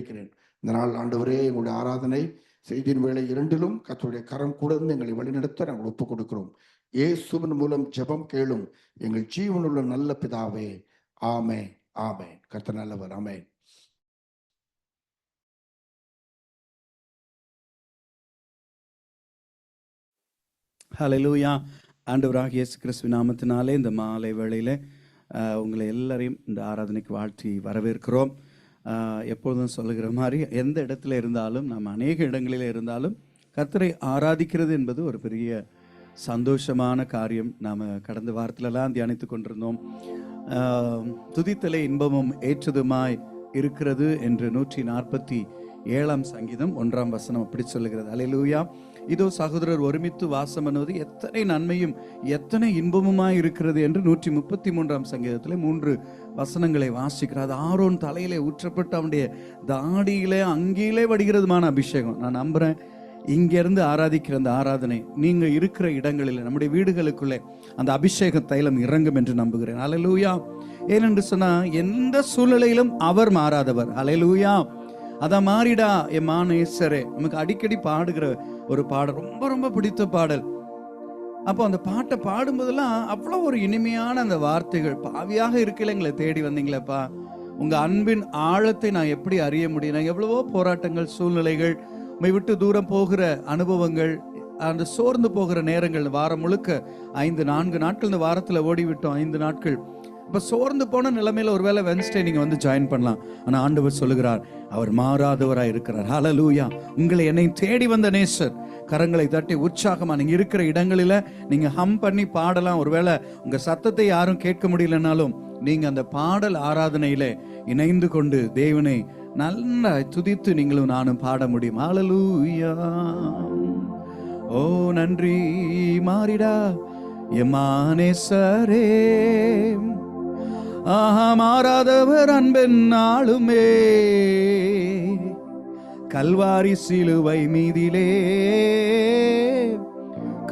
இந்த நாள் ஆண்டவரே, எங்களுடைய ஆராதனை செய்தியின் வேலை இரண்டிலும் கர்த்தருடைய கரம் கூட இருந்து எங்களை வழிநடத்த நாங்கள் ஒப்புக் கொடுக்கிறோம். இயேசுவின் மூலம் ஜெபம் கேளும் எங்கள் ஜீவனுள்ள நல்ல பிதாவே, ஆமென் ஆமென். கர்த்தர் நல்லவர். ஆமென். ஹல்லேலூயா. ஆண்டவராகிய இயேசு கிறிஸ்துவின் நாமத்தினாலே இந்த மாலை வேளையில் உங்களை எல்லாரையும் இந்த ஆராதனைக்கு வாழ்த்தி வரவேற்கிறோம். எப்பொழுதும் சொல்லுகிற மாதிரி எந்த இடத்துல இருந்தாலும், நம்ம அநேக இடங்களில் இருந்தாலும் கர்த்தரை ஆராதிக்கிறது என்பது ஒரு பெரிய சந்தோஷமான காரியம். நாம் கடந்த வாரத்திலலாம் தியானித்து கொண்டிருந்தோம். துதித்தலை இன்பமும் ஏற்றதுமாய் இருக்கிறது என்று 147 சங்கீதம் 1 வசனம் அப்படி சொல்லுகிறது. அல்லேலூயா. இதோ சகோதரர் ஒருமித்து வாசம் பண்ணுவது எத்தனை நன்மையும் எத்தனை இன்பமுமாய் இருக்கிறது என்று 133 சங்கீதத்திலே 3 வசனங்களை வாசிக்கிறார். ஆரோன் தலையிலே ஊற்றப்பட்டு அவனுடைய தாடியிலே அங்கிலே வடிகிறதுமான அபிஷேகம். நான் நம்புறேன், இங்கிருந்து ஆராதிக்கிற அந்த ஆராதனை நீங்க இருக்கிற இடங்களில், நம்முடைய வீடுகளுக்குள்ளே அந்த அபிஷேக தைலம் இறங்கும் என்று நம்புகிறேன். அல்லேலூயா. ஏனென்று சொன்னா எந்த சூழ்நிலையிலும் அவர் மாறாதவர். அல்லேலூயா. அதான் மாறிடா என் மானேசரே, நமக்கு அடிக்கடி பாடுகிற ஒரு பாடல், ரொம்ப ரொம்ப பிடித்த பாடல். அப்போ அந்த பாட்டை பாடும்போதெல்லாம் அவ்வளோ ஒரு இனிமையான அந்த வார்த்தைகள். பாவியாக இருக்கல எங்களை தேடி வந்தீங்களேப்பா, உங்க அன்பின் ஆழத்தை நான் எப்படி அறிய முடியும்? எவ்வளவோ போராட்டங்கள், சூழ்நிலைகள், உண்மை விட்டு தூரம் போகிற அனுபவங்கள், அந்த சோர்ந்து போகிற நேரங்கள், வாரம் முழுக்க 4 நாட்கள் இந்த வாரத்தில் ஓடிவிட்டோம். 5 நாட்கள். இப்போ சோர்ந்து போன நிலைமையில ஒருவேளை வென்ஸ்டே நீங்க வந்து ஜாயின் பண்ணலாம். ஆனால் ஆண்டவர் சொல்லுகிறார், அவர் மாறாதவராய் இருக்கிறார். ஹல்லேலூயா. உங்களை என்னை தேடி வந்த நேசர். கரங்களை தட்டி உற்சாகமா நீங்க இருக்கிற இடங்களில நீங்க ஹம் பண்ணி பாடலாம். ஒருவேளை உங்க சத்தத்தை யாரும் கேட்க முடியலனாலும் நீங்க அந்த பாடல் ஆராதனையில இணைந்து கொண்டு தேவனை நல்லா துதித்து நீங்களும் நானும் பாட முடியும். ஹல்லேலூயா. ஓ நன்றி மாறிடா எம்மானேசரே, ஆஹா மாறாதவர் அன்பின் ஆளுமே, கல்வாரி சிலுவை மீதிலே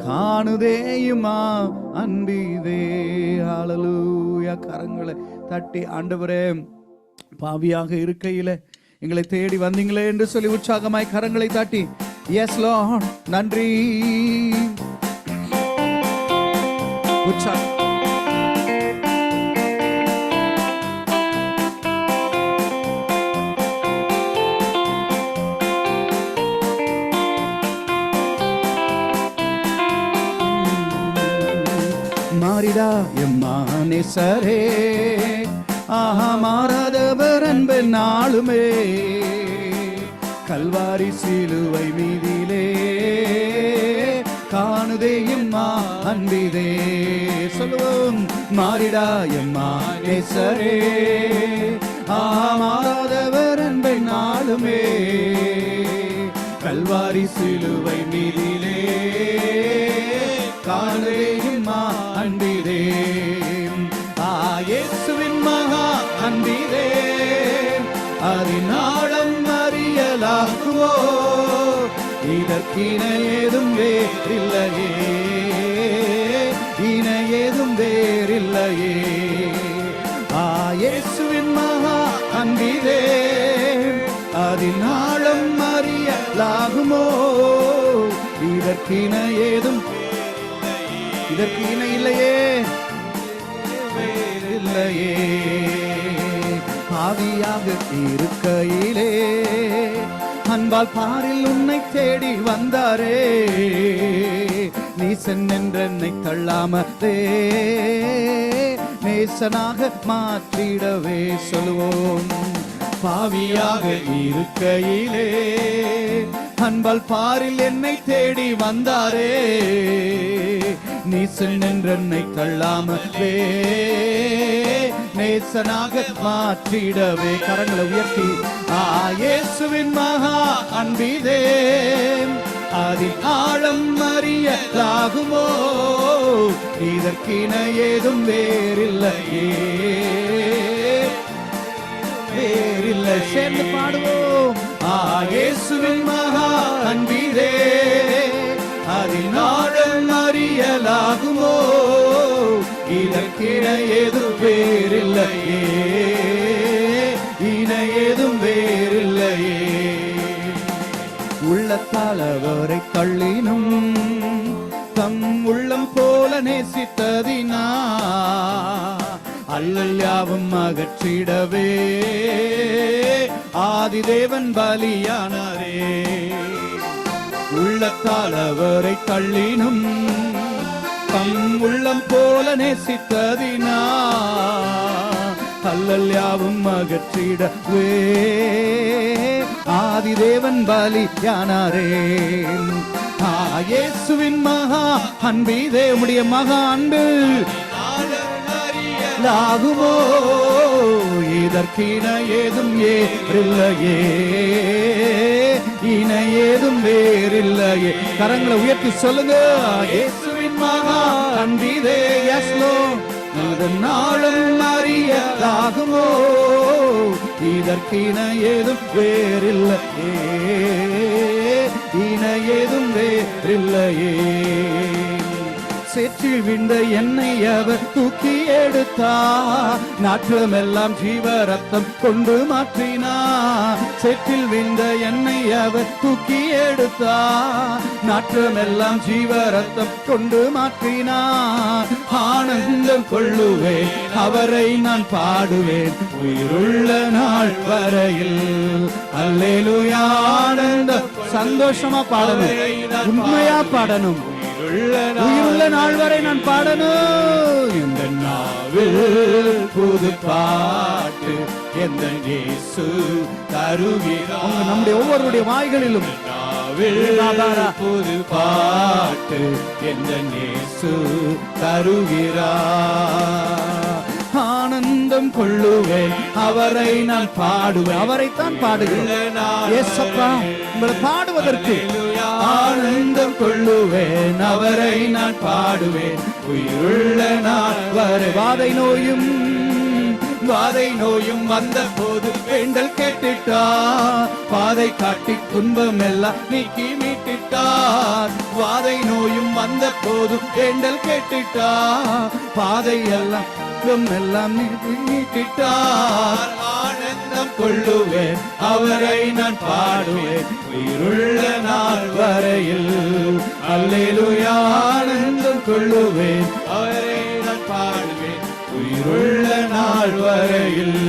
காணுதேயுமா அன்பிதே. ஹல்லேலூயா. கரங்களை தட்டி ஆண்டவரே, பாவியாக இருக்கையில எங்களை தேடி வந்தீங்களே என்று சொல்லி உற்சாகமாய் கரங்களை தட்டி எஸ் லார்ட் நன்றி உற்சாகம். மாறிடா எம்மானேசரே, ஆஹா மாறாதவர் அன்பின் ஆளுமே, கல்வாரி சிலுவை மீதிலே காணுதே எம்மா அன்பிதே. சொல்லுவோம், மாறிடா எம்மானேசரே, ஆஹா மாறாதவர் அன்பின் ஆளுமே, கல்வாரி சிலுவை மீதிலே காணுதே எம்மா அன்பிதே. இயேசுவின் மகா அன்பிதே, அதன் ஆழம் அறியலாகுமோ, இதற்கின ஏதும் வேறில்லையே, இன ஏதும் வேறில்லையே. இயேசுவின் மகா அன்பிதே, அதன் ஆழம் அறியலாகுமோ, இதற்கின ஏதும், இதற்கு இணை இல்லையே, வேறில்லையே. பாவியாக இருக்கையிலே அன்பால் பாரில் உன்னை தேடி வந்தாரே, நீசன் என்றென்னை தள்ளாமலே நேசனாக மாற்றிடவே. சொல்லுவோம், பாவியாக இருக்கையிலே அன்பால் பாரில் என்னை தேடி வந்தாரே, நீசன் என்றென்னை தள்ளாமலே நேசனாக மாற்றிடவே. கரங்களை உயர்த்தி இயேசுவின் மகா அன்பிதே, அதில் ஆழம் அறியலாகுமோ, இதற்கின ஏதும் வேறில்லையே, வேறில்லை. சேர்ந்து பாடுவோம், இயேசுவின் மகா அன்பிதே, அதில் ஆழம் அறியலாகுமோ, இதற்கின ஏதும் வேறில்லையே, இன ஏதும் வேறில்லையே. உள்ளத்தால் அவரை தள்ளினும் தம் உள்ளம் போல நேசித்ததினா அல்லல் யாவும் அகற்றிடவே ஆதிதேவன் பலியானாரே. உள்ளத்தால் அவரை தள்ளினும் தம் உள்ளம் போல நேசித்ததினா அல்லல் யாவும் அகற்றிடவே ஆதிதேவன் பலியானாரே. இயேசுவின் மகா அன்பீதே உடைய மகா அன்பு லாகுமோ இதற்கின ஏதும் ஏறில்லையே, இன ஏதும் வேறில்லையே. கரங்களை உயர்த்தி சொல்லுங்க. இயேசுவின் மகா அன்பீதே எஸ்லோ நாளும் அறியலாகுமோ இதற்கின ஏதும் வேறில்லையே, இன ஏதும் வேறில்லையே. சேற்றில் விண்ட என்னை அவர் தூக்கி எடுத்தார், நாற்றமெல்லாம் ஜீவ ரத்தம் கொண்டு மாற்றினார். சேற்றில் விண்ட என்னை அவர் தூக்கி எடுத்தார், நாற்றமெல்லாம் ஜீவ ரத்தம் கொண்டு மாற்றினார். ஆனந்தம் கொள்ளுவேன் அவரை நான் பாடுவேன் உயிருள்ள நாள் வரையில். அல்லேலூயா. ஆனந்தம் சந்தோஷமா பாடணும், உண்மையா பாடணும். உயிருள்ள நாள் வரை நான் பாடணும். இந்த நாவில் புது பாட்டு எந்த இயேசு தருகிறார். நம்முடைய ஒவ்வொருடைய வாய்களிலும் புது பாட்டு எந்த இயேசு தருகிறார். ஆனந்தம் கொள்ளுவேன் அவரை நான் பாடுவேன். அவரைத்தான் பாடுகிறேன். ஏசப்பா உங்களை பாடுவதற்கு ஆனந்தம் கொள்ளுவேன் அவரை நான் பாடுவேன் உயிருள்ள நாள் வரை. வாதை நோயும் வந்த போது வேண்டல் கேட்டுட்டார், பாதை காட்டி துன்பம் எல்லாம் நீக்கி மீட்டுட்டார். வாதை நோயும் வந்த போது வேண்டல் கேட்டுட்டார், பாதை எல்லாம் நீட்டிட்டார். ஆனந்தம் கொள்ளுவேன் அவரை நான் பாடுவேன் உயிருள்ள நாள் வரையில். அல்லேலூயா. ஆனந்தம் கொள்ளுவேன் அவரை நான் பாடுவேன் உயிருள்ள நாள் வரையில்.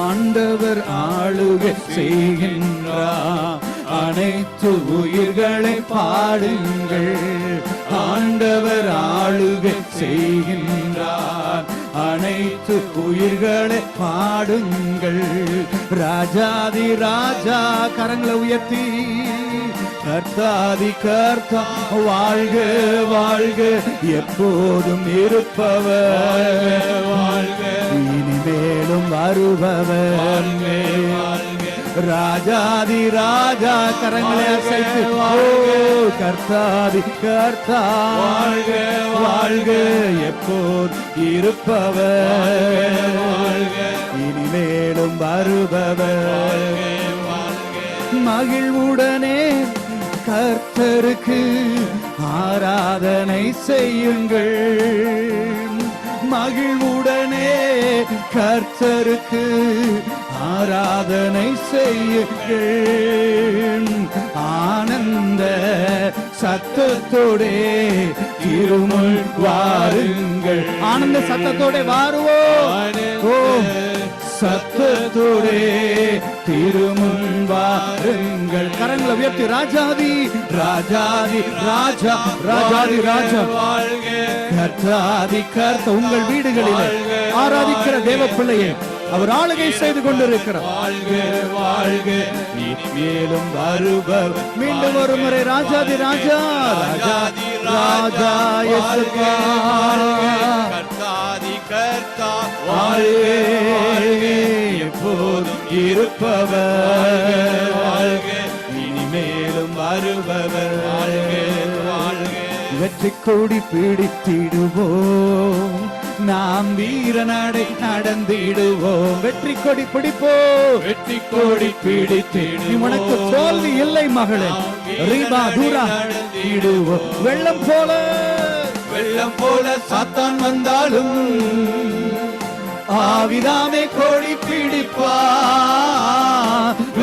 ஆண்டவர் ஆளுகை செய்கின்றார், அனைத்து உயிர்களை பாடுங்கள். ஆண்டவர் ஆளுகை செய்கின்றார், அனைத்து உயிர்களை பாடுங்கள். ராஜாதி ராஜா கரங்களை உயர்த்தி கர்த்தாதி கர்த்தா வாழ்க வாழ்க எப்போதும் இருப்பவர் வாழ்க இனிமேலும் வருபவர். ராஜாதி ராஜா கரங்களை அசைத்து கர்த்தாதி கர்த்தா வாழ்க வாழ்க எப்போது இருப்பவர் வாழ்க இனிமேலும் வருபவர். மகிழ்வுடனே கர்த்தருக்கு ஆராதனை செய்யுங்கள். மகிழ்வுடனே கர்த்தருக்கு ஆராதனை செய்யுங்கள். ஆனந்த சத்தத்தோடே திருமுன் வாருங்கள். ஆனந்த சத்தத்தோடே வாருவோம். சத்தத்தோடே திருமுன் வாருங்கள். கரங்களை உயர்த்தி ராஜாதி ராஜாதி ராஜா ராஜாதி ராஜா கர்த்தாதி கர்த்த உங்கள் வீடுகளில் ஆராதிக்கிற தேவ பிள்ளையை அவர் ஆளுகை செய்து கொண்டிருக்கிறார். வாழ்க வாழ்க மேலும் வருபவர். மீண்டும் ஒரு முறை ராஜாதி ராஜா ராஜாதி ராஜா கர்த்தாதி கர்த்தா வாழ்க எப்போதும் இருப்பவர் வாழ்க இனிமேலும் வருபவர் வாழ்க வாழ்க. வெற்றி கொடி பிடித்திடுவோம், நாம் வீர நடை நடந்திடுவோம். வெற்றி கொடி பிடிப்போம், வெற்றி கொடி பிடித்திடுவோம். உனக்கு தோல்வி இல்லை மகளே. ரீபா தூரா நடந்திடுவோம். வெள்ளம் போல சாத்தான் வந்தாலும் ஆவிதாமே கொடி பிடிப்பா.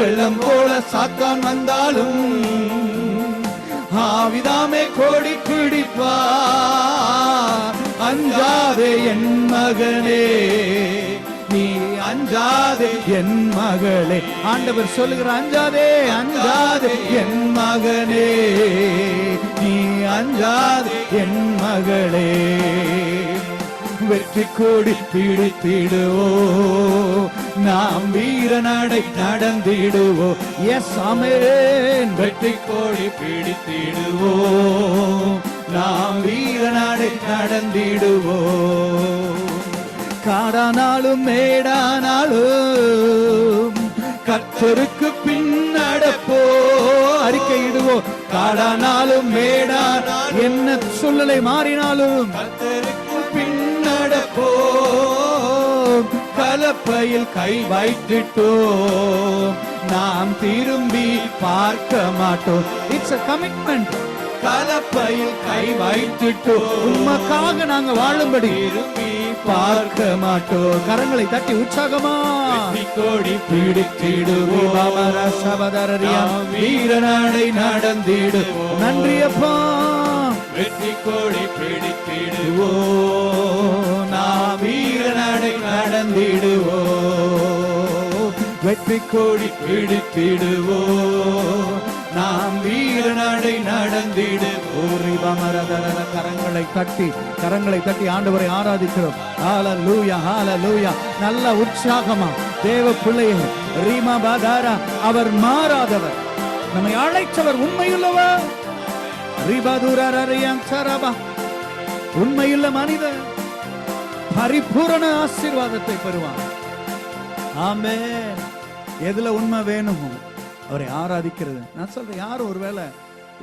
வெள்ளம் போல சாத்தான் வந்தாலும் ஆவிதாமே கோடி பிடிப்பா. அஞ்சாதே என் மகனே, நீ அஞ்சாதே என் மகளே. ஆண்டவர் சொல்லுகிற அஞ்சாதே அஞ்சாதே என் மகனே, நீ அஞ்சாதே என் மகளே. வெற்றி கொடி பிடித்திடுவோ, நாம் வீர நடை நடந்திடுவோ. எஸ் ஆமென். வெற்றி கொடி பிடித்திடுவோ, நாம் வீர நடை நடந்திடுவோ. காடானாலும் மேடானாலும் கர்த்தருக்கு பின்னடப்போ. அறிக்கையிடுவோ. காடானாலும் மேடானாலும் என்ன சூழ்நிலை மாறினாலும் கர்த்தருக்கு பின்னடப்போ. கலப்பையில் கை வைத்திட்டோம், நாம் திரும்பி பார்க்க மாட்டோம். It's a commitment. கலப்பையில் கை வைத்திட்டோம், உமக்காக நாங்க வாழும்படி திரும்பி பார்க்க மாட்டோம். கரங்களை தட்டி உற்சாகமா கோடி பிடித்திடுவோம், வீரநாடை நடந்திடுவோம். நன்றி அப்பா. வெற்றி கோடி பிடித்திடுவோம், நாம் வீரநாடை நடந்திடுவோம். வெற்றி கோடி பிடித்திடுவோம், நாம் வீரநாடை நடந்திடுவோம். கரங்களை தட்டி ஆண்டவரை ஆராதிக்கிறோம். ஹalleluya ஹalleluya. நல்ல உற்சாகமா தேவ பிள்ளையே. ரீமா பாதாரா, அவர் மாறாதவர், நம்மை அழைத்தவர் உண்மையுள்ளவர். உண்மையுள்ள மனிதன் பரிபூரண ஆசீர்வாதத்தை பெறுவான். ஆமென். எதுல உண்மை வேணுமோ அவரை ஆராதிக்கிறது. நான் சொல்றேன், யாரும்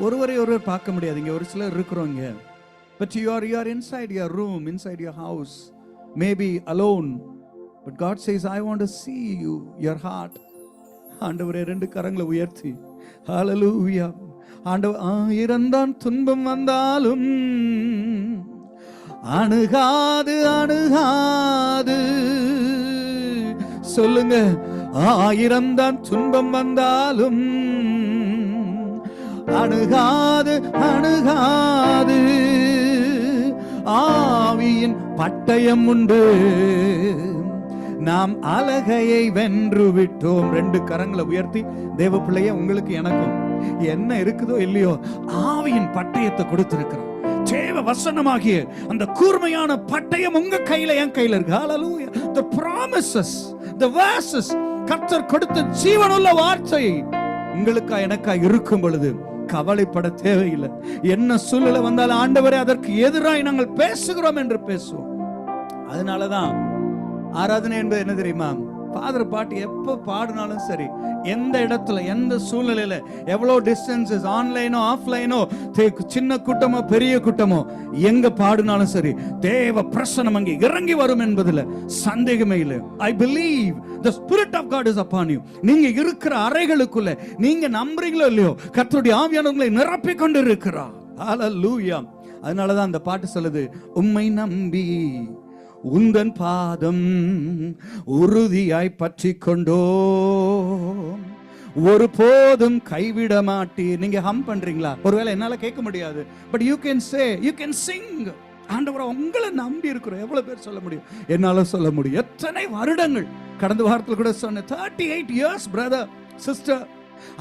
ஒருவரை ஒருவர் பார்க்க முடியாது. இங்க ஒரு சிலர் இருக்கிறோங்க, but you are inside your room, inside your house, maybe alone, but God says, I want to see you, your heart. ஆண்டவரே, ரெண்டு கரங்களை உயர்த்தி ஹalleluya. ஆண்டவர், ஆயிரந்தான் துன்பம் வந்தாலும் அணுகாது அணுகாது. சொல்லுங்க, ஆயிரந்தான் துன்பம் வந்தாலும் அணுகாது அணுகாது. ஆவியின் பட்டயம் உண்டு, நாம் அலகையை வென்று விட்டோம். ரெண்டு கரங்களை உயர்த்தி தேவ பிள்ளைய, உங்களுக்கு எனக்கும் என்ன இருக்குதோ இல்லையோ ஆவியின் பட்டயத்தை கொடுத்திருக்கிறோம். தேவ வசனமாகிய அந்த கூர்மையான பட்டயம் உங்க கையில, என் கையில இருக்கு. ஹalleluya. The promises, the verses, கர்த்தர் கொடுத்த ஜீவனுள்ள வார்த்தை உங்களுக்கா எனக்கா இருக்கும் பொழுது கவலைப்பட தேவையில்லை. என்ன சூழ்நிலை வந்தாலும் ஆண்டவரே, அதற்கு எதிராய் நாங்கள் பேசுகிறோம் என்று பேசுவோம். அதனாலதான் ஆராதனை என்பது என்ன தெரியுமா? ஃபாதர் பாட்டு எப்ப பாடினாலும் சரி, எந்த இடத்துல எந்த சூழ்நிலையில, எவ்வளவு டிஸ்டன்சஸ், ஆன்லைனோ ஆஃப்லைனோ, சின்ன கூட்டமோ பெரிய கூட்டமோ, எங்க பாடினாலும் சரி தேவ பிரசன்னம் அங்கே இறங்கி வரும் என்பதுல சந்தேகமே இல்லை. I believe the spirit of God is upon you. நீங்க இருக்கிற அறைகளுக்குள்ள நீங்க நம்புறீங்களோ இல்லையோ, கர்த்தருடைய ஆவியானவர் உங்களை நிரப்பிக் கொண்டு இருக்கிறார். ஹalleluya. அதனாலதான் அந்த பாட்டு சொல்லுது, உம்மை நம்பி உந்தன் பாதம் உறுதியாய் பற்றி கொண்டோ, ஒரு போதும் கைவிட மாட்டீர். நீங்க ஹம் பண்றீங்களா? ஒருவேளை என்னால கேட்க முடியாது, but you can say, you can Singh. ஆண்டவரே, உங்களை நம்பி இருக்கிறோம். எவ்வளவு பேர் சொல்ல முடியும்? என்னால சொல்ல முடியும். எத்தனை வருடங்கள், கடந்த வாரத்தில் கூட சொன்ன 38 years பிரதர் சிஸ்டர்,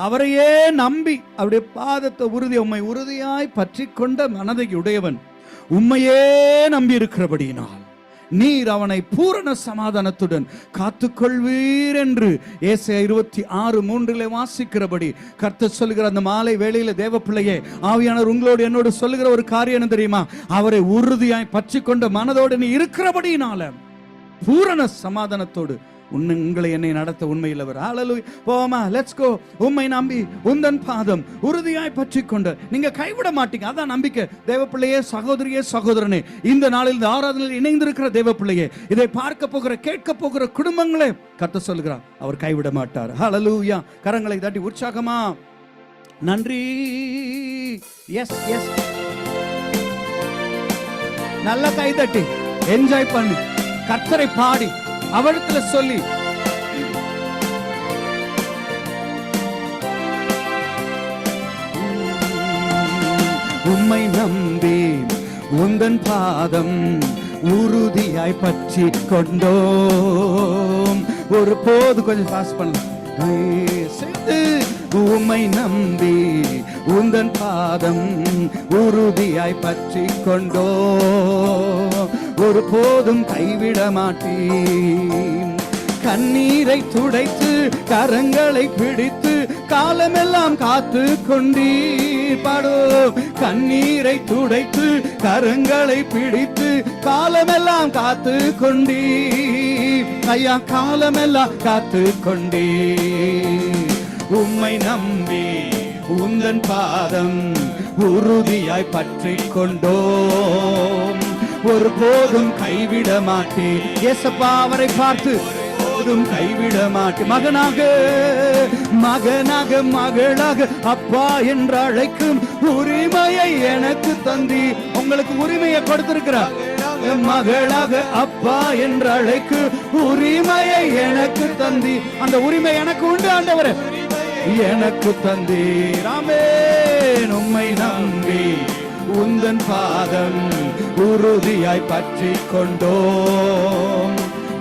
அவரையே நம்பி அவருடைய பாதத்தை உம்மை உறுதியாய் பற்றி கொண்ட மனதை உடையவன், உம்மையே நம்பி இருக்கிறபடியினால் நீர் அவனை பூரண சமாதானத்துடன் காத்துக்கொள்வீர் என்று ஏசாயா 26:3 வாசிக்கிறபடி கர்த்தர் சொல்லுகிற அந்த மாலை வேளையில தேவ பிள்ளையே, ஆவியானவர் உங்களோடு என்னோடு சொல்லுகிற ஒரு காரியம் என்ன தெரியுமா? அவரை உறுதியாய் பற்றி கொண்ட மனதோடு நீ இருக்கிறபடியினால பூரண சமாதானத்தோடு உங்களை என்னை நடத்த உண்மையில்லவர். ஹalleluya. போமா, லெட்ஸ் கோ. உம்மை நம்பி உந்தன் பாதம் உறுதியாய் பற்றி கொண்டு நீங்க கைவிட மாட்டீங்க. அதான் நம்பிக்கை. தேவ பிள்ளையே, சகோதரியே, சகோதரனே, இந்த நாளில் இந்த ஆராதனையில் இணைந்திருக்கிற தேவ பிள்ளையே, இதை பார்க்க போகிற கேட்க போகிற குடும்பங்களே, கர்த்தர் சொல்கிறார், அவர் கைவிட மாட்டார். ஹalleluya. கரங்களை தட்டி உற்சாகமா நன்றி. எஸ் எஸ், நல்ல கை தட்டி என்ஜாய் பண்ணு, கர்த்தரை பாடி அவரிடத்துல சொல்லி உம்மை நம்பி உந்தன் பாதம் உறுதியாய் பற்றி கொண்டோம். ஒரு போது கொஞ்சம் பாஸ் பண்ணலாம். உம்மை நம்பி உந்தன் பாதம் உறுதியாய் பற்றி கொண்டோ, ஒரு போதும் கைவிட மாட்டேன். கண்ணீரை துடைத்து கரங்களை பிடித்து காலமெல்லாம் காத்து கொண்டீர். பாடோ. கண்ணீரை துடைத்து கரங்களை பிடித்து காலமெல்லாம் காத்து கொண்டீர். ஐயா, காலமெல்லாம் காத்து கொண்டீர். உம்மை நம்பி உந்தன் பாதம் உறுதியாய் பற்றி கொண்டோம், ஒரு போதும் கைவிட மாட்டேன். ஏசப்பா அவரை பார்த்து போதும் கைவிட மாட்டேன். மகனாக மகனாக மகளாக அப்பா என்று அழைக்கும் உரிமையை எனக்கு தந்தி. உங்களுக்கு உரிமையை கொடுத்திருக்கிறார். மகளாக அப்பா என்று அழைக்கு உரிமையை எனக்கு தந்தி. அந்த உரிமை எனக்கு உண்டு ஆண்டவரே, எனக்கு தந்தீர். ஆமென். உம்மை நம்பி உந்தன் பாதம் உறுதியாய் பற்றி கொண்டோம்,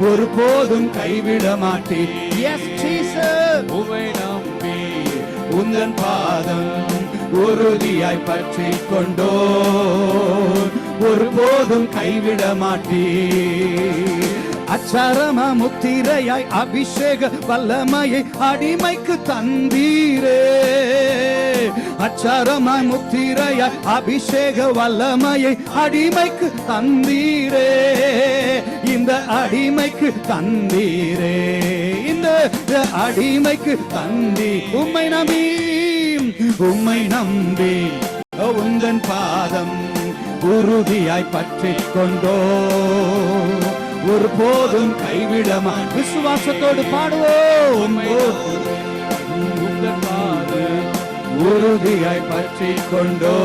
ஒரு போதும் கைவிட மாட்டேன். S Jesus. உம்மை நம்பி உந்தன் பாதம் உறுதியாய் பற்றி கொண்டோம், ஒரு போதும் கைவிட மாட்டேன். அச்சாரமா முத்திரையாய் அபிஷேக வல்லமையை அடிமைக்கு தந்தீரே. அச்சாரமாய் முத்திரையாய் அபிஷேக வல்லமையை அடிமைக்கு தந்தீரே. இந்த அடிமைக்கு தந்தீரே, இந்த அடிமைக்கு தந்தி. உம்மை நம்பி உம்மை நம்பி உந்தன் பாதம் உறுதியாய் பற்றி கொண்டோ, ஒரு போதும் கைவிடமா. விசுவாசத்தோடு பாடுவோம். உறுதியாய் பற்றி கொண்டோ,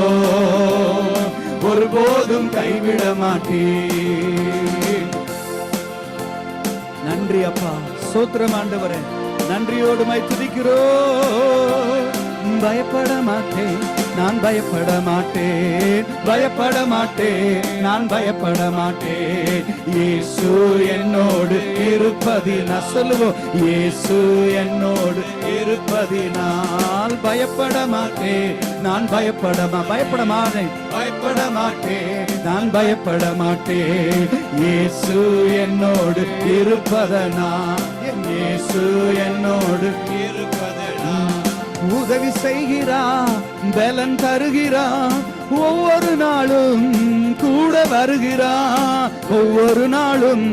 ஒரு போதும் கைவிட மாட்டேன். நன்றி அப்பா, ஸ்தோத்திரம் ஆண்டவரே. நன்றியோடு மை துதிக்கிறோம். பயப்பட மாட்டேன், நான் பயப்பட மாட்டேன், பயப்பட மாட்டேன், நான் பயப்பட மாட்டேன். இயேசு என்னோடு இருப்பதினால், சொல்லுவோம், இயேசு என்னோடு இருப்பதினால் பயப்பட மாட்டேன், நான் பயப்பட மாட்டேன், பயப்பட மாட்டேன், நான் பயப்பட மாட்டேன். இயேசு என்னோடு இருப்பதனால், இயேசு என்னோடு இருப்பதனால் உதவி செய்கிறா, பலன் தருகிறா, ஒவ்வொரு நாளும் கூட வருகிறா, ஒவ்வொரு நாளும்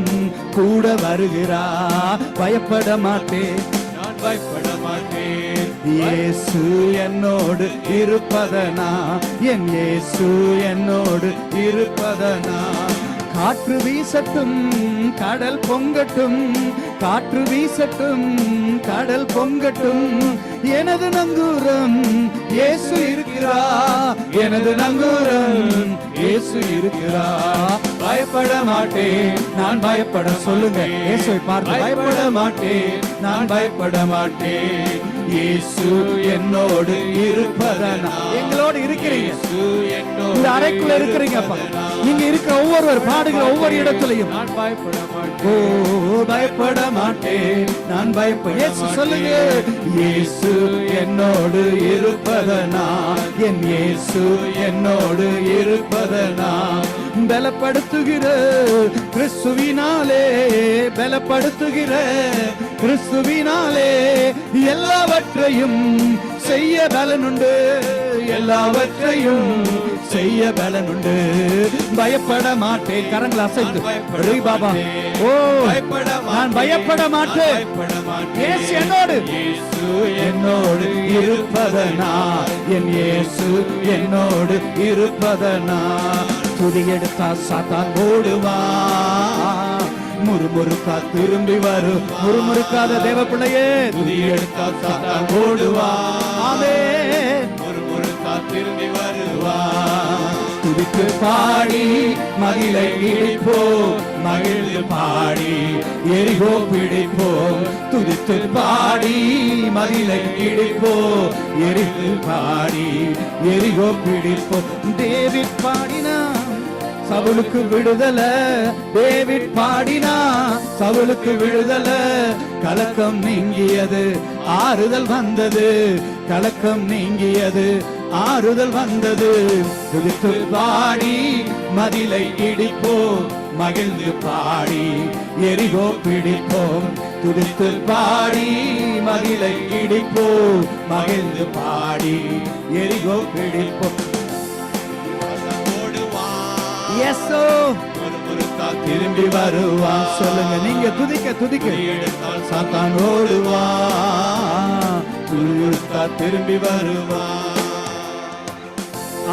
கூட வருகிறா. பயப்பட மாட்டேன், நான் பயப்பட மாட்டேன். இயேசு என்னோடு இருப்பதனா, என் இயேசு என்னோடு இருப்பதனா. காற்று வீசட்டும், கடல் பொங்கட்டும், காற்று வீசட்டும், கடல் பொங்கட்டும், எனது நங்கூரம் இயேசு இருக்கிறா, எனது நங்கூரம் இயேசு இருக்கிறா. பயப்பட மாட்டேன், நான் பயப்பட, சொல்லுங்க இயேசுவை பார்த்து, பயப்பட மாட்டேன், நான் பயப்பட மாட்டேன். இயேசு என்னோடு இருப்பதனா. எங்களோடு இருக்கிறீங்க, இந்த அறைக்குள்ள இருக்கிறீங்கப்பா. நீங்க இருக்கிற ஒவ்வொருவர் பாடுகிற ஒவ்வொரு இடத்திலையும் நான் பயப்பட மாட்டேன், ஓ பயப்பட மாட்டேன், நான் பயப்பட. இயேசு சொல்லுங்க, இயேசு என்னோடு இருப்பதனா, என் இயேசு என்னோடு இருப்பதனா. பலப்படுத்துகிற கிறிஸ்துவினாலே, பலப்படுத்துகிற கிறிஸ்துவினாலே எல்லாவற்றையும் செய்ய பலனுண்டு, எல்லாவற்றையும் செய்ய பலனுண்டு. பயப்பட மாட்டேன். கரங்களை அசைத்து பாபா, ஓ நான் பயப்பட மாட்டேன். இயேசு என்னோடு, இயேசு என்னோடு இருப்பதனா, என் இயேசு என்னோடு இருப்பதனா. துதி எடுத்தா சாத்தான் ஓடுவா, முறுமுறுக்கா திரும்பி வரும். முறுமுறுக்காத தேவ பிள்ளையே, துதி எடுத்தா சாத்தான் ஓடுவா, ஆமென். முறுமுறுக்கா திரும்பி வருவா. துதித்து பாடி மகிழை இடிப்போம், மகிழ்ந்து பாடி எரிகோ பிடிப்போம். துதித்து பாடி மகிழை இடிப்போம், எரிந்து பாடி எரிகோ பிடிப்போம். டேவிட் பாடினா சவுலுக்கு விடுதலை, டேவிட் பாடினா சவுலுக்கு விடுதலை. கலக்கம் நீங்கியது, ஆறுதல் வந்தது, கலக்கம் நீங்கியது, ஆறுதல் வந்தது. துதித்து பாடி மதிலை இடிப்போம், மகிழ்ந்து பாடி எரிகோ பிடிப்போம். துதித்து பாடி மதிலை இடிப்போம், மகிழ்ந்து பாடி எரிகோ பிடிப்போம். திரும்பி வருவான். சொல்லுங்க நீங்க துதிக்க துதிக்க. சாத்தான் ஓடுவான், திரும்பி வருவான்.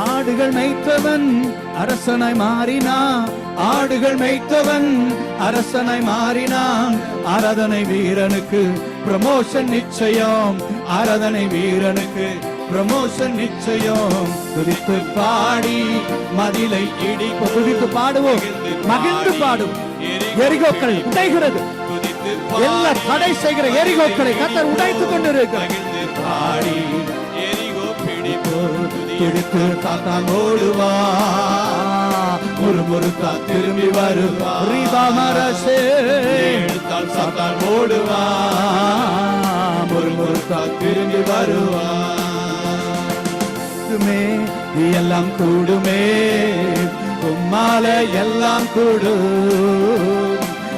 ஆடுகள் மேய்த்தவன் அரசனாய் மாறினான், ஆடுகள் மேய்த்தவன் அரசனாய் மாறினான். ஆராதனை வீரனுக்கு ப்ரமோஷன் நிச்சயம், ஆராதனை வீரனுக்கு ப்ரமோஷன் நிச்சயம். துதித்து பாடி மதிலை இடிப்போம். துதித்து பாடுவோம், மகிழ்ந்து பாடுவோம். எரிகோக்கள் உடைகிறது, எல்லா தடை செய்கிற எரிகோக்களை கர்த்தர் உடைத்துக் கொண்டிருக்கிறார். பாடி எரிகோ பிடிப்போம். துதித்து சாத்தான் ஓடுவான், முறுமுறுத்தா திரும்பி வருவான். ரீபாமரசே சாத்தான் ஓடுவான், முறுமுறுத்தா திரும்பி வருவான். எல்லாம் கூடுமே, உம்மால எல்லாம் கூடும்.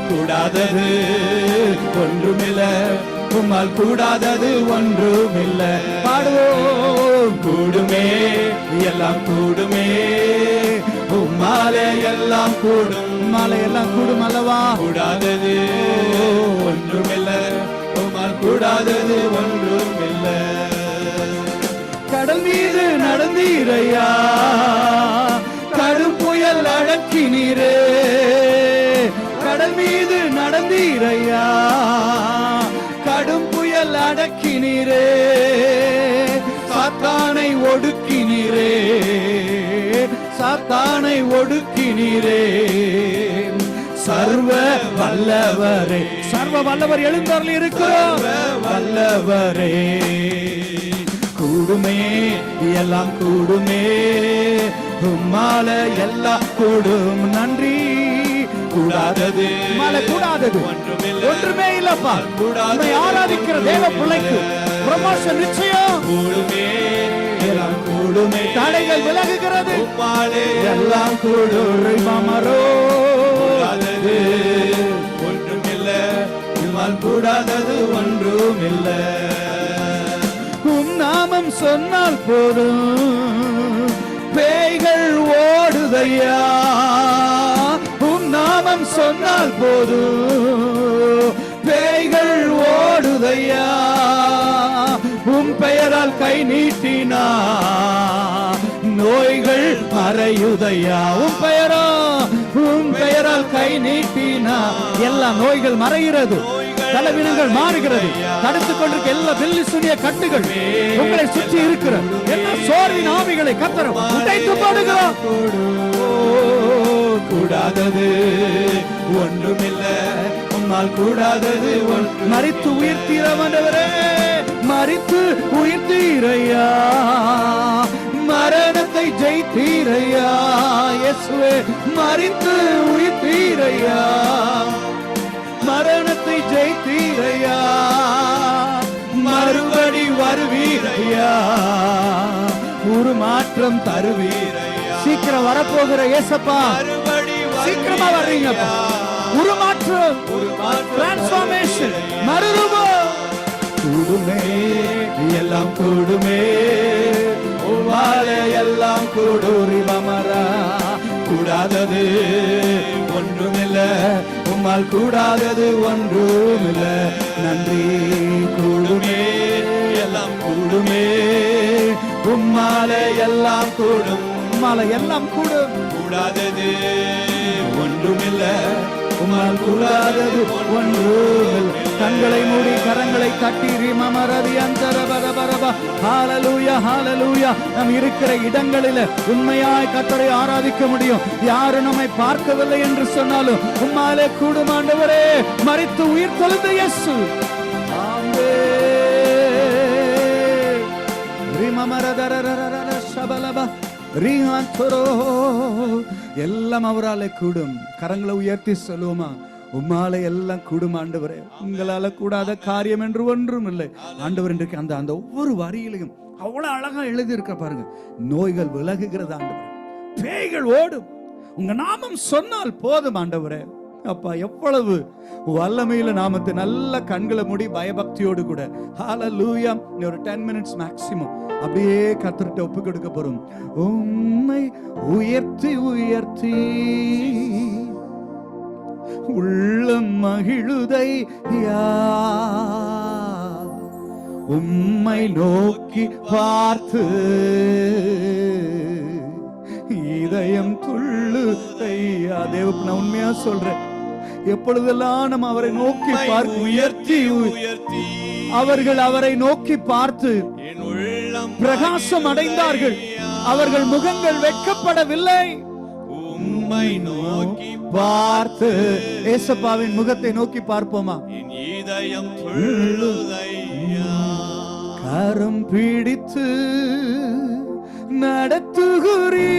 கூடாதது ஒன்றுமில்ல, உம்மால் கூடாதது ஒன்றுமில்ல. பாடுவோம். கூடுமே, எல்லாம் கூடுமே, உம்மால எல்லாம் கூடும். உம்மால எல்லாம் கூடும் அல்லவா? கூடாதது ஒன்றுமில்ல, உம்மால் கூடாதது ஒன்றுமில்ல. கடல் மீது நடந்தீரையா, கடும் புயல் அடக்கினீரே. கடல் மீது நடந்தீரையா, கடும் புயல் அடக்கினீரே. சாத்தானை ஒடுக்கினீரே, சாத்தானை ஒடுக்கினீரே. சர்வ வல்லவரே, சர்வ வல்லவர் எழுந்தருளி இருக்கிறார். வல்லவரே கூடுமே, எல்லாம் கூடுமே, உம்மால எல்லாம் கூடும். நன்றி. கூடாதது மலை கூடாதது ஒன்றுமே இல்லப்பா. உம்மை ஆராதிக்கிற தேவ பிள்ளைக்கு ப்ரமோஷன் நிச்சயம். கூடுமே, எல்லாம் கூடுமே, தடைகள் விலகுகிறது, உம்மாலே எல்லாம் கூடும். மாமரோ ஒன்றுமில்ல, உம்மால் கூடாதது ஒன்றுமில்ல. நாமம் சொன்னால் போதும், பேய்கள் ஓடுதையா. உம் நாமம் சொன்னால் போதும், பேய்கள் ஓடுதையா. உம் பெயரால் கை நீட்டினா நோய்கள் மறையுதையா. உம் பெயரால் கை நீட்டினா எல்லா நோய்கள் மறைகிறது, பலவீனங்கள் மாறுகிறது. தடுத்துக் கொண்டிருக்க எல்லா வெள்ளி சுனிய கட்டுகள் உங்களை சுற்றி இருக்கிற எல்லா சோர்வின் ஆவிகளை கர்த்தர் உடைத்து போடுகிறார். கூடாதது ஒன்றுமில்ல, உம்மால் கூடாதது ஒன்று. மரித்து உயிர்த்தீரவனவரே, மரித்து உயிர்த்தீரையா. மரணத்தை ஜெயித்தீரையா. இயேசுவே மரித்து உயிர்த்தீரையா, மரணத்தை ஜெயித்தீரையா. மறுபடி வருவீரையா, ஒரு மாற்றம் தருவீரையா. சீக்கிரம் வரப்போகிற இயேசப்பா, சீக்கிரமா வர்றீங்கப்பா. ஒரு மாற்றம், டிரான்ஸ்ஃபார்மேஷன், மறுரூபம். கூடுமே, எல்லாம் கூடுமே, உம்மால எல்லாம் கூடும். மமரா கூடாதது ஒன்றுமில்ல, உம்மால் கூடாதது ஒன்றுமில்ல. நன்றி. கூடுமே, எல்லாம் கூடுமே, உம்மால எல்லாம் கூடும். உம்மால எல்லாம் கூடும். கூடாதது ஒன்றுமில்ல, உம்மால் கூடாதது ஒன்றுமில்ல. கண்களை மூடி கரங்களை தட்டி மமரதி அந்தர பர பர ஹalleluya ஹalleluya. நாம் இருக்கிற இடங்களில் உண்மையாய் கர்த்தரை ஆராதிக்க முடியும். யாரும் நம்மை பார்க்கவில்லை என்று சொன்னாலும் உம்மாலே கூடும் ஆண்டவரே. மரித்து உயிர் தெழுந்த இயேசு. எல்லாம் அவராலே கூடும். கரங்களை உயர்த்தி சொல்லுவோமா? உம்மால எல்லாம் கூடும் ஆண்டவரே. உங்களால கூடாத காரியம் என்று ஒன்றும் இல்லை ஆண்டவர். இன்றைக்கு அந்த அந்த ஒவ்வொரு வரியிலையும் அவ்வளவு அழகா எழுதி இருக்க பாருங்க. நோய்கள் விலகுகிறது ஆண்டவரே, பேய்கள் ஓடும். உங்க நாமம் சொன்னால் போதும் ஆண்டவரே. அப்பா, எவ்வளவு வல்லமையில நாமத்தை நல்ல கண்களை மூடி பயபக்தியோடு கூட ஹalleluya ஒரு 10 minutes மேக்ஸிமம் அப்படியே கர்த்தர்ட்ட ஒப்பு கொடுக்க போறோம். உம்மை உயர்த்தி உயர்த்தி உள்ளம் மகிழுதையா, உம்மை நோக்கி பார்த்து இதயம் துள்ளுதையா. தேவக்கு நான் உண்மையா சொல்றேன், எப்பொழுதெல்லாம் நம்ம அவரை நோக்கி பார்த்து உயர்த்தி உயர்த்தி அவர்கள் அவரை நோக்கி பார்த்து பிரகாசம் அடைந்தார்கள். அவர்கள் முகங்கள் வெட்கப்படவில்லை. உம்மை நோக்கி பார்த்து ஏசப்பாவின் முகத்தை நோக்கி பார்ப்போமா? இதயம் துள்ளுதையா. கரம் பிடித்து நடத்துகிறீ,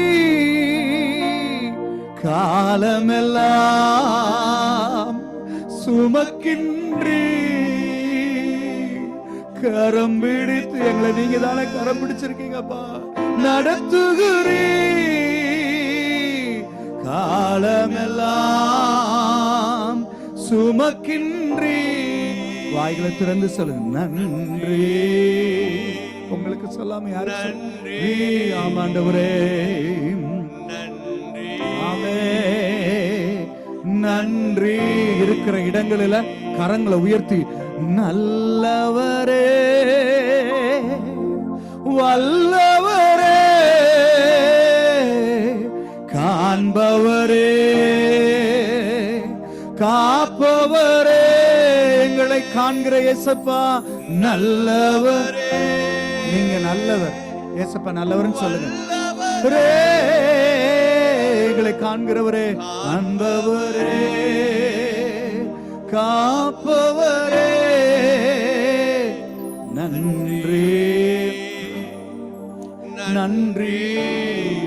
காலமெல்லாம் சுமக்கின்றீ. கரம் பிடித்து எங்களை நீங்க தானே கரம் பிடிச்சிருக்கீங்கப்பா. நடத்துகிறீ, காலமெல்லாம் சுமக்கின்றீ. வாய்களை திறந்து சொல்லுங்க, நன்றி. உங்களுக்கு சொல்லாம யாரு? ஆமாண்டவரே, நன்றி. இருக்கிற இடங்களில கரங்களை உயர்த்தி நல்லவரே, வல்லவரே, காண்பவரே, காப்பவரே, எங்களை காண்கிற இயேசப்பா நல்லவரே. நீங்க நல்லவர் இயேசப்பா, நல்லவர்னு சொல்லுங்க. எங்களை காண்கிறவரே, அன்பவரே, காப்பவரே, நன்றி நன்றி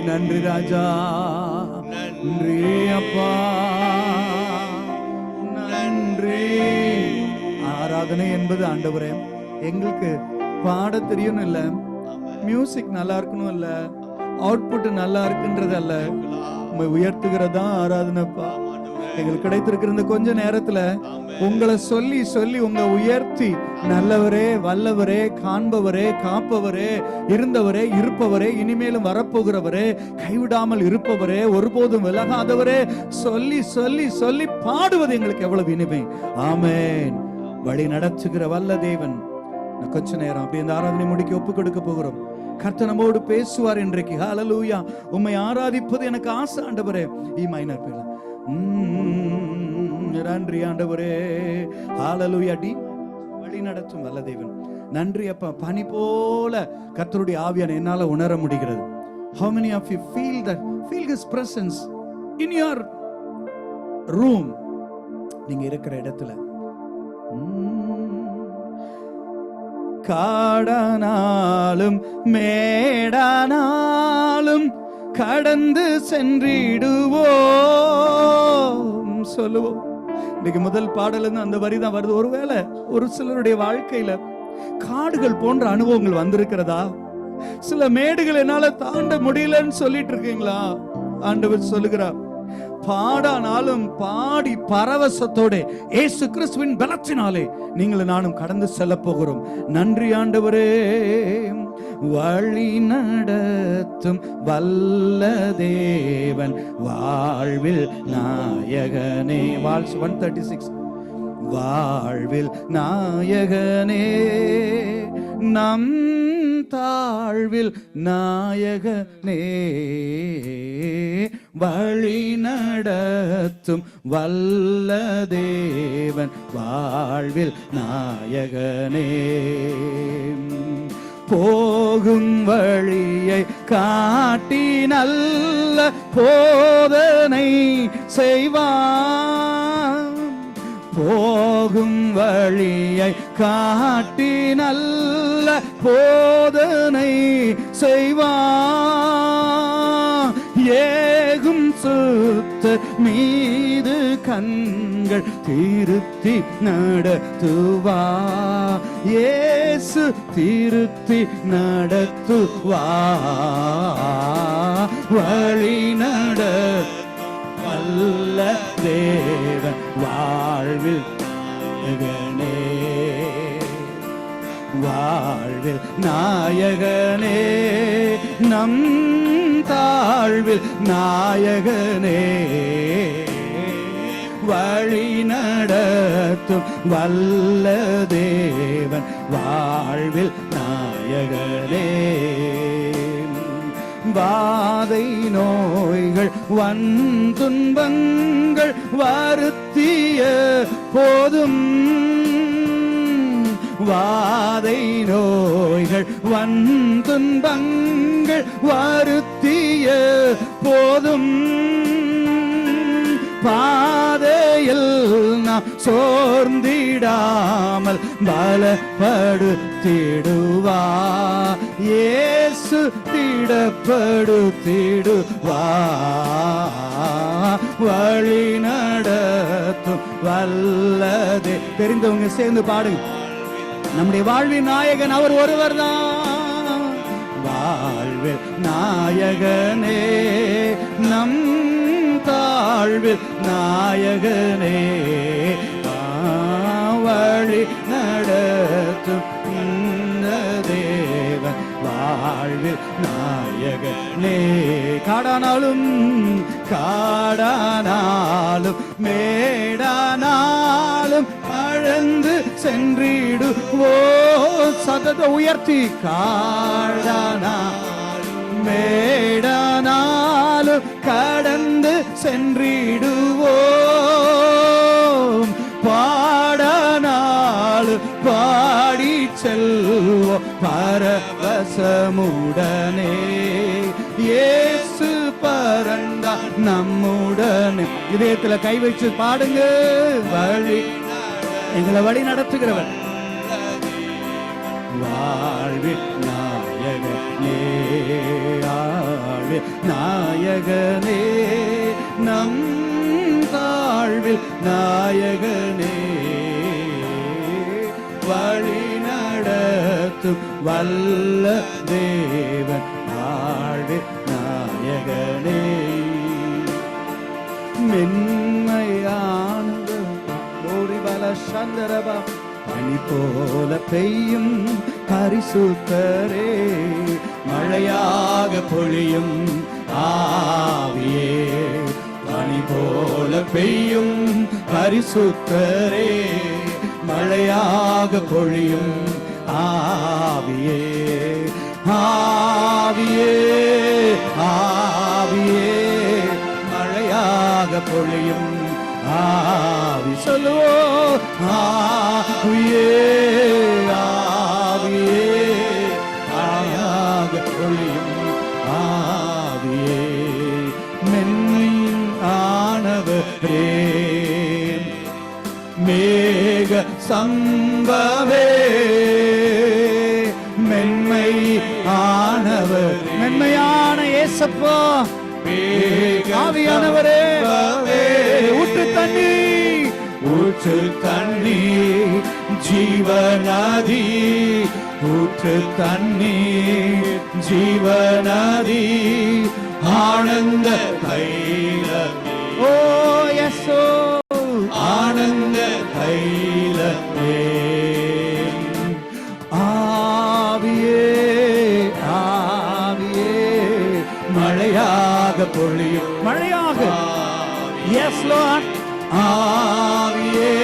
நன்றி ராஜா, நன்றி அப்பா, நன்றி. ஆராதனை என்பது ஆண்டவரே எங்களுக்கு பாட தெரியும் இல்ல, மியூசிக் நல்லா இருக்கணும் இல்ல, அவுட்புட் நல்லா இருக்குன்றது அல்ல, உண்மை உயர்த்துகிறதா ஆராதனைப்பா. எங்களுக்கு கிடைத்திருக்கிற இந்த கொஞ்ச நேரத்துல உங்களை சொல்லி சொல்லி உங்க உயர்த்தி நல்லவரே, வல்லவரே, காண்பவரே, காப்பவரே, இருந்தவரே, இருப்பவரே, இனிமேலும் வரப்போகிறவரே, கைவிடாமல் இருப்பவரே, ஒருபோதும் விலகாதவரே சொல்லி சொல்லி சொல்லி பாடுவது எங்களுக்கு எவ்வளவு இனிமை. ஆமென். வழி நடத்துகிற வல்ல தேவன். கொஞ்ச நேரம் அப்படி இந்த ஆராதனை முடிக்க ஒப்பு கொடுக்க போகிறோம். கர்த்தர் நம்மோடு பேசுவார் இன்றைக்கு. ஹalleluya. உம்மை ஆராதிப்பது எனக்கு ஆசை ஆண்டவரே. ஈ மைனர் பேல நன்றி ஆண்டவரே. ஹalleluya. டி வழி நடத்தும் வல்ல தேவன். நன்றி அப்பா. பனி போல கர்த்தருடைய ஆவியான என்னால உணர முடிகிறது. How many of you feel his presence in your room? நீங்க இருக்கிற இடத்துல காடானாலும் மேடானாலும் கடந்து சென்றிடுவோம் சொல்லுவோம். இன்னைக்கு முதல் பாடல் அந்த வரிதான் வருது. ஒருவேளை ஒரு சிலருடைய வாழ்க்கையில காடுகள் போன்ற அனுபவங்கள் வந்திருக்கிறதா? சில மேடுகள் என்னால தாண்ட முடியலன்னு சொல்லிட்டு இருக்கீங்களா? ஆண்டவர் சொல்லுகிறார், பாடானாலும் பாடி பரவசத்தோட இயேசு கிறிஸ்துவின் பலத்தினாலே நீங்கள் நானும் கடந்து செல்ல போகிறோம். நன்றி ஆண்டவரே. வழி நடத்தும் வல்ல தேவன், வாழ்வில் நாயகனே. வால்ஸ் 136. வாழ்வில் நாயகனே, நம் தாழ்வில் நாயகனே, வழி நடத்தும் வல்ல தேவன், வாழ்வில் நாயகனே. போகும் வழியை காட்டி நல்ல போதனை செய்வான். போகும் வழியை காட்டி நல்ல போதனை செய்வான். ஏகும் சுத்த மீது கண்கள் திருத்தி நடத்துவா. இயேசு திருத்தி நடத்துவா. வழி நட வல்ல தேவன் வாழ்வில் நாயகனே. வாழ்வில் நாயகனே நம் தாழ்வில் நாயகனே. வழி நடத்தும் வல்ல தேவன் வாழ்வில் நாயகனே. வாதை நோய்கள் வன் துன்பங்கள் வருத்திய போதும். வாதை நோய்கள் வன் துன்பங்கள் வருத்திய போதும். பாதையில் நாம் சோர்ந்திடாமல் பலப்படுத்திடுவா. இயேசு திடப்படுத்திடுவா. வழி நடத்தும் வல்லதே. தெரிந்தவங்க சேர்ந்து பாடுங்க. நம்முடைய வாழ்வின் நாயகன் அவர் ஒருவர் தான். வாழ்வில் நாயகனே நம் தாழ்வில் நாயகனே. வழி நடத்தும் இந்த தேவன் வாழ்வில் நாயகனே. காடானாலும் காடானாலும் மேடானாலும் அழந்து சென்றிடுவோ. சதத உயர்த்தி காடானாலும் மேடானாலும் கடந்து சென்றிடுவோம். பாடானாலும் பாடி செல்வோம் பரவசமுடனே. இயேசு பரந்தா நம்முடனே. இதயத்துல கை வச்சு பாடுங்க. வழி எங்களை வழி நடத்துகிறவர் வாழ்வில் நாயகனே. ஆழ்வில் நாயகனே நம் தாழ்வில் நாயகனே. வழி நடத்தும் வல்ல தேவன் வாழ்வில் நாயகனே. மென்மையான சந்தரபா பனி போல பெய்யும் பரிசுத்தரே. மழையாக பொழியும் ஆவியே. பனி போல பெய்யும் பரிசுத்தரே. மழையாக பொழியும் ஆவியே. ஆவியே ஆவியே மழையாக பொழியும் ஆவி. சொல்லுவோ ஆவியே ஆவியே ஆயாக பொழியும் ஆவியே. மென்மை ஆனவரே மேக சம்பவே. மென்மை ஆனவர் மென்மையான ஏசப்பா ஆவியானவரே. ஊற்று தண்ணி ஊற்று தண்ணி ஜீவநதி. ஊற்று தண்ணி ஜீவநதி ஆனந்த தைலமே. ஓ யசோ ஆனந்த தைலமே. ஆவியே ஆவியே மழையாக பொழியும். மழையாக எஸ் லார்ட். ஆவியே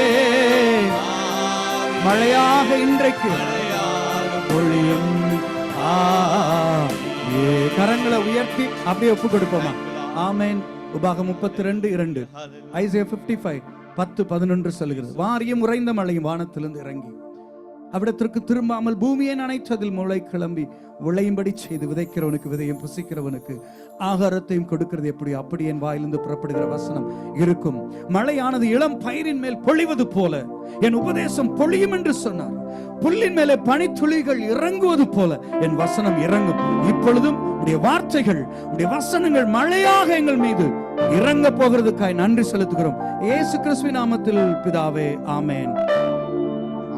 மழையாக இன்றைக்கு பொழியும். கரங்களை உயர்த்தி அப்படியே ஒப்பு கொடுப்போமா? ஆமென். உபாகம் 32:2, ஐசையா 55:10-11 சொல்லுகிறது. வாரியம் உறைந்த மழையும் வானத்திலிருந்து இறங்கி அவ்விடத்திற்கு திரும்பாமல் பூமியை நனைத்ததில் முளை கிளம்பி விளையும்படி செய்து விதைக்கிறவனுக்கு விதையும் புசிக்கிறவனுக்கு ஆகாரத்தையும் கொடுக்கிறது எப்படி அப்படி என் வாயிலிருந்து புறப்படுகிற வசனம் இருக்கும். மழையானது இளம் பயிரின் மேல் பொழிவது போல என் உபதேசம் பொழியும் என்று சொன்னார். புல்லின் மேலே பனித்துளிகள் இறங்குவது போல என் வசனம் இறங்கும். இப்பொழுதும் உடைய வார்த்தைகள், உடைய வசனங்கள் மழையாக எங்கள் மீது இறங்க போகிறதுக்காய் நன்றி செலுத்துகிறோம். இயேசு கிறிஸ்துவின் நாமத்தில் பிதாவே, ஆமென்.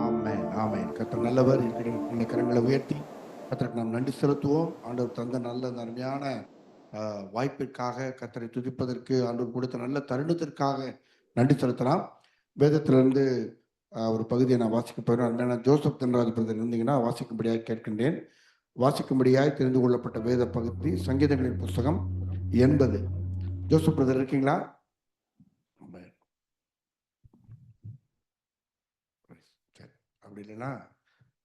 ஆமென், ஆமென். கர்த்தர் நல்லவர். இந்த கரங்களை உயர்த்தி கர்த்தருக்கு நாம் நன்றி செலுத்துவோம். ஆண்டவர் தந்த நல்ல அருமையான வாய்ப்பிற்காக, கர்த்தரை துதிப்பதற்கு, ஆண்டவர் கொடுத்த நல்ல தருணத்திற்காக நன்றி செலுத்தலாம். வேதத்திலிருந்து ஒரு பகுதியை நான் வாசிக்க போகிறேன். அருமையான ஜோசப் தன்ராஜ் பிரதர் இருந்தீங்கன்னா வாசிக்கும்படியாக கேட்கின்றேன். வாசிக்கும்படியாய் தெரிந்து கொள்ளப்பட்ட வேத பகுதி சங்கீதங்களின் புஸ்தகம் 80. ஜோசப் பிரதர் இருக்கீங்களா? சரி, அப்படி இல்லைன்னா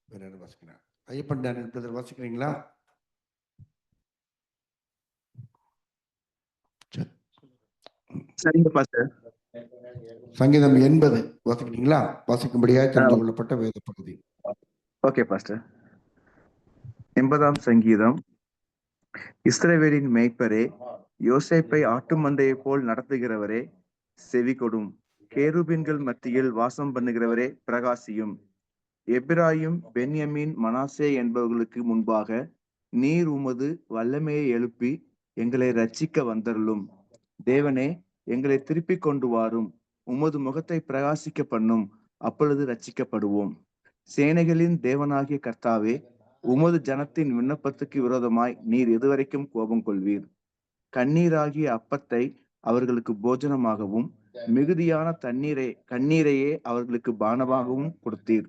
வேற யாரும் வாசிக்கிறேன். ஐயப்பன் டேனியல் பிரதர் வாசிக்கிறீங்களா? சரிங்க பாஸ்டர். சங்கீதம் 80 வாசிக்கிறீங்களா? வாசிக்கும்படியாய் தெரிந்து கொள்ளப்பட்ட வேத பகுதி. Okay pastor. 80ஆம் சங்கீதம். இஸ்ரவேலின் மேய்ப்பரே, யோசேப்பை ஆட்டு மந்தையை போல் நடத்துகிறவரே, செவி கொடும். கேருபீன்கள் மத்தியில் வாசம் பண்ணுகிறவரே, பிரகாசியும். எப்பிராயிம், பென்யமீன், மனாசே என்பவர்களுக்கு முன்பாக நீர் உமது வல்லமையை எழுப்பி எங்களை ரட்சிக்க வந்தருளும். தேவனே, எங்களை திருப்பி கொண்டு வாரும். உமது முகத்தை பிரகாசிக்க பண்ணும், அப்பொழுது ரட்சிக்கப்படுவோம். சேனைகளின் தேவனாகிய கர்த்தாவே, உமது ஜனத்தின் விண்ணப்பத்துக்கு விரோதமாய் நீர் எதுவரைக்கும் கோபம் கொள்வீர்? கண்ணீராகிய அப்பத்தை அவர்களுக்கு போஜனமாகவும் மிகுதியான கண்ணீரையே அவர்களுக்கு பானமாகவும் கொடுத்தீர்.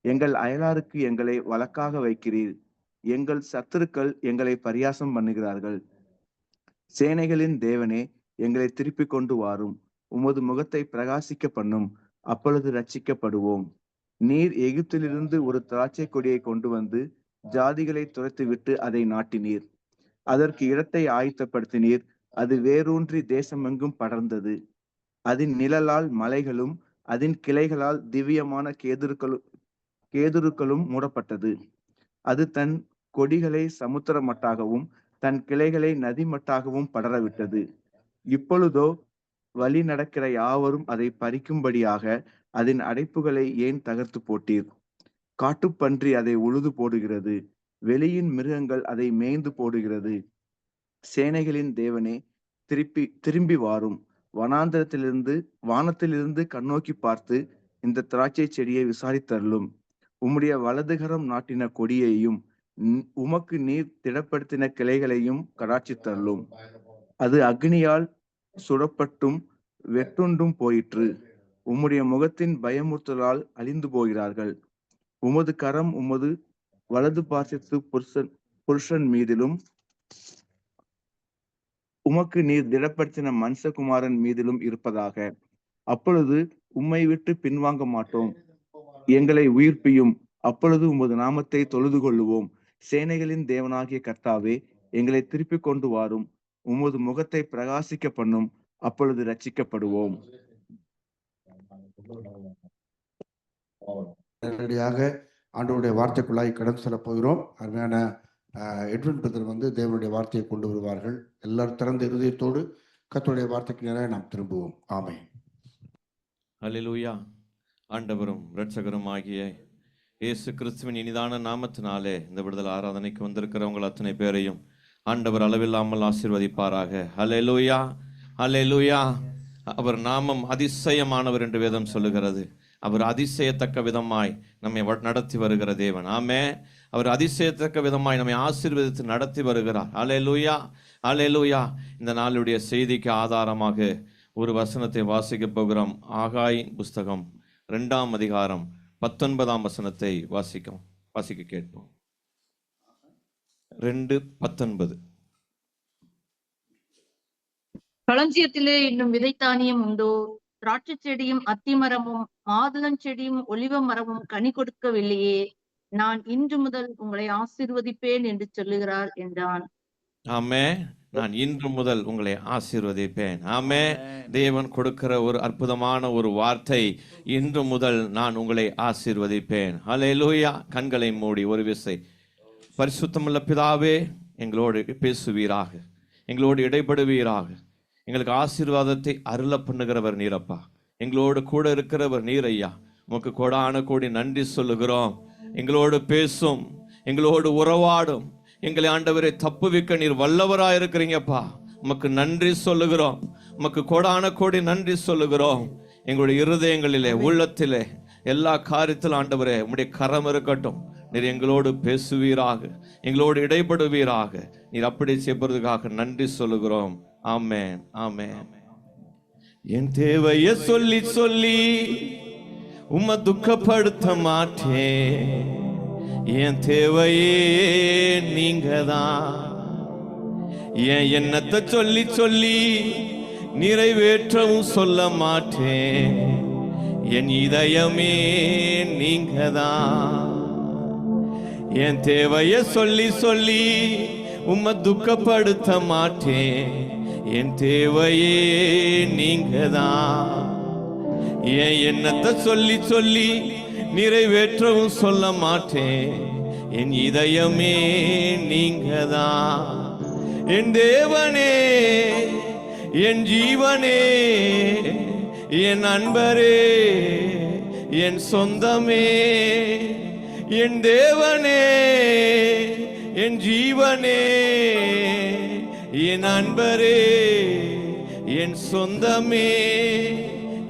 எங்கள் அயலாருக்கு எங்களை வழக்காக வைக்கிறீர். எங்கள் சத்துருக்கள் எங்களை பரியாசம் பண்ணுகிறார்கள். சேனைகளின் தேவனே, எங்களை திருப்பி கொண்டு வாரும். உமது முகத்தை பிரகாசிக்க பண்ணும், அப்பொழுது ரட்சிக்கப்படுவோம். நீர் எகிப்திலிருந்து ஒரு திராட்சை கொடியை கொண்டு வந்து ஜாதிகளை துரைத்துவிட்டு அதை நாட்டினீர். அதற்கு இடத்தை ஆயத்தப்படுத்தினீர். அது வேரூன்றி தேசமெங்கும் படர்ந்தது. அதன் நிழலால் மலைகளும் அதன் கிளைகளால் திவ்யமான கேதுருக்களும் மூடப்பட்டது. அது தன் கொடிகளை சமுத்திர மட்டாகவும் தன் கிளைகளை நதி மட்டாகவும் படரவிட்டது. இப்பொழுதோ வழி நடக்கிற யாவரும் அதை பறிக்கும்படியாக அதன் அடைப்புகளை ஏன் தகர்த்து போட்டீர்? காட்டுப்பன்றி அதை உழுது போடுகிறது. வெளியின் மிருகங்கள் அதை மேய்ந்து போடுகிறது. சேனைகளின் தேவனே, திரும்பி வாரும். வானத்திலிருந்து கண்ணோக்கி பார்த்து இந்த திராட்சை செடியை விசாரித்தருளும். உம்முடைய வலதுகரம் நாட்டின கொடியையும் உமக்கு நீர் திடப்படுத்தின கிளைகளையும் கடாட்சித்தருளும். அது அக்னியால் சுடப்பட்டும் வெட்டுண்டும் போயிற்று. உம்முடைய முகத்தின் பயமுறுத்தலால் அழிந்து போகிறார்கள். உமது கரம் உமது வலது பார்சத்து புருஷன் மீதிலும் உமக்கு நீர் திடப்படுத்தின மனுஷகுமாரன் மீதிலும் இருப்பதாக. அப்பொழுது உம்மை விட்டு பின்வாங்க மாட்டோம். எங்களை உயிர்ப்பியும், அப்பொழுது உமது நாமத்தை தொழுது கொள்ளுவோம். சேனைகளின் தேவனாகிய கர்த்தாவே, எங்களை திருப்பி கொண்டு வாரும். உமது முகத்தை பிரகாசிக்க பண்ணும், அப்பொழுது ரட்சிக்கப்படுவோம். நேரடியாக ஆண்டவருடைய வார்த்தைக்குள்ளாய் கடந்து செல்ல போகிறோம். அருமையான எட்வின் பிரதர் தேவனுடைய வார்த்தையை கொண்டு வருவார்கள். எல்லாரும் திறந்த இருதயத்தோடு கர்த்தருடைய வார்த்தைக்கு நேராக நாம் திரும்புவோம். ஆமென். அல்லேலூயா. ஆண்டவரும் இரட்சகரும் ஆகிய இயேசு கிறிஸ்துவின் இனிதான நாமத்தினாலே இந்த விடுதலை ஆராதனைக்கு வந்திருக்கிறவங்கள் அத்தனை பேரையும் ஆண்டவர் அளவில்லாமல் ஆசீர்வதிப்பாராக. அல்லேலூயா, அல்லேலூயா. அவர் நாமம் அதிசயமானவர் என்று வேதம் சொல்லுகிறது. அவர் அதிசயத்தக்க விதமாய் நம்மை நடத்தி வருகிற தேவன். ஆமே. அவர் அதிசயத்தக்க விதமாய் நம்மை ஆசீர்வதித்து நடத்தி வருகிறார். அல்லேலூயா, அல்லேலூயா. இந்த நாளுடைய செய்திக்கு ஆதாரமாக ஒரு வசனத்தை வாசிக்க போகிறோம். ஆகாயின் புஸ்தகம் 2ஆம் அதிகாரம் 19ஆம் வசனத்தை வாசிக்க கேட்போம். 2:19. களஞ்சியத்திலே இன்னும் விதைத்தானியம் உண்டோ? திராட்சை செடியும் அத்திமரமும் மாதுளஞ்செடியும் ஒலிவ மரமும் கனி கொடுக்கவில்லையே. நான் இன்று முதல் உங்களை ஆசீர்வதிப்பேன் என்று சொல்லுகிறார் என்றான். ஆமே. நான் இன்று முதல் உங்களை ஆசீர்வதிப்பேன். ஆமே. தேவன் கொடுக்கிற ஒரு அற்புதமான ஒரு வார்த்தை, இன்று முதல் நான் உங்களை ஆசீர்வதிப்பேன். ஹல்லேலூயா. கண்களை மூடி ஒரு விசை, பரிசுத்தமுள்ள பிதாவே, எங்களோடு பேசுவீராக, எங்களோடு இடைபடுவீராக. எங்களுக்கு ஆசீர்வாதத்தை அருள பண்ணுகிறவர் நீரப்பா, எங்களோடு கூட இருக்கிறவர் நீரையா. உமக்கு கோடான கோடி நன்றி சொல்லுகிறோம். எங்களோடு பேசும், எங்களோடு உறவாடும், எங்களை ஆண்டவரை தப்புவிக்க நீர் வல்லவராக இருக்கிறீங்கப்பா. உமக்கு நன்றி சொல்லுகிறோம். உமக்கு கோடான கோடி நன்றி சொல்லுகிறோம். எங்களுடைய இருதயங்களிலே, உள்ளத்திலே, எல்லா காரியத்திலும் ஆண்டவரே உம்முடைய கரம் இருக்கட்டும். நீர் எங்களோடு பேசுவீராக, எங்களோடு இடைபடுவீராக. நீர் அப்படி செய்வதற்காக நன்றி சொல்லுகிறோம். ஆமென், ஆமென். என் தேவையை சொல்லி சொல்லி உம்மை துக்கப்படுத்த மாட்டேன். என் தேவையே நீங்க தான். என் எண்ணத்தை சொல்லி சொல்லி நிறைவேற்றவும் சொல்ல மாட்டேன். என் இதயமே நீங்க தான். என் தேவையை சொல்லி சொல்லி உம்மை துக்கப்படுத்த மாட்டேன். என் தேவையே நீங்க தான். என் எண்ணத்தை சொல்லி சொல்லி நிறைவேற்றவும் சொல்ல மாட்டேன். என் இதயமே நீங்க தான். என் தேவனே, என் ஜீவனே, என் அன்பரே, என் சொந்தமே. என் தேவனே, என் ஜீவனே, என் அன்பரே, என் சொந்தமே.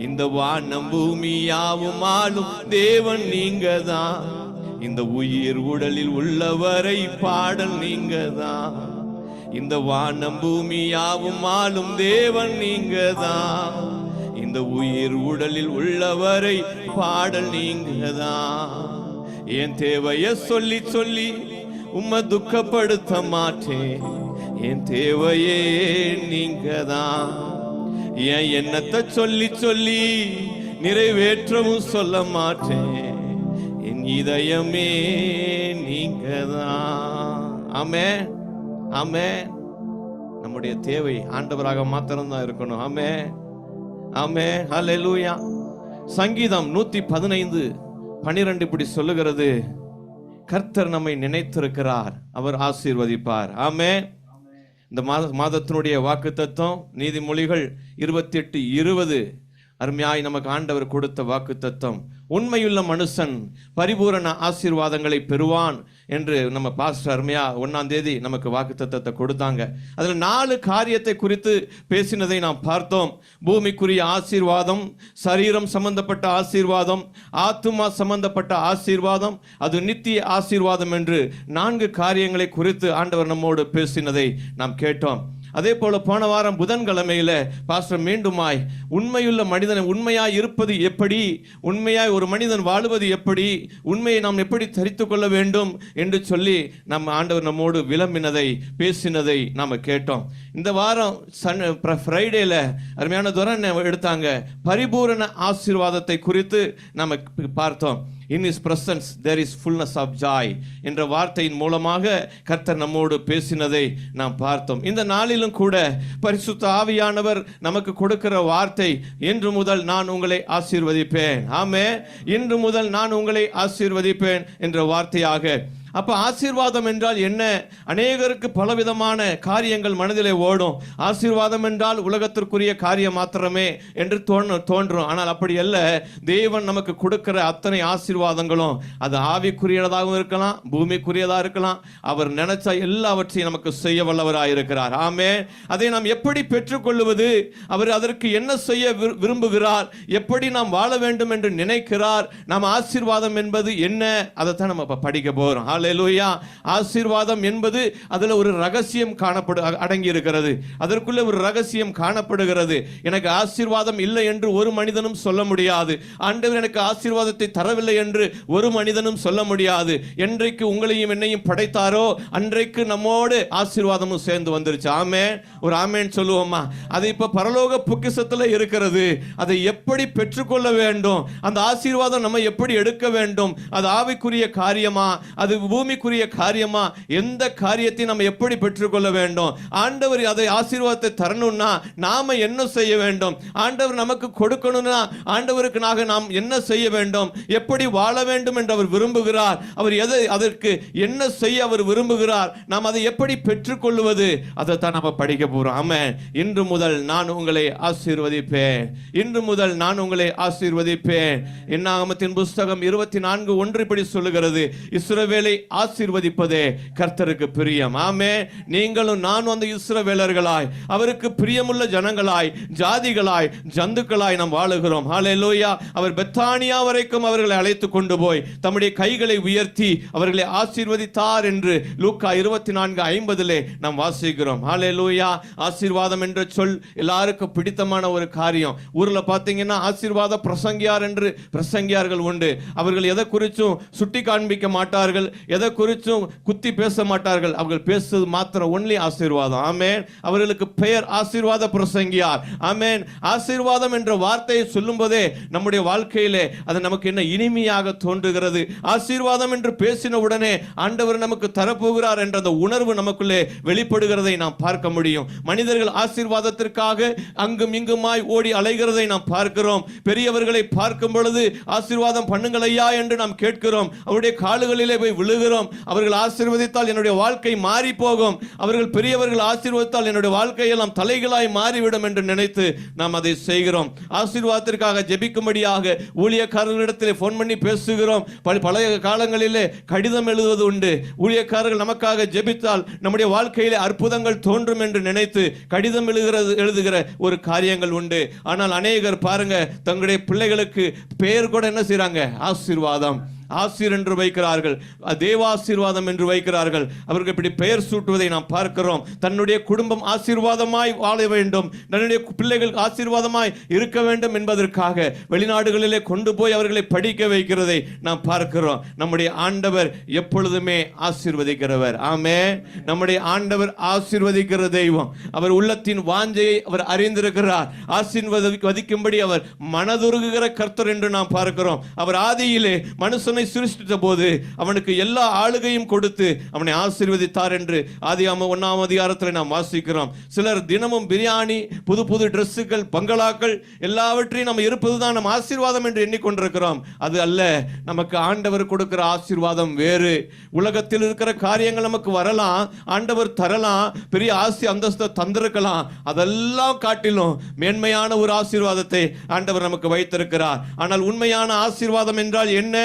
இந்த வானம் பூமி யாவும் ஆளும் தேவன் நீங்க தான். இந்த உயிர் உடலில் உள்ளவரை பாடல் நீங்க தான். இந்த வானம் பூமி யாவும் ஆளும் தேவன் நீங்க தான். இந்த உயிர் உடலில் உள்ளவரை பாடல் நீங்க தான். என் தேவையை சொல்லி சொல்லி உம்மை துக்கப்படுத்த மாட்டேன். என் தேவையே நீங்க தான். என் எண்ணத்தை சொல்லி சொல்லி நிறைவேற்றவும் சொல்ல மாட்டேன். என் இதயமே நீங்க தான். ஆமென், ஆமென். நம்முடைய தேவை ஆண்டவராக மாத்திரம்தான் இருக்கணும். ஆமென், ஆமென். ஹல்லேலூயா. சங்கீதம் 115:12 இப்படி சொல்லுகிறது, கர்த்தர் நம்மை நினைத்திருக்கிறார், அவர் ஆசீர்வதிப்பார். ஆமென். இந்த மாதத்தினுடைய வாக்குத்தத்தம் நீதிமொழிகள் 28:20 அருமையாய் நமக்கு ஆண்டவர் கொடுத்த வாக்குத்தத்தம். உண்மையுள்ள மனுஷன் பரிபூரண ஆசீர்வாதங்களை பெறுவான் என்று நம்ம பாஸ்டர் அருமையா 1ஆம் தேதி நமக்கு வாக்குத்தத்தத்தை கொடுத்தாங்க. அதில் 4 காரியத்தை குறித்து பேசினதை நாம் பார்த்தோம். பூமிக்குரிய ஆசீர்வாதம், சரீரம் சம்பந்தப்பட்ட ஆசீர்வாதம், ஆத்துமா சம்பந்தப்பட்ட ஆசீர்வாதம், அது நித்திய ஆசீர்வாதம் என்று 4 காரியங்களை குறித்து ஆண்டவர் நம்மோடு பேசினதை நாம் கேட்டோம். அதே போல போன வாரம் புதன்கிழமையில பாஸ்டர் மீண்டுமாய் உண்மையுள்ள மனிதன் உண்மையாய் இருப்பது எப்படி, உண்மையாய் ஒரு மனிதன் வாழுவது எப்படி, உண்மையை நாம் எப்படி தரித்து கொள்ள வேண்டும் என்று சொல்லி நம்ம ஆண்டவர் நம்மோடு விளம்பினதை பேசினதை நாம் கேட்டோம். இந்த வாரம் ஃப்ரைடேல அருமையான துரன் எடுத்தாங்க, பரிபூரண ஆசீர்வாதத்தை குறித்து நாம் பார்த்தோம். In his presence there is fullness of joy என்ற வார்த்தையின் மூலமாக கர்த்தர் நம்மோடு பேசினதை நாம் பார்த்தோம். இந்த நாளிலும் கூட பரிசுத்த ஆவியானவர் நமக்கு கொடுக்கிற வார்த்தை, இன்று முதல் நான் உங்களை ஆசீர்வதிப்பேன். ஆமென். இன்று முதல் நான் உங்களை ஆசீர்வதிப்பேன் என்ற வார்த்தையாக. அப்ப ஆசீர்வாதம் என்றால் என்ன? அநேகருக்கு பலவிதமான காரியங்கள் மனதிலே ஓடும். ஆசீர்வாதம் என்றால் உலகத்திற்குரிய காரியம் மாத்திரமே என்று தோன்றும். ஆனால் அப்படி அல்ல. தேவன் நமக்கு கொடுக்கிற அத்தனை ஆசீர்வாதங்களும் அது ஆவிக்குரியதாகவும் இருக்கலாம், பூமிக்குரியதாக இருக்கலாம். அவர் நினைச்ச எல்லாவற்றையும் நமக்கு செய்ய வல்லவராக இருக்கிறார். ஆமென். அதை நாம் எப்படி பெற்றுக்கொள்வது, அவர் அதற்கு என்ன செய்ய விரும்புகிறார், எப்படி நாம் வாழ வேண்டும் என்று நினைக்கிறார், நாம் ஆசீர்வாதம் என்பது என்ன, அதைத்தான் நம்ம படிக்க போறோம். ஹல்லேலூயா. ஆசீர்வாதம் என்பது அதுல ஒரு ரகசியம் அடங்கி இருக்கிறது. அதற்குள்ள ஒரு ரகசியம் காணப்படுகிறது. எனக்கு ஆசீர்வாதம் இல்லை என்று ஒரு மனிதனும் சொல்ல முடியாது. ஆண்டவர் எனக்கு ஆசீர்வாதத்தை தரவில்லை என்று ஒரு மனிதனும் சொல்ல முடியாது. என்றைக்கு உங்களையும் என்னையும் படைத்தாரோ அன்றைக்கு நம்மோடு ஆசீர்வாதமும் சேர்ந்து வந்துருச்சு. ஆமென். ஒரு ஆமென் சொல்லுவோமா? அது இப்ப பரலோக பொக்கிஷத்துல இருக்கிறது. அதை எப்படி பெற்றுக்கொள்ள வேண்டும், அந்த ஆசீர்வாதம் நம்ம எப்படி எடுக்க வேண்டும், அது ஆவிக்குரிய காரியமா, அது பூமிக்குரிய காரியமா எந்த காரியத்தை நம்ம எப்படி பெற்றுக்கொள்ள வேண்டும், ஆண்டவர் அதை ஆசீர்வாதத்தை தரணும்னா நாம என்ன செய்ய வேண்டும், ஆண்டவர் நமக்கு கொடுக்கணும்னா ஆண்டவருக்கு நாம் என்ன செய்ய வேண்டும், எப்படி வாழ வேண்டும் என்று அவர் விரும்புகிறார், அவர் அதற்கு என்ன செய்ய அவர் விரும்புகிறார், நாம் அதை எப்படி பெற்றுக்கொள்வது, அதை தான் நம்ம படிக்க போறோம். ஆமென். இன்று முதல் நான் உங்களை ஆசீர்வதிப்பேன், இன்று முதல் நான் உங்களை ஆசீர்வதிப்பேன். என்னாகமத்தின் புஸ்தகம் 24:1 இப்படி சொல்லுகிறது, இஸ்ரவேலை ஆசீர்வதிப்பதே கர்த்தருக்கு பிரியம். ஆமென். நீங்களும் நானும் அந்த இஸ்ரவேலர்களாய், அவருக்கு பிரியமுள்ள ஜனங்களாய், ஜாதிகளாய், ஜந்துக்களாய் நாம் வாழுகிறோம். ஹல்லேலூயா. அவர் பெத்தானியா வரைக்கும் அவர்களை அழைத்து கொண்டு போய் தம்முடைய கைகளை உயர்த்தி அவர்களை ஆசீர்வதித்தார் என்று லூக்கா 24:50 நாம் வாசிக்கிறோம். ஹல்லேலூயா. ஆசீர்வாதம் என்ற சொல் எல்லாருக்கும் பிடித்தமான ஒரு காரியம். ஊர்ல பாத்தீங்கன்னா ஆசீர்வாத பிரசங்கியார் என்று பிரசங்கியார்கள் உண்டு. அவர்கள் எதை குறிச்சும் சுட்டி காண்பிக்க மாட்டார்கள், எதை குறிச்சும் குத்தி பேச மாட்டார்கள். அவர்கள் பேசுவது மாத்திரம் ஒன்லி ஆசீர்வாதம். ஆமென். அவர்களுக்கு பெயர் ஆசீர்வாத பிரசங்கியார். ஆமென். ஆசீர்வாதம் என்ற வார்த்தையை சொல்லும் போதே நம்முடைய வாழ்க்கையிலே அது நமக்கு என்ன இனிமையாக தோன்றுகிறது. ஆசீர்வாதம் என்று பேசின உடனே ஆண்டவர் நமக்கு தரப்போகிறார் என்ற அந்த உணர்வு நமக்குள்ளே வெளிப்படுகிறதை நாம் பார்க்க முடியும். மனிதர்கள் ஆசீர்வாதத்திற்காக அங்கும் இங்குமாய் ஓடி அலைகிறதை நாம் பார்க்கிறோம். பெரியவர்களை பார்க்கும் பொழுது ஆசீர்வாதம் பண்ணுங்கள் ஐயா என்று நாம் கேட்கிறோம். அவருடைய கால்களிலே போய் விழுகிறோம். அவர்கள் ஆசீர்வதித்தால் என்னுடைய வாழ்க்கை மாறி போகும், அவர்கள் பெரியவர்கள் ஆசீர்வதித்தால் என்னுடைய வாழ்க்கையெல்லாம் தலைகளாய் மாறிவிடும் என்று நினைத்து நாம் அதை செய்கிறோம். ஆசீர்வாதத்திற்காக ஜெபிக்கும்படியாக ஊழியக்காரர்களிடத்தில் போன் பண்ணி பேசுகிறோம். பழைய காலங்களிலே கடிதம் எழுதுவது உண்டு. ஊழியக்காரர்கள் நமக்காக ஜெபித்தால் நம்முடைய வாழ்க்கையிலே அற்புதங்கள் தோன்றும் என்று நினைத்து கடிதம் எழுதுகிற ஒரு காரியங்கள் உண்டு. ஆனால் அநேகர் பாருங்க, தங்களுடைய பிள்ளைகளுக்கு பெயர் கூட என்ன செய்றாங்க, ஆசீர்வாதம், ஆசீர் என்று வைக்கிறார்கள், தேவாசீர்வாதம் என்று வைக்கிறார்கள். அவர்கள் இப்படி பெயர் சூட்டுவதை நாம் பார்க்கிறோம். தன்னுடைய குடும்பம் ஆசீர்வாதமாய் வாழ வேண்டும், தன்னுடைய பிள்ளைகள் ஆசீர்வாதமாய் இருக்க வேண்டும் என்பதற்காக வெளிநாடுகளிலே கொண்டு போய் அவர்களை படிக்க வைக்கிறதை நாம் பார்க்கிறோம். நம்முடைய ஆண்டவர் எப்பொழுதுமே ஆசீர்வதிக்கிறவர். ஆமென். நம்முடைய ஆண்டவர் ஆசீர்வதிக்கிற தெய்வம். அவர் உள்ளத்தின் வாஞ்சையை அவர் அறிந்திருக்கிறார். ஆசீர்வதிக்கும்படி அவர் மனதுருகுகிற கர்த்தர் என்று நாம் பார்க்கிறோம். அவர் ஆதியிலே மனுஷனை சிருஷ்டித்த போது அவனுக்கு எல்லா ஆளுகையும் கொடுத்து அவனை ஆசீர்வதித்தார் என்று ஆதியாகமம் 1ஆம் அதிகாரத்தில் நாம் வாசிக்கிறோம். சிலர் தினமும் பிரியாணி, புது புது டிரெஸ்ஸுகள், பங்களாக்கள் எல்லாவற்றையும் நம்ம இருப்பதுதான் நம் ஆசீர்வாதம் என்று எண்ணிக்கொண்டிருக்கிறோம். அது அல்ல. நமக்கு ஆண்டவர் கொடுக்கிற ஆசீர்வாதம் வேறு. உலகத்தில் இருக்கிற காரியங்கள் நமக்கு வரலாம், ஆண்டவர் தரலாம், பெரிய ஆசி அந்தஸ்தை தந்திருக்கலாம். அதெல்லாம் காட்டிலும் மேன்மையான ஒரு ஆசீர்வாதத்தை ஆண்டவர் நமக்கு வைத்திருக்கிறார். ஆனால் உண்மையான ஆசீர்வாதம் என்றால் என்ன?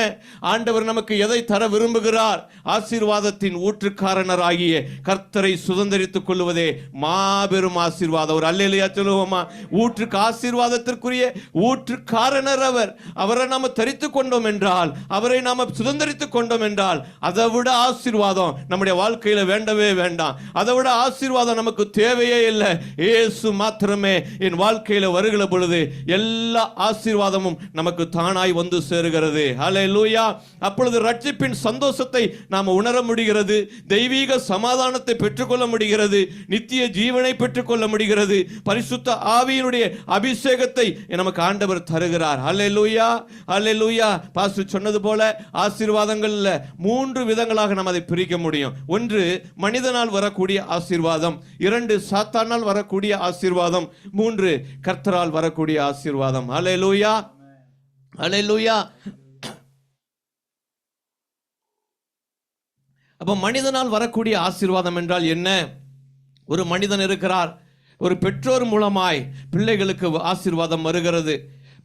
ஆண்டவர் நமக்கு எதை தர விரும்புகிறார்? ஆசீர்வாதத்தின் ஊற்றுக்காரனராகிய கர்த்தரை சுதந்தரித்துக் கொள்வதே மாபெரும் ஆசீர்வாதம். ஒரு அல்லேலூயா சொல்லுவோமா? ஊற்றுக்கு ஆசீர்வாதத்திற்குரிய ஊற்றுக்காரனர் அவர். அவரை நாம தரித்துக் கொண்டோம் என்றால், அவரை நாம சுதந்தரித்துக் கொண்டோம் என்றால், அதை விட ஆசீர்வாதம் நம்முடைய வாழ்க்கையில வேண்டவே வேண்டாம். அதை விட ஆசீர்வாதம் நமக்கு தேவையே இல்லை. இயேசு மாத்திரமே என் வாழ்க்கையில வருகிற பொழுது எல்லா ஆசீர்வாதமும் நமக்கு தானாய் வந்து சேருகிறது. ஹல்லேலூயா. அப்பொழுது ரட்சிப்பின் சந்தோஷத்தை நாம் உணர முடிகிறது, தெய்வீக சமாதானத்தை பெற்றுக்கொள்ள முடிகிறது, நித்திய ஜீவனை பெற்றுக்கொள்ள முடிகிறது, பரிசுத்த ஆவியினுடைய அபிஷேகத்தை நமக்கு ஆண்டவர் தருகிறார். ஹல்லேலூயா, ஹல்லேலூயா. பாஸ்டர் சொன்னது போல ஆசீர்வாதங்கள்ல 3 விதங்களாக நாம் அதை பிரிக்க முடியும். 1 மனிதனால் வரக்கூடிய ஆசீர்வாதம், 2 சாத்தானால் வரக்கூடிய ஆசீர்வாதம், 3 கர்த்தரால் வரக்கூடிய ஆசீர்வாதம். ஹல்லேலூயா, ஹல்லேலூயா. அப்ப மனிதனால் வரக்கூடிய ஆசீர்வாதம் என்றால் என்ன? ஒரு மனிதன் இருக்கிறார், ஒரு பெற்றோர் மூலமாய் பிள்ளைகளுக்கு ஆசீர்வாதம் வருகிறது.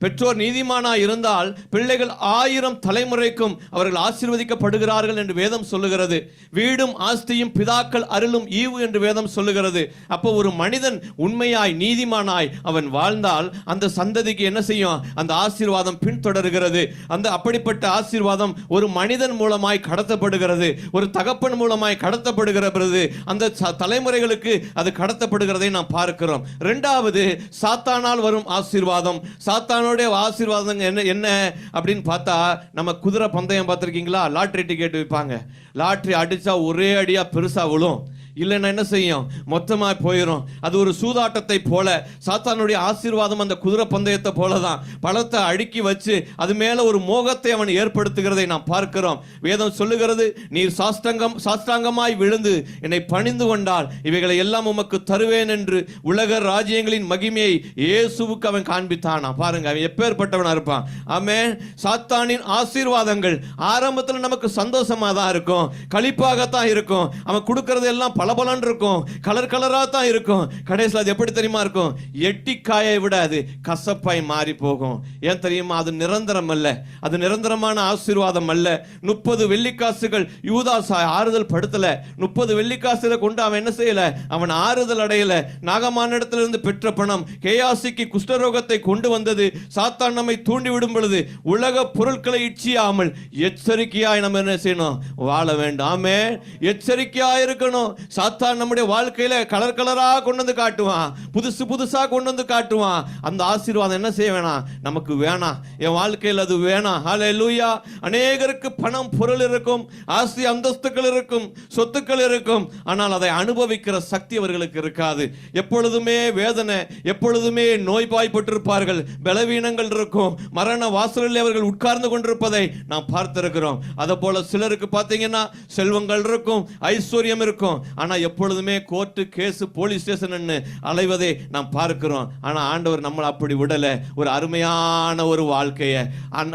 பெற்றோர் நீதிமானாய் இருந்தால் பிள்ளைகள் 1000 தலைமுறைக்கும் அவர்கள் ஆசீர்வதிக்கப்படுகிறார்கள் என்று வேதம் சொல்லுகிறது. வீடும் ஆஸ்தியும் பிதாக்கள் அருளும் ஈவு என்று வேதம் சொல்லுகிறது. அப்போ ஒரு மனிதன் உண்மையாய் நீதிமானாய் அவன் வாழ்ந்தால் அந்த சந்ததிக்கு என்ன செய்யும்? அந்த ஆசீர்வாதம் பின்தொடர்கிறது. அந்த அப்படிப்பட்ட ஆசீர்வாதம் ஒரு மனிதன் மூலமாய் கடத்தப்படுகிறது, ஒரு தகப்பன் மூலமாய் கடத்தப்படுகிறது. அந்த தலைமுறைகளுக்கு அது கடத்தப்படுகிறதை நாம் பார்க்கிறோம். 2வது சாத்தானால் வரும் ஆசீர்வாதம். சாத்தானோட ஆசீர்வாதம் என்ன அப்படின்னு பார்த்தா, நம்ம குதிரை பந்தயம் பார்த்திருக்கீங்களா? லாட்டரி டிக்கெட் விற்பாங்க. லாட்டரி அடிச்சா ஒரே அடியா பெருசா விழும். இல்லைன்னா என்ன செய்யும்? மொத்தமாக போயிடும். அது ஒரு சூதாட்டத்தை போல, சாத்தானுடைய ஆசீர்வாதம் அந்த குதிரை பந்தயத்தை போல தான். பழத்தை அடுக்கி வச்சு அது மேலே ஒரு மோகத்தை அவன் ஏற்படுத்துகிறதை நாம் பார்க்கிறோம். வேதம் சொல்லுகிறது, நீர் சாஷ்டாங்கமாய் விழுந்து என்னை பணிந்து கொண்டால் இவைகளை எல்லாம் உமக்கு தருவேன் என்று உலக ராஜ்யங்களின் மகிமையை இயேசுவுக்கு அவன் காண்பித்தானா. பாருங்க, அவன் எப்பேற்பட்டவனா இருப்பான். ஆமென். சாத்தானின் ஆசீர்வாதங்கள் ஆரம்பத்தில் நமக்கு சந்தோஷமா தான் இருக்கும், களிப்பாகத்தான் இருக்கும். அவன் கொடுக்கறது எல்லாம் பலபலன் இருக்கும், கலர் கலரா தான் இருக்கும். கடைசியில் அது எப்படி தெரியுமா இருக்கும்? எட்டிக்காயை விட அது கசப்பாய் மாறி போகும். ஏன் தெரியுமா? அது நிரந்தரம் அல்ல, அது நிரந்தரமான ஆசீர்வாதம் அல்ல. 30 வெள்ளிக்காசுகள் யூதாஸ் ஆறுதல் படுத்தல. 30 வெள்ளிக்காசுகளை கொண்டு அவன் என்ன செய்யல? அவன் ஆறுதல் அடையல. நாகமானிடத்திலிருந்து பெற்ற பணம் கேயாசிக்கு குஷ்டரோகத்தை கொண்டு வந்தது. சாத்தான் நம்மை தூண்டிவிடும் பொழுது உலக பொருட்களை இச்சியாமல் எச்சரிக்கையாய் நம்ம என்ன செய்யணும்? வாழ வேண்டும். ஆமென். எச்சரிக்கையாய் இருக்கணும். சாத்தான் நம்முடைய வாழ்க்கையில கலர் கலரா கொண்டு வந்து காட்டுவான், புதுசு புதுசா கொண்டு வந்து காட்டுவான். அந்த ஆசீர்வாதம் என்ன செய்ய வேணாம்? நமக்கு வேணாம். என் வாழ்க்கையில் அது வேணாம். ஹல்லேலூயா. அநேகருக்கு பணம் பொருள் இருக்கும், ஆஸ்தி அந்தஸ்துகள் இருக்கும், சொத்துக்கள் இருக்கும். ஆனால் அதை அனுபவிக்கிற சக்தி அவர்களுக்கு இருக்காது. எப்பொழுதுமே வேதனை, எப்பொழுதுமே நோய்வாய்ப்பட்டிருப்பார்கள், பலவீனங்கள் இருக்கும், மரண வாசலில் அவர்கள் உட்கார்ந்து கொண்டிருப்பதை நாம் பார்த்திருக்கிறோம். அதை போல சிலருக்கு பார்த்தீங்கன்னா செல்வங்கள் இருக்கும், ஐஸ்வர்யம் இருக்கும், ஆனா எப்பொழுதுமே கோர்ட்டு கேஸ் போலீஸ் ஸ்டேஷன் அலைவதை நாம் பார்க்கிறோம். ஆனா ஆண்டவர் நம்மளை அப்படி விடல. ஒரு அருமையான ஒரு வாழ்க்கையை,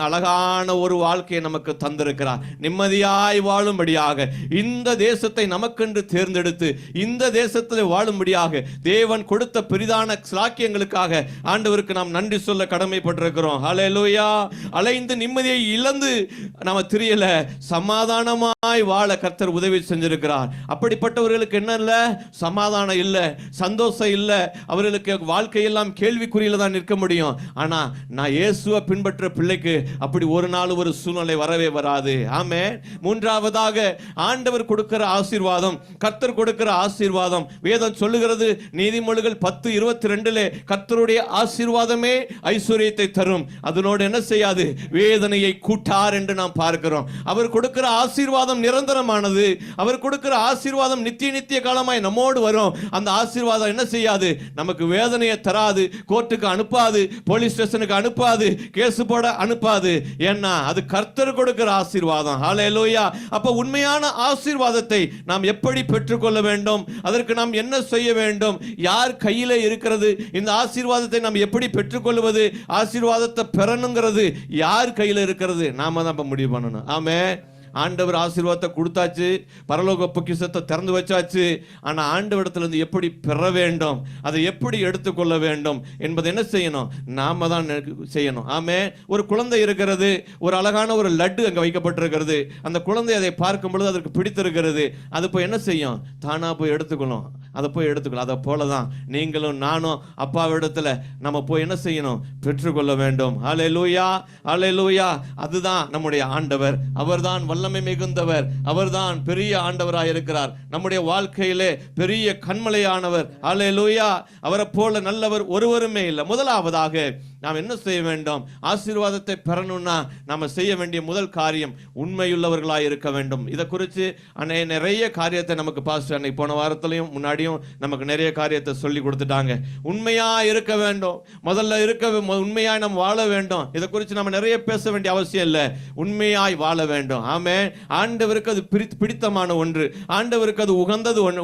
அழகான ஒரு வாழ்க்கையை நமக்கு தந்திருக்கிறார். நிம்மதியாய் வாழும்படியாக இந்த தேசத்தை நமக்கென்று தேர்ந்தெடுத்து இந்த தேசத்தில் வாழும்படியாக தேவன் கொடுத்த பெரிதான சாக்கியங்களுக்காக ஆண்டவருக்கு நாம் நன்றி சொல்ல கடமைப்பட்டிருக்கிறோம். ஹல்லேலூயா. அலைந்து நிம்மதியை இழந்து நாம தெரியல, சமாதானமாய் வாழ கர்த்தர் உதவி செஞ்சிருக்கிறார். அப்படிப்பட்டவர்களுக்கு என்ன இல்ல? சமாதானம் இல்ல, சந்தோஷம் இல்ல. அவர்களுக்கு வாழ்க்கையெல்லாம் கேள்விக்குறியில தான் நிற்க முடியும். ஆனா நான் இயேசுவை பின்பற்ற பிள்ளைக்கு அப்படி ஒரு நாள் ஒரு சூழ்நிலை வரவே வராது. ஆமென். மூன்றாவதாக ஆண்டவர் கொடுக்கிற ஆசீர்வாதம், கர்த்தர் கொடுக்கிற ஆசீர்வாதம். வேதம் சொல்லுகிறது நீதிமொழிகள் 10:22 கர்த்தருடைய ஆசீர்வாதமே ஐஸ்வர்யத்தை தரும், அதனோடு என்ன செய்யாது? வேதனையை கூட்டார் என்று நாம் பார்க்கிறோம். அவர் கொடுக்கிற ஆசீர்வாதம் நிரந்தரமானது. அவர் கொடுக்கிற ஆசீர்வாதம் நித்திய காலமாய் நம்மோடு வரும். அந்த ஆசீர்வாதம் என்ன செய்யாது? நமக்கு வேதனையை தராது, கோர்ட்டுக்கு அனுப்பாது, போலீஸ் ஸ்டேஷனுக்கு அனுப்பாது, கேஸ் போட அனுப்பாது. ஏன்னா அது கர்த்தர் கொடுக்கிற ஆசீர்வாதம். ஹல்லேலூயா. அப்ப உண்மையான ஆசீர்வாதத்தை நாம் எப்படி பெற்றுக்கொள்ள வேண்டும்? அதற்கு நாம் என்ன செய்ய வேண்டும்? யார் கையில இருக்கிறது? இந்த ஆசீர்வாதத்தை நாம் எப்படி பெற்றுக்கொள்வது? ஆசீர்வாதத்தை பெறணுங்கிறது யார் கையில இருக்கிறது? நாம தான் முடிவு பண்ணணும். ஆமென். ஆண்டவர் ஆசீர்வாதத்தை கொடுத்தாச்சு, பரலோக பொக்கிஷத்தை திறந்து வச்சாச்சு. ஆனால் ஆண்டவரிடத்திலிருந்து எப்படி பெற வேண்டும், அதை எப்படி எடுத்துக்கொள்ள வேண்டும் என்பதை என்ன செய்யணும்? நாம தான் செய்யணும். ஆமே. ஒரு குழந்தை இருக்கிறது, ஒரு அழகான ஒரு லட்டு அங்கே வைக்கப்பட்டிருக்கிறது. அந்த குழந்தை அதை பார்க்கும் பொழுது அதற்கு பிடித்திருக்கிறது. அது போய் என்ன செய்யும்? தானா போய் எடுத்துக்கணும். அதை போய் எடுத்துக்கலாம். அதை போல தான் நீங்களும் நானும் அப்பாவிடத்தில் நம்ம போய் என்ன செய்யணும்? பெற்றுக்கொள்ள வேண்டும். ஹல்லேலூயா, ஹல்லேலூயா. அதுதான் நம்முடைய ஆண்டவர். அவர்தான் வல்லமை மிகுந்தவர், அவர்தான் பெரிய ஆண்டவராக இருக்கிறார். நம்முடைய வாழ்க்கையிலே பெரிய கண்மலையானவர். ஹல்லேலூயா. அவரை போல நல்லவர் ஒருவருமே இல்லை. முதலாவதாக நாம் என்ன செய்ய வேண்டும்? ஆசீர்வாதத்தை பெறணும்னா நாம செய்ய வேண்டிய முதல் காரியம் உண்மையுள்ளவர்களாக இருக்க வேண்டும். இதை குறித்து நிறைய காரியத்தை நமக்கு பாஸ்டர் அன்னைக்கு போன வாரத்திலையும் முன்னாடியும் நமக்கு நிறைய காரியத்தை சொல்லி கொடுத்துட்டாங்க. உண்மையா இருக்க வேண்டும். முதல்ல உண்மையாய் நாம் வாழ வேண்டும். இதை குறித்து நம்ம நிறைய பேச வேண்டிய அவசியம் இல்லை. உண்மையாய் வாழ வேண்டும். ஆமே. ஆண்டவருக்கு அது பிடித்தமான ஒன்று, ஆண்டவருக்கு அது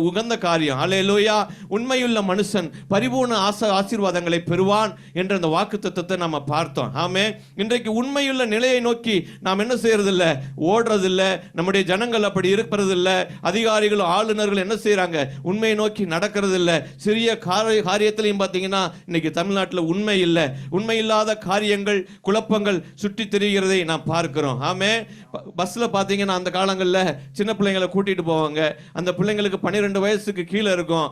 உகந்த காரியம். ஹல்லேலூயா. உண்மையுள்ள மனுஷன் பரிபூர்ண ஆசீர்வாதங்களை பெறுவான் என்ற அந்த வாக்குத்தத்தத்தை நாம பார்த்தோம். ஆமே. இன்றைக்கு உண்மையுள்ள நிலையை நோக்கி நாம் என்ன செய்யறதில்லை? ஓடுறதில்லை. நம்முடைய ஜனங்கள் அப்படி இருப்பதில்லை. அதிகாரிகள் ஆளுநர்கள் என்ன செய்யறாங்க? உண்மையை நோக்கி நடக்கிறது இல்லை. சிறிய காரியத்திலையும் பார்த்தீங்கன்னா இன்னைக்கு தமிழ்நாட்டில் உண்மை இல்லை. உண்மை இல்லாத காரியங்கள், குழப்பங்கள் சுற்றி திரிகிறதை நாம் பார்க்கிறோம். ஆமே. பஸ்ல பார்த்தீங்கன்னா அந்த காலங்களில் சின்ன பிள்ளைங்களை கூட்டிட்டு போவாங்க. அந்த பிள்ளைங்களுக்கு 12 வயசுக்கு கீழே இருக்கும்,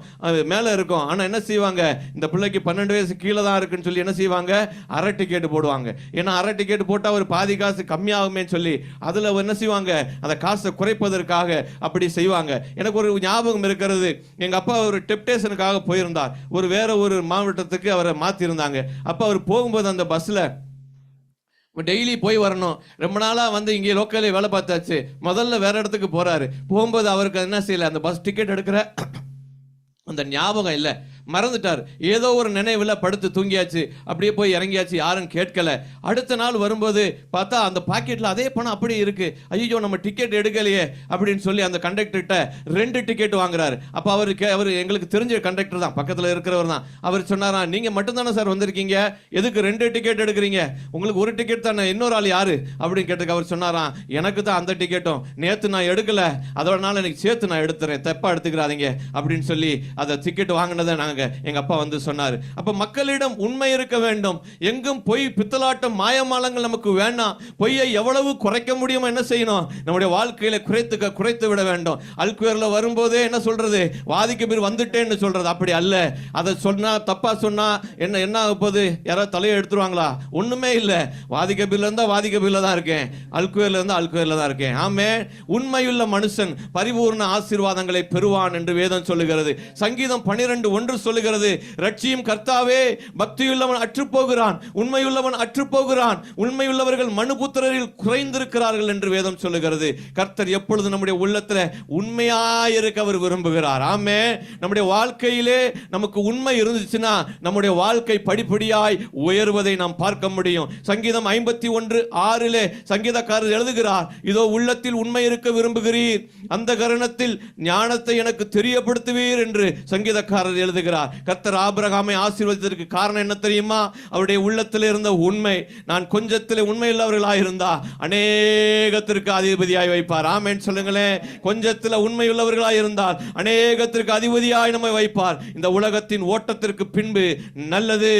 மேலே இருக்கும். ஆனால் என்ன செய்வாங்க? இந்த பிள்ளைக்கு 12 வயசு கீழே தான் இருக்குன்னு சொல்லி என்ன செய்வாங்க? அரை டிக்கெட் போடுவாங்க. ஏன்னா அரை டிக்கெட் போட்டால் ஒரு பாதி காசு கம்மியாகுமே சொல்லி அதில் என்ன செய்வாங்க? அந்த காசை குறைப்பதற்காக அப்படி செய்வாங்க. எனக்கு ஒரு ஞாபகம் இருக்கிறது. எங்க அப்பா ஒரு டெப்டேஷனுக்காக போயிருந்தார். வேற ஒரு மாவட்டத்துக்கு அவரை மாற்றிருந்தாங்க. அப்போ அவர் போகும்போது அந்த பஸ்ல டெய்லி போய் வரணும். ரொம்ப நாளாக இங்கே லோக்கலே வேலை பார்த்தாச்சு. முதல்ல வேற இடத்துக்கு போறாரு. போகும்போது அவருக்கு என்ன செய்யல, அந்த பஸ் டிக்கெட் எடுக்கிற அந்த ஞாபகம் இல்லை, மறந்துட்டார். ஏதோ ஒரு நினைவில் படுத்து தூங்கியாச்சு, அப்படியே போய் இறங்கியாச்சு, யாரும் கேட்கல. அடுத்த நாள் வரும்போது பார்த்தா அந்த பாக்கெட்டில் அதே பணம் அப்படி இருக்கு. ஐயோ நம்ம டிக்கெட் எடுக்கலையே அப்படின்னு சொல்லி அந்த கண்டக்டர்கிட்ட 2 டிக்கெட் வாங்குறாரு. அப்போ அவர் எங்களுக்கு தெரிஞ்ச கண்டக்டர் தான், பக்கத்தில் இருக்கிறவர் தான். அவர் சொன்னாராம், நீங்கள் மட்டும்தானே சார் வந்திருக்கீங்க, எதுக்கு 2 டிக்கெட் எடுக்கிறீங்க, உங்களுக்கு ஒரு டிக்கெட் தானே, இன்னொரு ஆள் யாரு அப்படின்னு கேட்டுக்கு அவர் சொன்னாராம், எனக்கு தான் அந்த டிக்கெட்டும், நேற்று நான் எடுக்கல, அதனால எனக்கு சேர்த்து நான் எடுத்துறேன், தப்பா எடுத்துக்கிறாதீங்க அப்படின்னு சொல்லி அதை டிக்கெட் வாங்கினதை எங்க அப்பா வந்து சொன்னார். அப்ப மக்களிடம் உண்மை இருக்க வேண்டும். எங்கும் பொய், பித்தலாட்டம், மாயமாலங்கள் நமக்கு வேண்டாம். பொய்யை எவ்வளவு குறைக்க முடியுமோ என்ன செய்யணும், நம்முடைய வாழ்க்கையில குறைத்து விட வேண்டும். அல்குவேர்ல வரும்போதே என்ன சொல்றது, வாதிக்க பேர் வந்துட்டேன்னு சொல்றது, அப்படி அல்ல. அதை சொன்னா, தப்பா சொன்னா என்ன ஆக போகுது, யாராவது தலையை எடுத்துருவாங்களா? ஒண்ணுமே இல்ல. வாதிக்க பேர்ல இருந்தா வாதிக்க பேர்ல தான் இருக்கேன், அல்குவேர்ல இருந்தா அல்குவேர்ல தான் இருக்கேன். ஆமே, உண்மையுள்ள மனுஷன் பரிபூர்ண ஆசீர்வாதங்களை பெறுவான் என்று வேதம் சொல்லுகிறது. சங்கீதம் 12:1 சொல்லுகிறது, ரட்சியும் கர்த்தாவே, பக்தியுள்ளவன் அற்றுப்போகிறான், உண்மையுள்ளவன் அற்றுப்போகிறான், உண்மையுள்ளவர்கள் மனுபுத்திரரில் குறைந்திருக்கிறார்கள் என்று வேதம் சொல்லுகிறது. கர்த்தர் எப்பொழுது நம்முடைய உள்ளத்துல உண்மையாயிருக்க அவர் விரும்புகிறார். ஆமே, நம்முடைய வாழ்க்கையிலே நமக்கு உண்மை இருந்துச்சுன்னா நம்முடைய வாழ்க்கை படிப்படியாய் உயர்வதை நாம் பார்க்க முடியும். சங்கீதம் 51:6 சங்கீதக்காரர் எழுதுகிறார், இதோ உள்ளத்தில் உண்மை இருக்க விரும்புகிறீர், அந்த கரணத்தில் ஞானத்தை எனக்கு தெரியப்படுத்துவீர் என்று சங்கீதக்காரர் எழுதுகிறார். கர்த்தர் ஆபிரகாமை ஆசீர்வதித்ததற்கு காரணம் என்ன தெரியுமா? அவருடைய உள்ளத்தில் இருந்த உண்மை. நான் கொஞ்சத்தில் உண்மையுள்ளவர்களாக இருந்தா அநேகத்திற்கு அதிபதியாய் வைப்பார். ஆமென் சொல்லுங்களேன். கொஞ்சத்தில் உண்மையுள்ளவர்களாய் இருந்தால் அநேகத்திற்கு அதிபதியாய் நம்மை வைப்பார். இந்த உலகத்தின் ஓட்டத்திற்கு பின்பு நல்லது,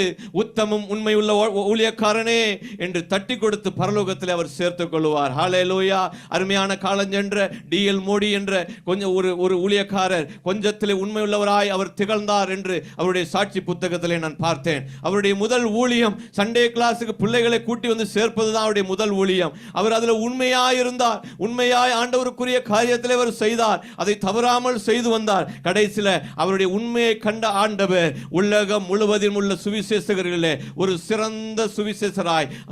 உத்தமும் உண்மையுள்ள ஊழியக்காரனே என்று தட்டி கொடுத்து பரலோகத்தில் அவர் சேர்த்துக் கொள்வார். ஹல்லேலூயா. அருமையான காலஞ்சென்ற D.L. மோடி என்ற கொஞ்சம் ஒரு ஊழியக்காரர் கொஞ்சத்திலே உண்மையுள்ளவராய் அவர் திகழ்ந்தார் என்று அவருடைய சாட்சி புத்தகத்திலே நான் பார்த்தேன். அவருடைய முதல் ஊழியம் சண்டே கிளாஸுக்கு பிள்ளைகளை கூட்டி வந்து சேர்ப்பதுதான் அவருடைய முதல் ஊழியம். அவர் அதில் உண்மையாய் இருந்தார், உண்மையாய் ஆண்டவருக்குரிய காரியத்திலே அவர் செய்தார், அதை தவறாமல் செய்து வந்தார். கடைசியில் அவருடைய உண்மையை கண்ட ஆண்டவர் உலகம் முழுவதும் உள்ள சுவிசேஷகர்களே ஒரு சிறந்த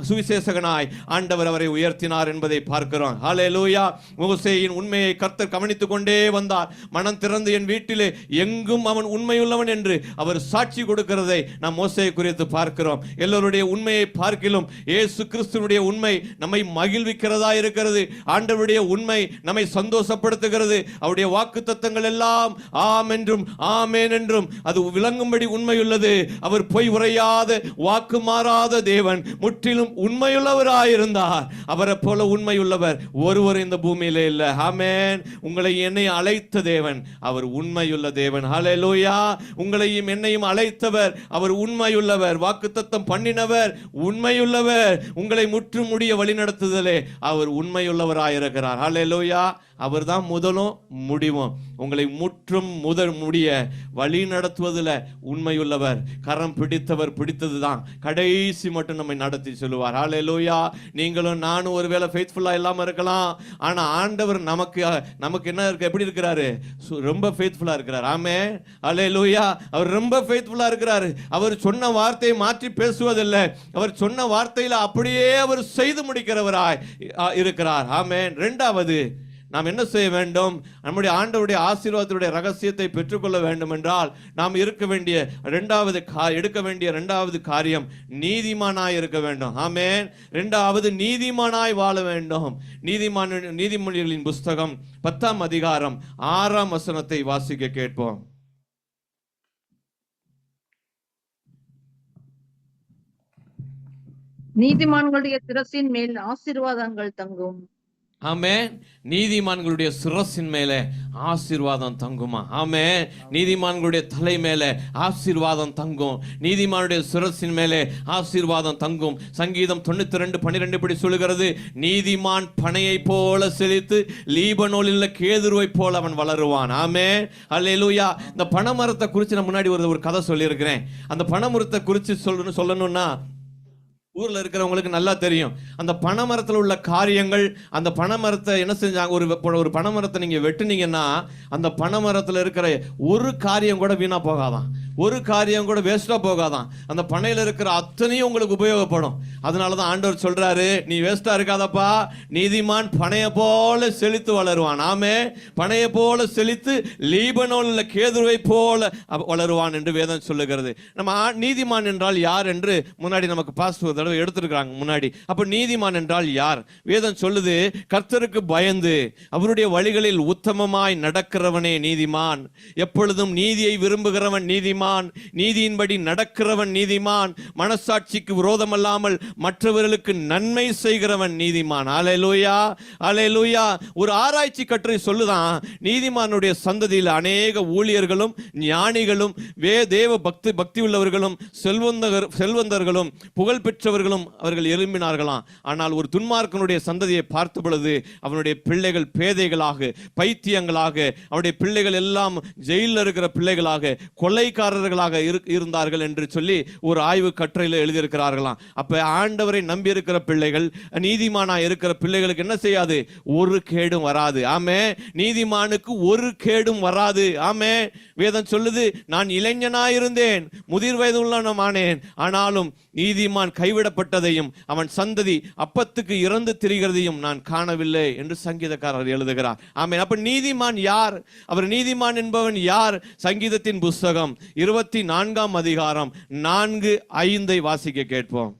சுவிசேஷகனாய் ஆண்டவர் அவரை உயர்த்தினார் என்பதை பார்க்கிறோம். ஹல்லேலூயா. மோசேயின் உண்மையை கர்த்தர் கவனித்துக் கொண்டே வந்தார். மனம் திறந்து என் வீட்டிலே எங்கும் அவன் உண்மையுள்ளவன் என்று அவர் சாட்சி கொடுக்கிறதை நாம் மோசேயை குறித்து பார்க்கிறோம். எல்லோருடைய உண்மையை பார்க்கிலும் இயேசு கிறிஸ்துவினுடைய உண்மை நம்மை மகிழ்விக்கிறதா இருக்கிறது. ஆண்டவருடைய உண்மை நம்மை சந்தோஷப்படுத்துகிறது. அவருடைய வாக்குத்தத்தங்கள் எல்லாம் ஆம் என்றும் ஆமேன் என்றும் அது விளங்கும்படி உண்மையுள்ளது. அவர் பொய் உரையாத, வாக்கு மாறாத தேவன், முற்றிலும் உண்மையுள்ளவராயிருந்தார். அவரை போல உண்மையுள்ளவர் ஒருவர் இந்த பூமியிலே இல்லை. ஆமென். உங்களை என்னை அழைத்த தேவன் அவர் உண்மையுள்ள தேவன். ஹல்லேலூயா. உங்களையும் என்னையும் அழைத்தவர் அவர் உண்மையுள்ளவர், வாக்குத்தத்தம் பண்ணினவர் உண்மையுள்ளவர், உங்களை முற்றும் முடிய வழிநடத்துதலே அவர் உண்மையுள்ளவராயிருக்கிறார். ஹல்லேலூயா. அவர் தான் முதலும் முடிவும். உங்களை முற்றும் முதல் முடிய வழி நடத்துவதில் உண்மையுள்ளவர். கரம் பிடித்தவர் பிடித்தது தான் கடைசி மட்டும் நம்மை நடத்தி சொல்லுவார். ஹல்லேலூயா. நீங்களும் நானும் ஒருவேளை ஃபெய்த்ஃபுல்லா இல்லாம இருக்கலாம், ஆனா ஆண்டவர் நமக்கு என்ன இருக்கு, எப்படி இருக்கிறாரு? ரொம்ப ஃபெய்த்ஃபுல்லா இருக்கிறார். ஆமென். ஹல்லேலூயா. அவர் ரொம்ப ஃபெய்த்ஃபுல்லா இருக்கிறார். அவர் சொன்ன வார்த்தையை மாற்றி பேசுவதில்லை, அவர் சொன்ன வார்த்தையில அப்படியே அவர் செய்து முடிக்கிறவராய் இருக்கிறார். ஆமென். இரண்டாவது, நாம் என்ன செய்ய வேண்டும்? நம்முடைய ஆண்டவருடைய ஆசீர்வாதத்துடைய ரகசியத்தை பெற்றுக்கொள்ள வேண்டும் என்றால் நாம் எடுக்க வேண்டிய இரண்டாவது காரியம் நீதிமானாய் இருக்க வேண்டும். ஆமென். இரண்டாவது நீதிமானாய் வாழ வேண்டும். நீதிமொழிகளின் புஸ்தகம் 10ஆம் அதிகாரம் 6ஆம் வசனத்தை வாசிக்க கேட்போம். நீதிமான்களுடைய சிரசின் மேல் ஆசீர்வாதங்கள் தங்கும். ஆமென். நீதிமான்களுடைய சிரசின் மேலே ஆசீர்வாதம் தங்குமா? ஆமென். நீதிமான்களுடைய தலை மேலே ஆசீர்வாதம் தங்கும். நீதிமானுடைய சிரசின் மேலே ஆசீர்வாதம் தங்கும். சங்கீதம் 92:12 இப்படி சொல்லுகிறது, நீதிமான் பனையை போல செழித்து லீபனோனில் கேதுருவை போல அவன் வளருவான். ஆமென். அல்லேலூயா. இந்த பனைமரத்தை குறித்து நான் முன்னாடி ஒரு கதை சொல்லியிருக்கிறேன். அந்த பனைமரத்தை குறித்து சொல்லணும்னா ஊர்ல இருக்கிறவங்களுக்கு நல்லா தெரியும். அந்த பனைமரத்தில் உள்ள காரியங்கள், அந்த பனைமரத்தை என்ன செஞ்சாங்க, ஒரு பனைமரத்தை நீங்க வெட்டுனீங்கன்னா அந்த பனைமரத்தில் இருக்கிற ஒரு காரியம் கூட வீணா போகாதான். ஒரு காரியம் கூட வேஸ்டா போகாதான். அந்த பனையில இருக்கிற அத்தனையும் உங்களுக்கு உபயோகப்படும். அதனாலதான் ஆண்டவர் சொல்றாரு, நீ வேஸ்டா இருக்காதப்பா, நீதிமான் பனைய போல செழித்து வளருவான். ஆமே, பனைய போல செழித்து லீபனோன்ல கேதுருவை போல வளருவான் என்று வேதம் சொல்லுகிறது. நம்ம நீதிமான் என்றால் யார் என்று முன்னாடி நமக்கு பாஸ்டர் தடவை எடுத்திருக்காங்க முன்னாடி. அப்ப நீதிமான் என்றால் யார்? வேதம் சொல்லுது, கர்த்தருக்கு பயந்து அவருடைய வழிகளில் உத்தமமாய் நடக்கிறவனே நீதிமான். எப்பொழுதும் நீதியை விரும்புகிறவன் நீதிமான், நீதியின்படி நடக்கிறவன் நீதிமான், மனசாட்சிக்கு விரோதமல்லாமல் மற்றவர்களுக்கு நன்மை செய்கிறவன் நீதிமான். அல்லேலூயா, அல்லேலூயா. ஒரு ஆராய்ச்சி கட்டுரை சொல்லுதான், நீதிமானுடைய சந்ததியில் அநேக ஊழியர்களும் ஞானிகளும் தேவ பக்தி உள்ளவர்களும் செல்வந்தர்களும் புகழ் பெற்றவர்களும் அவர்கள் எழும்பினார்களாம். ஆனால் ஒரு துன்மார்க்கனுடைய சந்ததியை பார்த்த பொழுது அவனுடைய பிள்ளைகள் பேதைகளாக, பைத்தியங்களாக, அவருடைய பிள்ளைகள் எல்லாம் ஜெயிலில் இருக்கிற பிள்ளைகளாக, கொலைக்காரர்களாக இருந்தார்கள் என்று சொல்லி ஒரு ஆய்வு கட்டுரையில் எழுதியிருக்கிறார்களாம். அப்ப ஆண்டவரை நம்பி இருக்கிற பிள்ளைகள், நீதிமானா இருக்கிற பிள்ளைகளுக்கு என்ன செய்யாது? ஒரு கேடும் வராது. ஆமே, நீதிமானுக்கு ஒரு கேடும் வராது. ஆமே, வேதம் சொல்லுது, நான் இளைஞனாயிருந்தேன், முதிர் வயது உள்ளவனானேன், ஆனாலும் நீதிமான் கைவிடப்பட்டதையும் அவன் சந்ததி அப்பத்துக்கு இறந்து திரிகிறதையும் நான் காணவில்லை என்று சங்கீதக்காரர் எழுதுகிறார். ஆமென். அப்ப நீதிமான் யார்? அவர் நீதிமான் என்பவன் யார்? சங்கீதத்தின் புஸ்தகம் 24ஆம் அதிகாரம் 4-5 வாசிக்க கேட்போம்.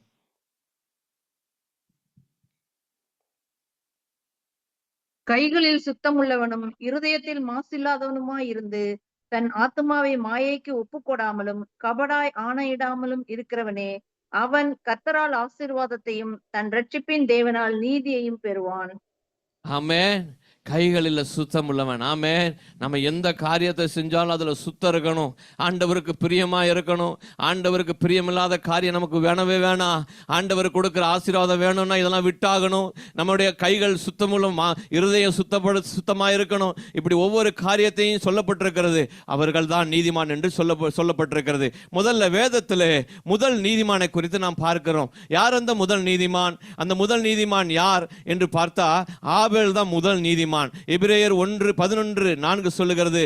கைகளில் சுத்தமுள்ளவனும் இருதயத்தில் மாசில்லாதவனுமாய் இருந்து தன் ஆத்துமாவை மாயைக்கு ஒப்புக்கொடாமலும் கபடாய் ஆணையிடாமலும் இருக்கிறவனே, அவன் கர்த்தரால் ஆசீர்வாதத்தையும் தன் இரட்சிப்பின் தேவனால் நீதியையும் பெறுவான். ஆமென். கைகளில் சுத்தம் உள்ளவன். ஆமென். நம்ம எந்த காரியத்தை செஞ்சாலும் அதுல சுத்தம் இருக்கணும், ஆண்டவருக்கு பிரியமா இருக்கணும். ஆண்டவருக்கு பிரியமில்லாத காரியம் நமக்கு வேணவே வேணாம். ஆண்டவர் கொடுக்கிற ஆசீர்வாதம் வேணும்னா இதெல்லாம் விட்டாகணும். நம்முடைய கைகள் சுத்தமுள்ள இருதயம் சுத்தமா இருக்கணும். இப்படி ஒவ்வொரு காரியத்தையும் சொல்லப்பட்டிருக்கிறது. அவர்கள் தான் நீதிமான் என்று சொல்லப்பட்டிருக்கிறது. முதல்ல வேதத்திலே முதல் நீதிமானை குறித்து நாம் பார்க்கிறோம். யார் அந்த முதல் நீதிமான்? அந்த முதல் நீதிமான் யார் என்று பார்த்தா ஆபேல் தான் முதல் நீதிமான். எபிரேயர் 1:11-4 சொல்லுகிறது.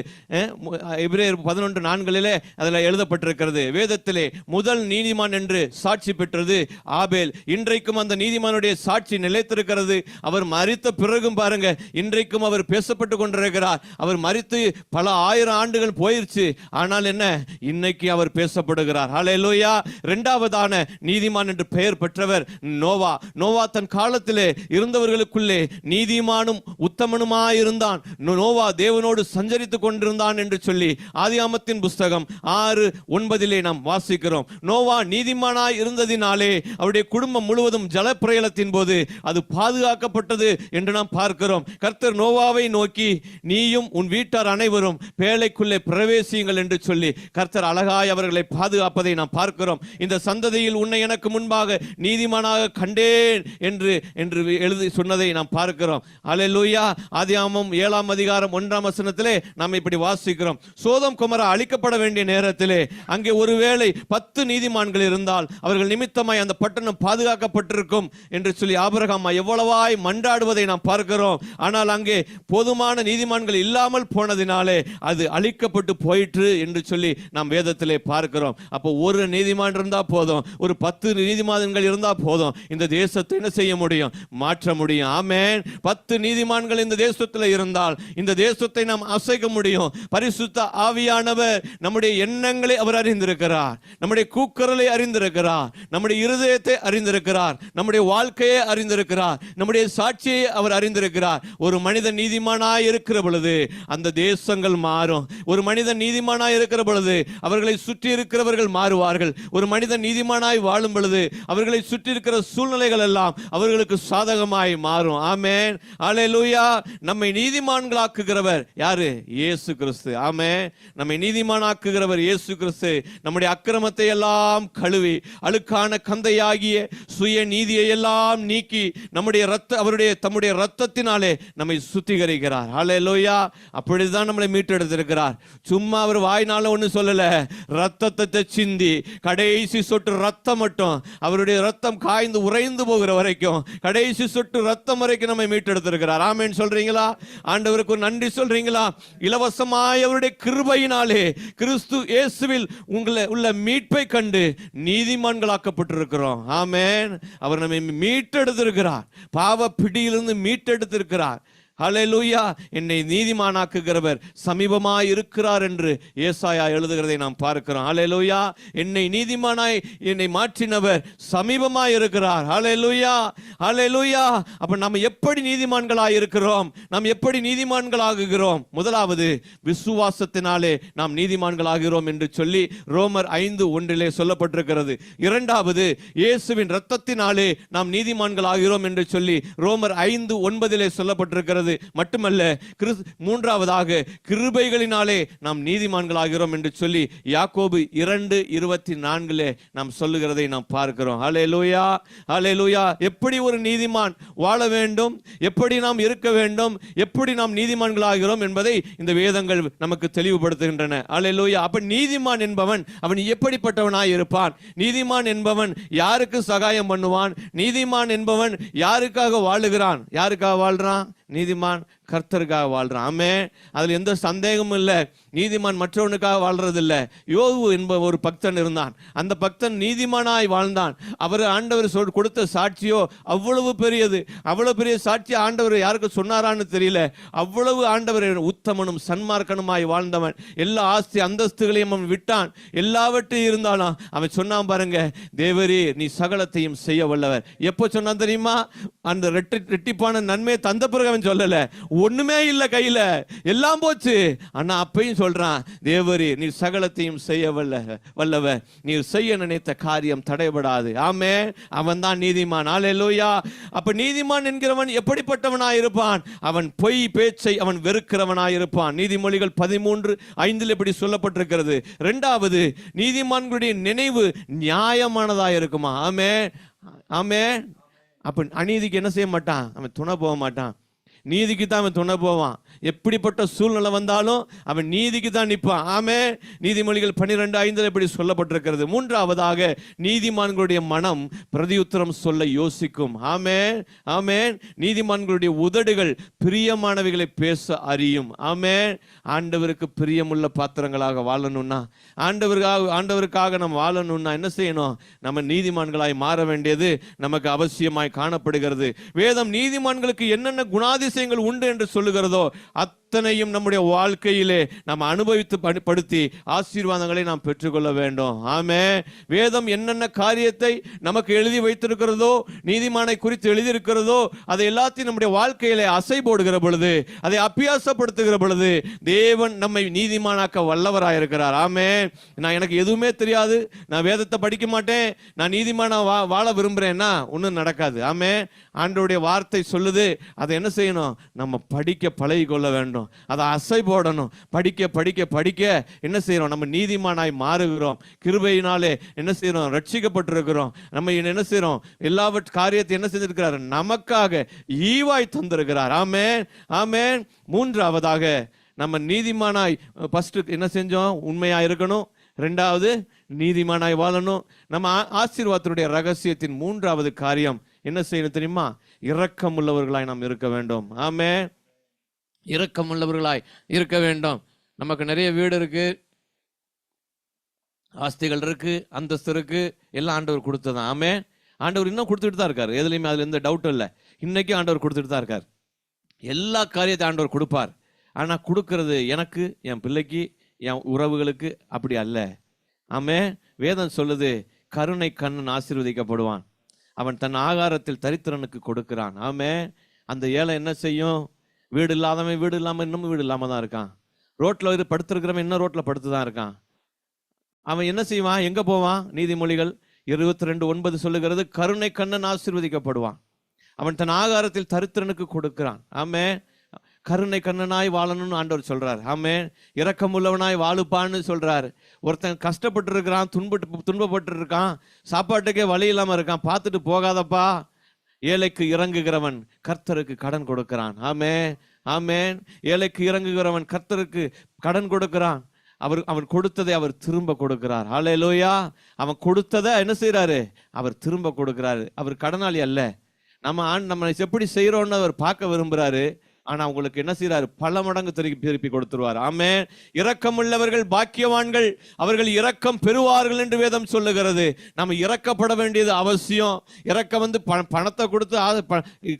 எபிரேயர் 11:4 அதில் எழுதப்பட்டிருக்கிறது. வேதத்திலே முதல் நீதிமான் என்று சாட்சி பெற்றது ஆபேல். இன்றைக்கும் அந்த நீதிமானுடைய சாட்சி நிலைத்திருக்கிறது. அவர் மரித்த பிறகும் பாருங்க, இன்றைக்கும் அவர் பேசப்பட்டு கொண்டிருக்கிறார். அவர் மரித்து பல ஆயிரம் ஆண்டுகள் போயிருச்சு, ஆனால் என்ன, இன்னைக்கு அவர் பேசப்படுகிறார். ஹல்லேலூயா. இரண்டாவதான நீதிமான் என்று பெயர் பெற்றவர் நோவா. நோவா தன் காலத்திலே இருந்தவர்களுக்குள்ளே நீதிமானும் உத்தமனுமாயிருந்தான். நோவா தேவனோடு சஞ்சரித்துக் கொண்டிருந்தான் என்று சொல்லி ஆதியாகமத்தின் புஸ்தகம் 6:9 நாம் வாசிக்கிறோம். நோவா நீதிமானாய் இருந்ததினாலே அவருடைய குடும்பம் முழுவதும் ஜலப்பிரளயத்தின் போது அது பாதுகாக்கப்பட்டது என்று நாம் பார்க்கிறோம். கர்த்தர் நோவாவை நோக்கி, நீயும் உன் வீட்டார் அனைவரும் பேழைக்குள்ளே பிரவேசியுங்கள் என்று சொல்லி கர்த்தர் அழகாய் அவர்களை பாதுகாப்பதை நாம் பார்க்கிறோம். இந்த சந்ததியில் உன்னை எனக்கு முன்பாக நீதிமானாக கண்டேன் என்று எழுதி சொன்னதை நாம் பார்க்கிறோம். அல்லேலூயா. ஆதியாகமம் 7ஆம் அதிகாரம் 1ஆம் வசனத்திலே நாம் இப்படி வாசிக்கிறோம். சோதம் கொமரா அழிக்கப்பட வேண்டிய நேரத்திலே அங்கே ஒருவேளை 10 நீதிமான்கள் இருந்தால் அவர்கள் நிமித்தமாய் அந்த பட்டணம் பாதுகாக்கப்பட்டிருக்கும் என்று சொல்லி ஆபிரகாம் எவ்வளவாய் மன்றாடுவதை நாம் பார்க்கிறோம். ஆனால் அங்கே போதுமான நீதிமான்கள் இல்லாமல் போனதினாலே அது அழிக்கப்பட்டு போயிற்று என்று சொல்லி நாம் வேதத்திலே பார்க்கிறோம். அப்போ ஒரு நீதிமான் இருந்தா போதும், ஒரு 10 நீதிமான்கள் இருந்தா போதும், இந்த தேசத்தை என்ன செய்ய முடியும்? மாற்ற முடியும். ஆமென். 10 நீதிமான்கள் இந்த தேசத்தில் இருந்தால் இந்த தேசத்தை நாம் அசைக்க முடியும். பரிசுத்த ஆவியானவர் நம்முடைய எண்ணங்களை அவர் அறிந்திருக்கிறார், நம்முடைய கூக்குரலை அறிந்திருக்கிறார், நம்முடைய இருதயத்தை அறிந்திருக்கிறார், நம்முடைய வாழ்க்கையை அறிந்திருக்கிறார், நம்முடைய சாட்சியை அவர் அறிந்திருக்கிறார். ஒரு மனிதன் நீதிமானாய் இருக்கிற பொழுது அந்த தேசங்கள் மாறும். ஒரு மனிதன் நீதிமானாய் இருக்கிற பொழுது அவர்களை சுற்றி இருக்கிறவர்கள் மாறுவார்கள். ஒரு மனிதன் நீதிமானாய் வாழும் பொழுது அவர்களை சுற்றி இருக்கிற சூழ்நிலைகள் எல்லாம் அவர்களுக்கு சாதகமாய் மாறும். ஆமென். அல்லேலூயா. நம்மை நீதிமான்களாக்குகிறவர் யாரு? இயேசு கிறிஸ்து. ஆமென். நம்மை நீதிமானாக்குகிறவர் இயேசு கிறிஸ்து. நம்முடைய அக்கிரமத்தை எல்லாம் கழுவி அழுக்கான கந்தையாகிய சுய நீதியை எல்லாம் நீக்கி அவருடைய தம்முடைய இரத்தத்தினாலே நம்மை சுத்திகரிக்கிறார். அல்லேலூயா. அப்படிதான் நம்மளை மீட்டெடுத்திருக்கிறார். சும்மா அவர் வாய்னால ஒண்ணு சொல்லல, ரத்தத்தை சிந்தி கடைசி சொட்டு ரத்தம் மட்டும், அவருடைய ரத்தம் காய்ந்து உறைந்து போகிற வரைக்கும், கடைசி சொட்டு ரத்தம் வரைக்கும் நம்மை மீட்டெடுத்திருக்கிறார். ஆமென் சொல்ற சொல்றீங்களா? ஆண்டவருக்கு ஒரு நன்றி சொல்றீங்களா? இலவசமாய் அவருடைய கிருபையினாலே கிறிஸ்து இயேசுவில் உங்களை உள்ள மீட்பை கண்டு நீதிமான்களாக்கப்பட்டிருக்கிறோம். ஆமென். அவர் நம்மை மீட்டெடுத்திருக்கிறார், பாவ பிடியிலிருந்து மீட்டெடுத்திருக்கிறார். ஹல்லேலூயா. என்னை நீதிமானாக்குகிறவர் சமீபமாய் இருக்கிறார் என்று ஏசாயா எழுதுகிறதை நாம் பார்க்கிறோம். ஹல்லேலூயா. என்னை நீதிமானாய் என்னை மாற்றினவர் சமீபமாய் இருக்கிறார். ஹல்லேலூயா, ஹல்லேலூயா. அப்ப நாம் எப்படி நீதிமான்களாய் இருக்கிறோம்? நாம் எப்படி நீதிமான்களாகுகிறோம்? முதலாவது விசுவாசத்தினாலே நாம் நீதிமான்களாகிறோம் என்று சொல்லி ரோமர் 5:1 சொல்லப்பட்டிருக்கிறது. இரண்டாவது இயேசுவின் இரத்தத்தினாலே நாம் நீதிமான்களாகிறோம் என்று சொல்லி ரோமர் 5:9 சொல்லப்பட்டிருக்கிறது. மட்டுமல்ல, மூன்றாவதாக கிருபைகளினாலே நாம் நீதிமான்களாகிறோம் என்று சொல்லி யாக்கோபு 2:24 நாம் சொல்லுகிறதை நாம் பார்க்கிறோம். ஹல்லேலூயா, ஹல்லேலூயா. எப்படி ஒரு நீதிமான் வாழ வேண்டும், எப்படி நாம் இருக்க வேண்டும், எப்படி நாம் நீதிமான்களாகிறோம் என்பதை இந்த வேதங்கள் நமக்கு தெளிவுபடுத்துகின்றன. ஹல்லேலூயா. அப்ப நீதிமான் என்பவன் அவன் எப்படிப்பட்டவனாய் இருப்பான்? நீதிமான் என்பவன் யாருக்கு சகாயம் பண்ணுவான்? நீதிமான் என்பவன் யாருக்காக வாழுகிறான்? யாருக்காக வாழ்றான்? நீதிமான் கர்த்தருக்காக வாழ்றான். ஆமென். அதுல எந்த சந்தேகமும் இல்லை. நீதிமான் மற்றவனுக்காக வாழ்றது இல்லை. யோபு என்ப ஒரு பக்தன் இருந்தான். அந்த பக்தன் நீதிமானாய் வாழ்ந்தான். அவர் ஆண்டவர் கொடுத்த சாட்சியோ அவ்வளவு பெரியது. அவ்வளவு பெரிய சாட்சி ஆண்டவர் யாருக்கு சொன்னாரான்னு தெரியல. அவ்வளவு ஆண்டவர் உத்தமனும் சன்மார்க்கனுமாய் வாழ்ந்தவன். எல்லா ஆஸ்தி அந்தஸ்துகளையும் அவன் விட்டான். எல்லாவற்றையும் இருந்தாலும் அவன் சொன்னான் பாருங்க, தேவரே நீ சகலத்தையும் செய்ய வல்லவர். எப்போ சொன்னான் தெரியுமா? அந்த ரெட்டிப்பான நன்மையை தந்த பிறகு அவன் சொல்லல. ஒண்ணுமே இல்ல கையில, எல்லாம் போச்சு. ஆனா அப்பையும் சொல்றான், தேவரே நீர் சகலத்தையும் செய்ய வல்லவர், நீர் செய்ய நினைத்த காரியம் தடைபடாது. ஆமென். அவன் தான் நீதிமான். ஹல்லேலூயா. அப்ப நீதிமான் என்கிறவன் எப்படிப்பட்டவனாய் இருப்பான்? அவன் பொய் பேச்சை அவன் வெறுக்கிறவனாய் இருப்பான். நீதிமொழிகள் 13:5 இப்படி சொல்லப்பட்டிருக்கிறது. இரண்டாவது, நீதிமான்களுடைய நினைவு நியாயமானதாய் இருக்குமா? ஆமென், ஆமென். அப்ப அநீதிக்கு என்ன செய்ய மாட்டான்? அவன் துணை போக மாட்டான். நீதிக்கு தான் அவன் துணை போவான். எப்படிப்பட்ட சூழ்நிலை வந்தாலும் அவன் நீதிக்கு தான் நிற்பான். ஆமென். நீதிமொழிகள் 12:5 இப்படி சொல்லப்பட்டிருக்கிறது. மூன்றாவதாக, நீதிமான்களுடைய மனம் பிரதியுத்தரம் சொல்ல யோசிக்கும். ஆமென், ஆமென். நீதிமான்களுடைய உதடுகள் பிரியமானவைகளை பேச அறியும். ஆமென். ஆண்டவருக்கு பிரியமுள்ள பாத்திரங்களாக வாழணும்னா, ஆண்டவருக்காக நம்ம வாழணும்னா என்ன செய்யணும்? நம்ம நீதிமான்களாய் மாற வேண்டியது நமக்கு அவசியமாய் காணப்படுகிறது. வேதம் நீதிமான்களுக்கு என்னென்ன குணாதிசயங்கள் உண்டு என்று சொல்லுகிறதோ அத்தனையும் நம்முடைய வாழ்க்கையிலே நாம் அனுபவித்து படுத்தி ஆசீர்வாதங்களை நாம் பெற்றுக்கொள்ள வேண்டும். ஆமென். வேதம் என்னென்ன காரியத்தை நமக்கு எழுதி வைத்திருக்கிறதோ, நீதிமானை குறித்து எழுதியிருக்கிறதோ, அதை எல்லாத்தையும் நம்முடைய வாழ்க்கையிலே அசை போடுகிற பொழுது, அதை அபியாசப்படுத்துகிற பொழுது தேவன் நம்மை நீதிமானாக்க வல்லவராயிருக்கிறார். ஆமென். நான் எனக்கு எதுவுமே தெரியாது, நான் வேதத்தை படிக்க மாட்டேன், நான் நீதிமானா வாழ விரும்புறேன்னா ஒன்றும் நடக்காது. ஆமென். ஆண்டவருடைய வார்த்தை சொல்லுது, அதை என்ன செய்யணும்? நம்ம படிக்க பழகி கொள்ள வேண்டும். அதை அசை போடணும். படிக்க படிக்க படிக்க என்ன செய்யறோம்? நம்ம நீதிமானாய் மாறுகிறோம். கிருபையினாலே என்ன செய்யறோம்? ரட்சிக்கப்பட்டிருக்கிறோம். நம்ம என்ன செய்யறோம்? எல்லா காரியத்தை என்ன செஞ்சிருக்கிறார்? நமக்காக ஈவாய் தந்திருக்கிறார். ஆமென், ஆமென். மூன்றாவதாக, நம்ம நீதிமானாய் ஃபர்ஸ்ட் என்ன செஞ்சோம்? உண்மையா இருக்கணும். இரண்டாவது, நீதிமானாய் வாழணும். நம்ம ஆசீர்வாதத்துடைய ரகசியத்தின் மூன்றாவது காரியம் என்ன செய்யணும் தெரியுமா? இரக்கம் உள்ளவர்களாய் நாம் இருக்க வேண்டும். ஆமென். இரக்கம் உள்ளவர்களாய் இருக்க வேண்டும். நமக்கு நிறைய வீடு இருக்கு, ஆஸ்திகள் இருக்கு, அந்தஸ்து இருக்கு, எல்லாம் ஆண்டவர் கொடுத்ததான். ஆமென். ஆண்டவர் இன்னும் கொடுத்துட்டு தான் இருக்காரு. எதுலையுமே அதுல எந்த டவுட்டும் இல்லை. இன்னைக்கும் ஆண்டவர் கொடுத்துட்டு தான் இருக்கார். எல்லா காரியத்தையும் ஆண்டவர் கொடுப்பார். ஆனா கொடுக்கிறது எனக்கு, என் பிள்ளைக்கு, என் உறவுகளுக்கு அப்படி அல்ல. ஆமென். வேதம் சொல்லுது, கருணை கண்ணன் ஆசீர்வதிக்கப்படுவான், அவன் தன் ஆகாரத்தில் தரித்திரனுக்கு கொடுக்கிறான். ஆமென். அந்த ஏழை என்ன செய்யும்? வீடு இல்லாதவன் வீடு இல்லாம இன்னும் வீடு இல்லாம தான் இருக்கான். ரோட்ல படுத்திருக்கிறவன் இன்னும் ரோட்ல படுத்து தான் இருக்கான். அவன் என்ன செய்வான்? எங்க போவான்? நீதிமொழிகள் 22:9 சொல்லுகிறது, கருணை கண்ணன் ஆசீர்வதிக்கப்படுவான், அவன் தன் ஆகாரத்தில் தரித்திரனுக்கு கொடுக்கிறான். ஆமென். கருணை கண்ணனாய் வாழணும்னு ஆண்டவர் சொல்றார். ஆமென். இரக்கம் உள்ளவனாய் வாழுப்பான்னு சொல்றாரு. ஒருத்தன் கஷ்டப்பட்டு இருக்கிறான், துன்பப்பட்டு இருக்கான், சாப்பாட்டுக்கே வழி இல்லாம இருக்கான், பார்த்துட்டு போகாதப்பா. ஏழைக்கு இறங்குகிறவன் கர்த்தருக்கு கடன் கொடுக்கிறான். ஆமென், ஆமென். ஏழைக்கு இறங்குகிறவன் கர்த்தருக்கு கடன் கொடுக்கிறான். அவன் கொடுத்ததை அவர் திரும்ப கொடுக்கிறார். ஹல்லேலூயா. அவன் கொடுத்ததை என்ன செய்யறாரு? அவர் திரும்ப கொடுக்கிறாரு. அவர் கடனாளி அல்ல. நம்ம எப்படி செய்யறோம்னு அவர் பார்க்க விரும்புறாரு. ஆனா உங்களுக்கு என்ன செய்யறாரு? பல மடங்கு திருப்பி கொடுத்துருவார். ஆமென். இரக்கமுள்ளவர்கள் பாக்கியவான்கள், அவர்கள் இரக்கம் பெறுவார்கள் என்று வேதம் சொல்லுகிறது. நம்ம இரக்கப்பட வேண்டியது அவசியம். இரக்கம் பணத்தை கொடுத்து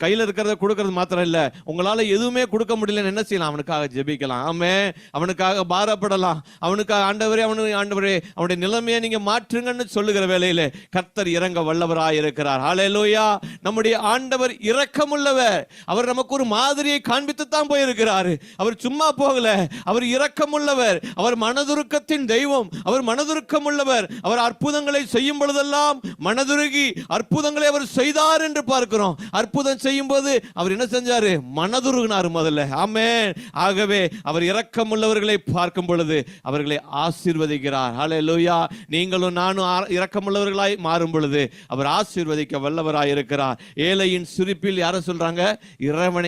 கையில இருக்கிறத கொடுக்கறது மாத்திரம் இல்ல, உங்களால எதுவுமே கொடுக்க முடியலன்னு என்ன செய்யலாம்? அவனுக்காக ஜெபிக்கலாம். ஆமென். அவனுக்காக பாரப்படலாம். அவனுக்காக ஆண்டவரே அவனுடைய நிலைமையை நீங்க மாற்றுங்கன்னு சொல்லுகிற வேளையிலே கர்த்தர் இறங்க வல்லவராய் இருக்கிறார். ஹல்லேலூயா. நம்முடைய ஆண்டவர் இரக்கமுள்ளவர். அவர் நமக்கு ஒரு மாதிரியை காண்பித்து தான் போயிருக்கிறார். அவர் சும்மா போகல. அவர் இரக்கமுள்ளவர். அவர் மனதுருக்கத்தின் தெய்வம். அவர் மனதுருக்கமுள்ளவர். அவர் அற்புதங்களை செய்யும் பொழுதெல்லாம் மனதுருகி அற்புதங்களை அவர் செய்தார் என்று பார்க்கிறோம். அற்புதம் செய்யும் போது அவர் என்ன செஞ்சாரு? மனதுருகினார் முதல்ல. ஆமென். ஆகவே அவர் இரக்கமுள்ளவர்களை பார்க்கும் பொழுது அவர்களை ஆசீர்வதிக்கிறார். ஹல்லேலூயா. நீங்களும் நானும் இரக்கமுள்ளவர்களாய் மாறும் பொழுது அவர் ஆசீர்வதிக்க வல்லவராய் இருக்கிறார். ஏழையின் சிரிப்பில் யார சொல்றாங்க?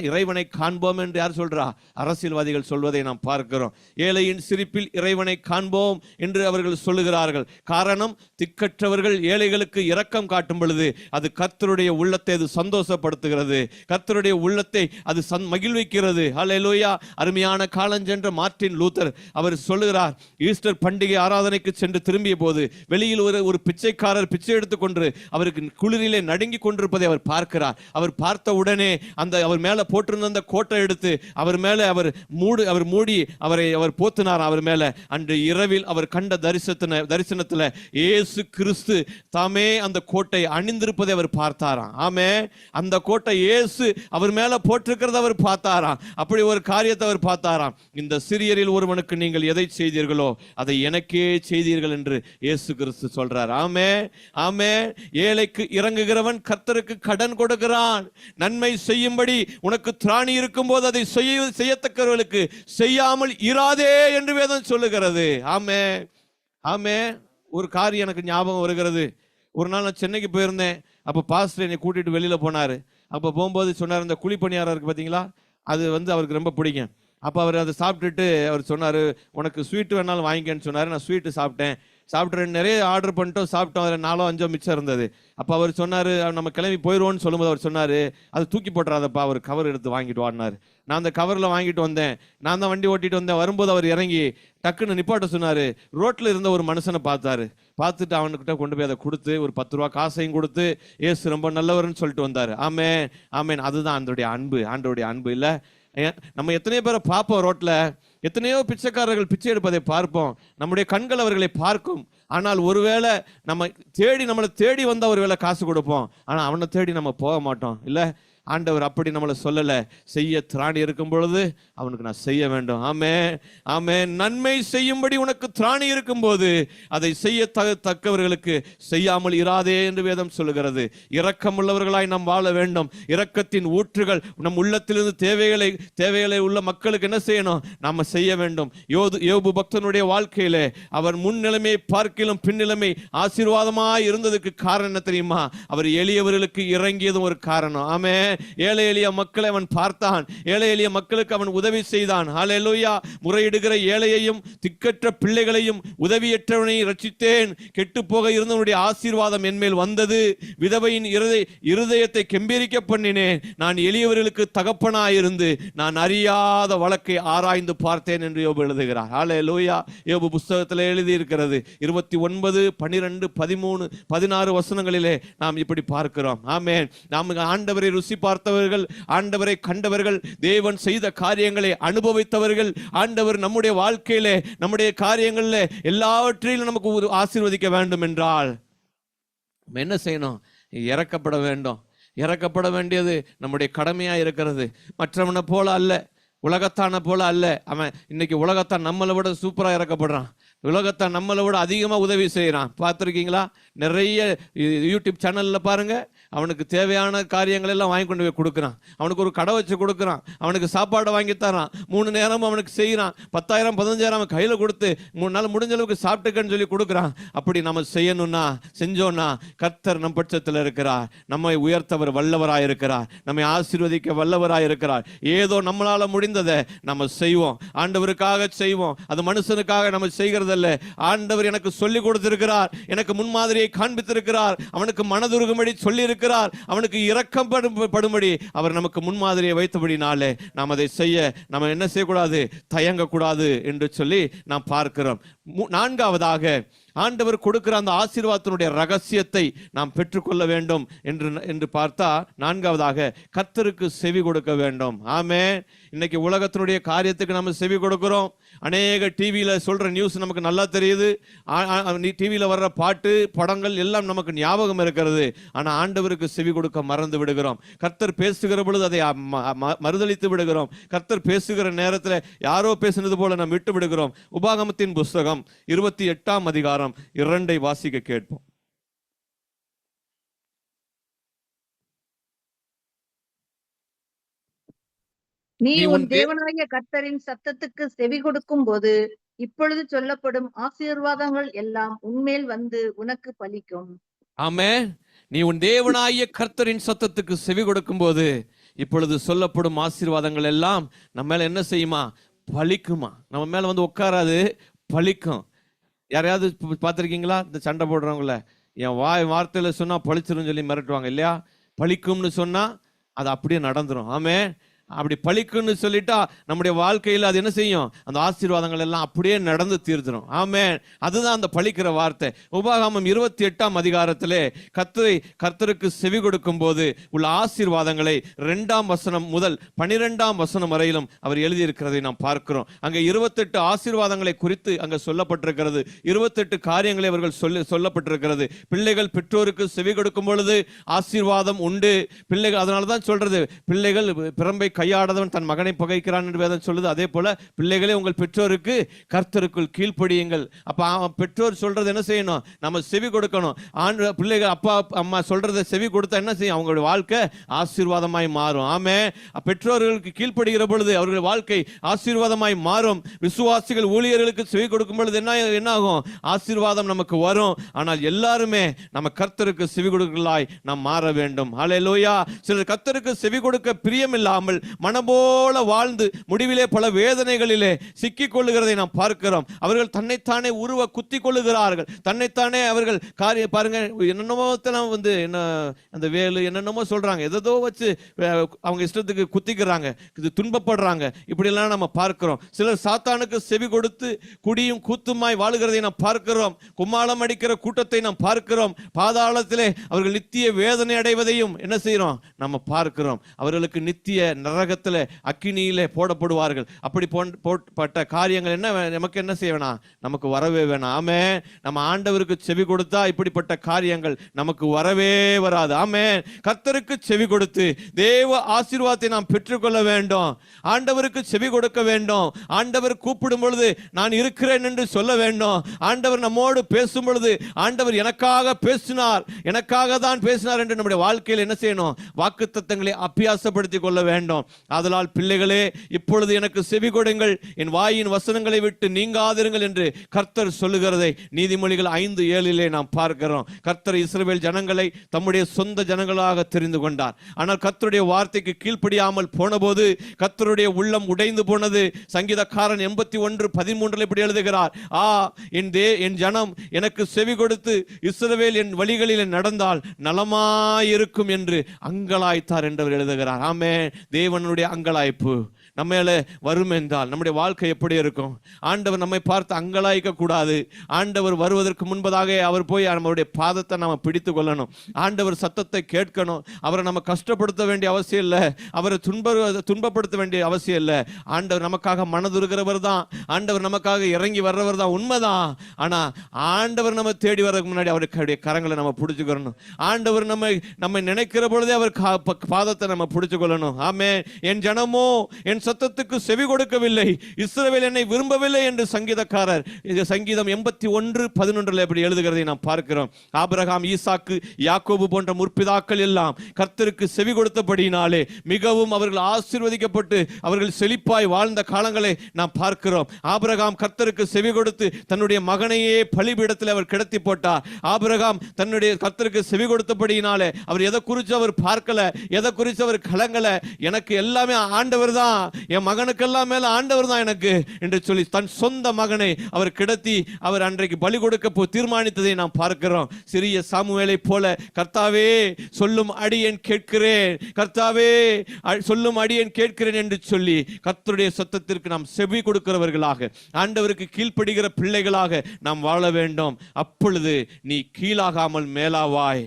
இறைவனை காண்போம் என்று யார் சொல்றா? அரசியல்வாதிகள் சொல்வதை நாம் பார்க்கிறோம். ஏழையின் சிரிப்பில் இறைவனை காண்போம் என்று அவர்கள் சொல்லுகிறார்கள். காரணம், திக்கற்றவர்கள் ஏழைகளுக்கு இரக்கம் காட்டும் பொழுது அது கர்த்தருடைய உள்ளத்தை அது சந்தோஷப்படுத்துகிறது. கர்த்தருடைய உள்ளத்தை அது மகிழ்விக்கிறது. ஹல்லேலூயா. அருமையான காலஞ்சென்ற மார்ட்டின் லூத்தர் அவர் சொல்லுகிறார், ஈஸ்டர் பண்டிகை ஆராதனைக்கு சென்று திரும்பிய போது வெளியில் ஒரு பிச்சைக்காரர் பிச்சை எடுத்துக்கொண்டு அவருக்கு குளிரிலே நடுங்கி கொண்டிருப்பதை அவர் பார்க்கிறார். அவர் பார்த்த உடனே அவர் மேல போட்டிருந்த அந்த கோட்டை எடுத்து அவர் மேல அவர் மூடி அவர் போத்தினார். அவர் மேல அன்று இரவில் அவர் கண்ட தரிசனத்துல இயேசு கிறிஸ்து தாமே அந்த கோட்டை அணிந்திருப்பதை அவர் பார்த்தாராம். ஆமே. அந்த கோட்டை இயேசு அவர் மேல போட்டிருக்கிறத அவர் பார்த்தாராம். அப்படி ஒரு காரியத்தை அவர் பார்த்தாராம். இந்த சிறியரில் ஒருவனுக்கு நீங்கள் எதை செய்தீர்களோ அதை எனக்கே செய்தீர்கள் என்று இயேசு கிறிஸ்து சொல்றார். ஆமே. ஆமே. ஏழைக்கு இறங்குகிறவன் கர்த்தருக்கு கடன் கொடுக்கிறான். நன்மை செய்யும்படி உனக்கு திராணி இருக்கும் போது அதை செய்யத்தக்கவர்களுக்கு செய்யாமல் இராதே என்று வேதம் சொல்லுகிறது. ஆமே. ஆமே. ஒரு காரியம் எனக்கு ஞாபகம் வருகிறது. ஒரு நாள் நான் சென்னைக்கு போயிருந்தேன். அப்போ பாஸ்டர் என்னை கூட்டிட்டு வெளியில போனாரு. அப்போ போகும்போது சொன்னார், இந்த குழிப்பணியாரம் இருக்கு பார்த்தீங்களா, அது அவருக்கு ரொம்ப பிடிக்கும். அப்போ அவர் அதை சாப்பிட்டுட்டு அவர் சொன்னார், உனக்கு ஸ்வீட்டு வேணாலும் வாங்கிக்கன்னு சொன்னார். நான் ஸ்வீட்டு சாப்பிட்டு நிறைய ஆர்டர் பண்ணிட்டோம், சாப்பிட்டோம். அதில் 4-5 மிச்சம் இருந்தது. அப்போ அவர் சொன்னார், நம்ம கிளம்பி போயிடுவோன்னு சொல்லும்போது அவர் சொன்னார், அது தூக்கி போட்டுறாதப்பா, அவர் கவர் எடுத்து வாங்கிட்டு வாடினார். நான் அந்த கவரில் வாங்கிட்டு வந்தேன். நான் தான் வண்டி ஓட்டிட்டு வந்தேன். வரும்போது அவர் இறங்கி டக்குன்னு நிப்பாட்ட சொன்னார். ரோட்டில் இருந்த ஒரு மனுஷனை பார்த்துட்டு அவனுக்கிட்ட கொண்டு போய் அதை கொடுத்து ஒரு 10 ரூபா காசையும் கொடுத்து ஏசு ரொம்ப நல்லவர்னு சொல்லிட்டு வந்தார். ஆமென். ஆமென். அதுதான் ஆண்டவருடைய அன்பு. ஆண்டவருடைய அன்பு இல்லை. நம்ம எத்தனையோ பேரை பார்ப்போம், ரோட்ல எத்தனையோ பிச்சைக்காரர்கள் பிச்சை எடுப்பதை பார்ப்போம். நம்முடைய கண்கள் அவர்களை பார்க்கும். ஆனால் ஒருவேளை நம்மளை தேடி வந்த ஒருவேளை காசு கொடுப்போம். ஆனால் அவனை தேடி நம்ம போக மாட்டோம். இல்லை, ஆண்டவர் அப்படி நம்மளை சொல்லலை. செய்ய திராணி இருக்கும் பொழுது அவனுக்கு நான் செய்ய வேண்டும். ஆமே. ஆமே. நன்மை செய்யும்படி உனக்கு திராணி இருக்கும் போது அதை செய்ய தக்கவர்களுக்கு செய்யாமல் இராதே என்று வேதம் சொல்லுகிறது. இரக்கம் உள்ளவர்களாய் நாம் வாழ வேண்டும். இரக்கத்தின் ஊற்றுகள் நம் உள்ளத்திலிருந்து தேவைகளை உள்ள மக்களுக்கு என்ன செய்யணும்? நாம செய்ய வேண்டும். யோபு பக்தனுடைய வாழ்க்கையிலே அவர் முன்னிலைமை பார்க்கிலும் பின்னிலைமை ஆசீர்வாதமாய் இருந்ததுக்கு காரணம் என்ன தெரியுமா? அவர் எளியவர்களுக்கு இறங்கியதும் ஒரு காரணம். ஆமே. ஏழை எளிய மக்களை அவன் பார்த்தான். ஏழை எளிய மக்களுக்கு அவன் உதவி செய்தான். ஹல்லேலூயா. முறையிடுகிற ஏழையையும் திக்கற்ற பிள்ளைகளையும் உதவியற்றவனையும் ரட்சித்தேன். கெட்டு போக இருந்தவனுடைய ஆசீர்வாதம் என்மேல் வந்தது. விதவையின் இருதயத்தை கெம்பீரிக்க பண்ணினேன். நான் எளியவர்களுக்கு தகப்பனாயிருந்து நான் அறியாத வழக்கை ஆராய்ந்து பார்த்தேன் என்று யோபு எழுதுகிறார். ஹல்லேலூயா. யோபு புஸ்தகத்தில் எழுதி இருக்கிறது. 29, 12, 13, 16 வசனங்களிலே நாம் இப்படி பார்க்கிறோம். ஆமென். நாம் ஆண்டவரை ருசி பார்த்தவர்கள், ஆண்டவரை கண்டவர்கள், தேவன் செய்த காரியங்களை அனுபவித்தவர்கள். ஆண்டவர் நம்முடைய வாழ்க்கையிலே நம்முடைய காரியங்களில் எல்லாவற்றிலும் நமக்கு ஆசீர்வதிக்க வேண்டும் என்றால் என்ன செய்யணும்? இறக்கப்பட வேண்டும். இறக்கப்பட வேண்டியது நம்முடைய கடமையா இருக்கிறது. மற்றவனை போல அல்ல, உலகத்தான போல அல்ல. அவன் இன்னைக்கு உலகத்தான் நம்மளை விட சூப்பரா இறக்கப்படுறான். உலகத்தான் நம்மளை விட அதிகமாக உதவி செய்கிறான். பார்த்துருக்கீங்களா? நிறைய யூடியூப் சேனலில் பாருங்க, அவனுக்கு தேவையான காரியங்கள் எல்லாம் வாங்கி கொண்டு போய் கொடுக்குறான். அவனுக்கு ஒரு கடை வச்சு கொடுக்குறான். அவனுக்கு சாப்பாடு வாங்கி தரான். 3 நேரமும் அவனுக்கு செய்கிறான். 10,000 15,000 அவன் கையில் கொடுத்து 3 நாள் முடிஞ்ச அளவுக்கு சாப்பிட்டுக்கன்னு சொல்லி கொடுக்குறான். அப்படி நம்ம செஞ்சோன்னா கர்த்தர் நம் பட்சத்தில் இருக்கிறார். நம்மை உயர்த்தவர் வல்லவராய் இருக்கிறார். நம்மை ஆசீர்வதிக்க வல்லவராய் இருக்கிறார். ஏதோ நம்மளால முடிந்த முடிந்ததை நம்ம செய்வோம், ஆண்டவருக்காக செய்வோம். அது மனுஷனுக்காக நம்ம செய்கிறதல்ல. ஆண்டவர் எனக்கு சொல்லி கொடுத்திருக்கிறார், எனக்கு முன்மாதிரியை காண்பித்திருக்கிறார், அவனுக்கு மனதுருகும்படி சொல்லி இருக்கிறார், அவனுக்கு இரக்கம் படும்படி அவர் நமக்கு முன்மாதிரியை வைத்தபடினாலே நாம் அதை செய்ய நம்ம என்ன செய்யக்கூடாது, தயங்கக்கூடாது என்று சொல்லி நாம் பார்க்கிறோம். நான்காவதாக ஆண்டவர் கொடுக்கிற அந்த ஆசீர்வாதத்தினுடைய ரகசியத்தை நாம் பெற்றுக்கொள்ள வேண்டும் என்று பார்த்தா, நான்காவதாக கர்த்தருக்கு செவி கொடுக்க வேண்டும். ஆமென். இன்னைக்கு உலகத்தினுடைய காரியத்துக்கு நம்ம செவி கொடுக்கிறோம். அநேக டிவியில் சொல்ற நியூஸ் நமக்கு நல்லா தெரியுது, டிவியில் வர்ற பாட்டு படங்கள் எல்லாம் நமக்கு ஞாபகம் இருக்கிறது. ஆனால் ஆண்டவருக்கு செவி கொடுக்க மறந்து விடுகிறோம். கர்த்தர் பேசுகிற பொழுது அதை மறுதளித்து விடுகிறோம். கர்த்தர் பேசுகிற நேரத்தில் யாரோ பேசினது போல நாம் விட்டு விடுகிறோம். உபாகமத்தின் புஸ்தகம் 28ஆம் அதிகாரம் 2 வாசிக்க கேட்போம். நீ உன் தேவனாகிய கர்த்தரின் சத்தத்துக்கு செவி கொடுக்கும் போது இப்பொழுது சொல்லப்படும் ஆசீர்வாதங்கள் எல்லாம் உன்மேல் வந்து உனக்கு பலிக்கும். ஆமென். நீ உன் தேவனாகிய கர்த்தரின் சத்தத்துக்கு செவி கொடுக்கும் போது இப்பொழுது சொல்லப்படும் ஆசீர்வாதங்கள் எல்லாம் நம்ம மேல என்ன செய்யுமா, பலிக்குமா. நம்ம மேல வந்து உட்காராது, பலிக்கும். யாரையாவது பார்த்துருக்கீங்களா இந்த சண்டை போடுறவங்கள? என் வார்த்தையில சொன்னா பழிச்சிரும் சொல்லி மிரட்டுவாங்க இல்லையா? பலிக்கும்னு சொன்னா அது அப்படியே நடந்துரும். ஆமென். அப்படி பலிக்குன்னு சொல்லிட்டா நம்முடைய வாழ்க்கையில் அது என்ன செய்யும், அந்த ஆசீர்வாதங்கள் எல்லாம் அப்படியே நடந்து தீர்த்துரும். ஆமென். அதுதான் அந்த பலிக்கிற வார்த்தை. உபாகமம் 28ஆம் அதிகாரத்திலே கர்த்தருக்கு செவி கொடுக்கும் போது உள்ள ஆசீர்வாதங்களை 2ஆம் வசனம் முதல் 12ஆம் வசனம் வரையிலும் அவர் எழுதியிருக்கிறதை நாம் பார்க்கிறோம். அங்கே 28 ஆசீர்வாதங்களை குறித்து அங்கே சொல்லப்பட்டிருக்கிறது. 28 காரியங்களை அவர்கள் சொல்லப்பட்டிருக்கிறது. பிள்ளைகள் பெற்றோருக்கு செவி கொடுக்கும் பொழுது ஆசீர்வாதம் உண்டு. பிள்ளைகள், அதனாலதான் சொல்றது, பிள்ளைகள் பிறம்பை கையாடவன் தன் மகனை பகைக்கிறான் என்று வேதம் சொல்லுது. அதே போல பிள்ளைகளே உங்கள் பெற்றோருக்கு கர்த்தருக்குள் கீழ்ப்படியுங்கள். அப்ப பெற்றோர் சொல்றது என்ன செய்யணும், நம்ம செவி கொடுக்கணும். பிள்ளைகள் அப்பா அம்மா சொல்றதை செவி கொடுத்தா என்ன செய்யும், அவங்களுடைய வாழ்க்கை ஆசீர்வாதமாய் மாறும். ஆமே. பெற்றோர்களுக்கு கீழ்ப்படுகிற பொழுது அவர்கள் வாழ்க்கை ஆசீர்வாதமாய் மாறும். விசுவாசிகள் ஊழியர்களுக்கு செவி கொடுக்கும் பொழுது என்ன ஆகும், ஆசீர்வாதம் நமக்கு வரும். ஆனால் எல்லாருமே நம்ம கர்த்தருக்கு செவி கொடுக்கலாய் நாம் மாற வேண்டும். ஹல்லேலூயா. சிலர் கர்த்தருக்கு செவி கொடுக்க பிரியமில்லாமல் மனபோல வாழ்ந்து முடிவிலே பல வேதனைகளிலே சிக்கிக் கொள்ளுகிறதை நாம் பார்க்கிறோம். அவர்கள் தன்னைத்தானே உருவ குத்தி கொள்ளுகிறார்கள். தன்னைத்தானே அவர்கள் காரியம் பாருங்க, என்னென்னமோ வந்து என்ன அந்த வேலு என்னென்னமோ சொல்றாங்க, எதோ வச்சு அவங்க இஷ்டத்துக்கு குத்திக்கிறாங்க, இது துன்பப்படுறாங்க. இப்படி எல்லாம் நம்ம பார்க்கிறோம். சிலர் சாத்தானுக்கு செவி கொடுத்து குடியும் கூத்துமாய் வாழுகிறதை நாம் பார்க்கிறோம். கும்மாளம் அடிக்கிற கூட்டத்தை நாம் பார்க்கிறோம். பாதாளத்திலே அவர்கள் நித்திய வேதனை அடைவதையும் என்ன செய்யறோம், நம்ம பார்க்கிறோம். அவர்களுக்கு நித்திய நரகத்தில் அக்கினியிலே போடப்படுவார்கள். அப்படி போட்ட காரியங்கள் என்ன நமக்கு என்ன செய்ய வேணாம், நமக்கு வரவே வேணாம். ஆமே. நம்ம ஆண்டவருக்கு செவி கொடுத்தா இப்படிப்பட்ட காரியங்கள் நமக்கு வரவே வராது. ஆமே. கர்த்தருக்கு செவி கொடுத்து தேவ ஆசீர்வாதத்தை நாம் பெற்றுக்கொள்ள வேண்டும். ஆண்டவருக்கு செவி கொடுக்க வேண்டும். ஆண்டவர் கூப்பிடும் பொழுது நான் இருக்கிறேன் என்று சொல்ல வேண்டும். ஆண்டவர் நம்மோடு பேசும் பொழுது ஆண்டவர் எனக்காக பேசினார், எனக்காக தான் பேசினார் என்று நம்முடைய வாழ்க்கையில் என்ன செய்யணும், வாக்குத்தத்தங்களை அபியாசப்படுத்திக் கொள்ள வேண்டும். ஆதலால் பிள்ளைகளே, இப்பொழுது எனக்கு செவி கொடுங்கள், என் வாயின் வசனங்களை விட்டு நீங்காதிருங்கள் என்று கர்த்தர் சொல்லுகிறதை நீதிமொழிகள் 5:7 நாம் பார்க்கிறோம். கர்த்தர் இஸ்ரவேல் ஜனங்களை தம்முடைய சொந்த ஜனங்களாக தெரிந்து கொண்டார். ஆனால் கர்த்தருடைய வார்த்தைக்கு கீழ்ப்படியாமல் போன போது கர்த்தருடைய உள்ளம் உடைந்து போனது. சங்கீதக்காரன் 81:13 இப்படி எழுதுகிறார், என் ஜனம் எனக்கு செவி கொடுத்து இஸ்ரவேல் என் வழிகளில் நடந்தால் நலமாயிருக்கும் என்று அங்கலாய்த்தார் என்று எழுதுகிறார். ஆமே. தேவனுடைய அங்கலாய்ப்பு நம்ம மேல வரும் என்றால் நம்முடைய வாழ்க்கை எப்படி இருக்கும்? ஆண்டவர் நம்மை பார்த்து அங்கலாய்க்க கூடாது. ஆண்டவர் வருவதற்கு முன்பதாக அவர் போய் நம்மளுடைய பாதத்தை நம்ம பிடித்து கொள்ளணும். ஆண்டவர் சத்தத்தை கேட்கணும். அவரை நம்ம கஷ்டப்படுத்த வேண்டிய அவசியம் இல்லை, அவரை துன்பப்படுத்த வேண்டிய அவசியம் இல்லை. ஆண்டவர் நமக்காக மனதுருகிறவர் தான். ஆண்டவர் நமக்காக இறங்கி வர்றவர் தான், உண்மைதான். ஆனா ஆண்டவர் நம்ம தேடி வர்றதுக்கு முன்னாடி அவருடைய கரங்களை நம்ம பிடிச்சுக்கணும். ஆண்டவர் நம்மை நினைக்கிற பொழுதே அவர் பாதத்தை நம்ம பிடிச்சு கொள்ளணும். ஆமே. என் ஜனமோ என் சத்தத்துக்கு செவி கொடுக்கவில்லை, இஸ்ரவேல் என்னை விரும்பவில்லை என்று சங்கீதக்காரர் சங்கீதம் 81:11 எப்படி எழுதுகிறதை நாம் பார்க்கிறோம். ஆபிரகாம், ஈசாக்கு, யாக்கோபு போன்ற முற்பிதாக்கள் எல்லாம் கர்த்தருக்கு செவி கொடுத்தபடியினாலே மிகவும் அவர்கள் ஆசீர்வதிக்கப்பட்டு அவர்கள் செழிப்பாய் வாழ்ந்த காலங்களை நாம் பார்க்கிறோம். ஆபிரகாம் கர்த்தருக்கு செவி கொடுத்து தன்னுடைய மகனையே பலிபீடத்தில் அவர் கிடத்தி போட்டார். ஆபிரகாம் தன்னுடைய கர்த்தருக்கு செவி கொடுத்தபடியினாலே அவர் எதை குறித்து அவர் பார்க்கல, எதை குறித்து அவர் கலங்கல. எனக்கு எல்லாமே ஆண்டவர் தான், என் மகனுக்கெல்லாம் மேல ஆண்டவர் தான் எனக்கு என்று சொல்லி தன் சொந்த மகனை அவர் கிடத்தி அவர் அன்றைக்கு பலி கொடுக்க தீர்மானித்ததை நாம் பார்க்கிறோம். சிறிய சாமுவேலை போல கர்த்தாவே சொல்லும் அடியேன் கேட்கிறேன், கர்த்தாவே சொல்லும் அடியேன் கேட்கிறேன் என்று சொல்லி கர்த்தருடைய சத்தத்திற்கு நாம் செவி கொடுக்கிறவர்களாக, ஆண்டவருக்கு கீழ்ப்படுகிற பிள்ளைகளாக நாம் வாழ வேண்டும். அப்பொழுது நீ கீழாகாமல் மேலாவாய்,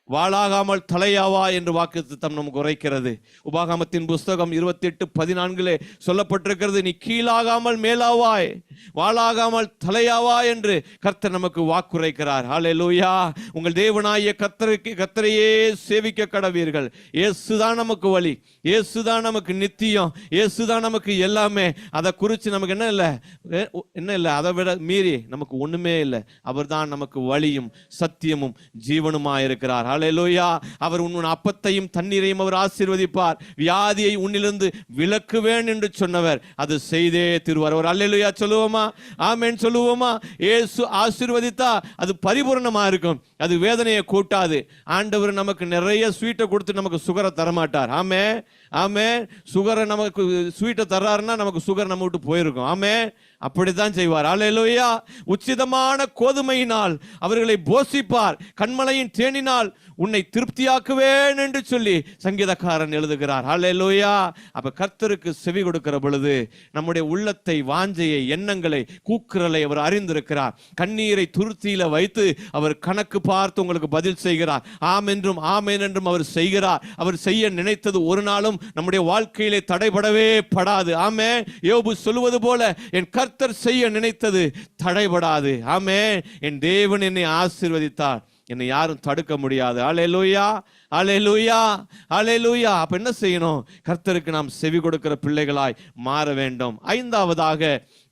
வாளாகாமல் தலையாவா என்று வாக்குத்தத்தம் நமக்கு உரைக்கிறது. உபாகமத்தின் புஸ்தகம் 28:14 சொல்லப்பட்டிருக்கிறது, நீ கீழாகாமல் மேலாவாய், வாளாகாமல் தலையாவா என்று கர்த்தர் நமக்கு வாக்குரைக்கிறார். ஹல்லேலூயா. உங்கள் தேவனாகிய கர்த்தரையே சேவிக்க கடவீர்கள். இயேசுதான் நமக்கு வழி, இயேசுதான் நமக்கு நித்தியம், இயேசுதான் நமக்கு எல்லாமே. அதை குறித்து நமக்கு என்ன இல்லை, அதை விட மீறி நமக்கு ஒண்ணுமே இல்லை. அவர் தான் நமக்கு வழியும் சத்தியமும் ஜீவனுமாயிருக்கிறார். ஹல்லேலூயா. அவர் உன் அப்பத்தையும் தண்ணீரையும் அவர் ஆசீர்வதிப்பார். வியாதியை உன்னிலிருந்து விலக்குவேன் என்று சொன்னவர் அது செய்தே திருவார். ஒரு ஹல்லேலூயா சொல்லுவோமா? ஆமென் சொல்லுவோமா? இயேசு ஆசீர்வதித்தா அது பரிபூரணமா இருக்கும், அது வேதனையை கூட்டாது. ஆண்டவர் நமக்கு நிறைய ஸ்வீட்டை கொடுத்து நமக்கு சுகரை தரமாட்டார். ஆமே ஆமே. சுகரை நமக்கு ஸ்வீட்டை தர்றாருன்னா நமக்கு சுகர் நம்ம விட்டு போயிருக்கும். ஆமே, அப்படித்தான் செய்வார். ஹல்லேலூயா. உச்சிதமான கோதுமையினால் அவர்களை போஷிப்பார், கண்மலையின் தேனினால் உன்னை திருப்தியாக்குவேன் என்று சொல்லி சங்கீதக்காரன் எழுதுகிறார். ஹல்லேலூயா. அப்ப கர்த்தருக்கு செவி கொடுக்கிற பொழுது நம்முடைய உள்ளத்தை, வாஞ்சையை, எண்ணங்களை, கூக்குரலை அவர் அறிந்திருக்கிறார். கண்ணீரை துருத்தியில வைத்து அவர் கணக்கு பார்த்து உங்களுக்கு பதில் செய்கிறார். ஆம் என்றும் ஆமேன் என்றும் அவர் செய்கிறார். அவர் செய்ய நினைத்தது ஒரு நாளும் நம்முடைய வாழ்க்கையிலே தடைபடவே படாது. ஆமே. யோபு சொல்லுவது போல என் கர்த்தர் செய்ய நினைத்தது தடைபடாது. ஆமே. என் தேவன் என்னை ஆசீர்வதித்தார், என்னை யாரும் தடுக்க முடியாது. ஹல்லேலூயா, ஹல்லேலூயா, ஹல்லேலூயா. அப்ப என்ன செய்யணும்? கர்த்தருக்கு நாம் செவி கொடுக்கிற பிள்ளைகளாய் மாற வேண்டும். ஐந்தாவதாக,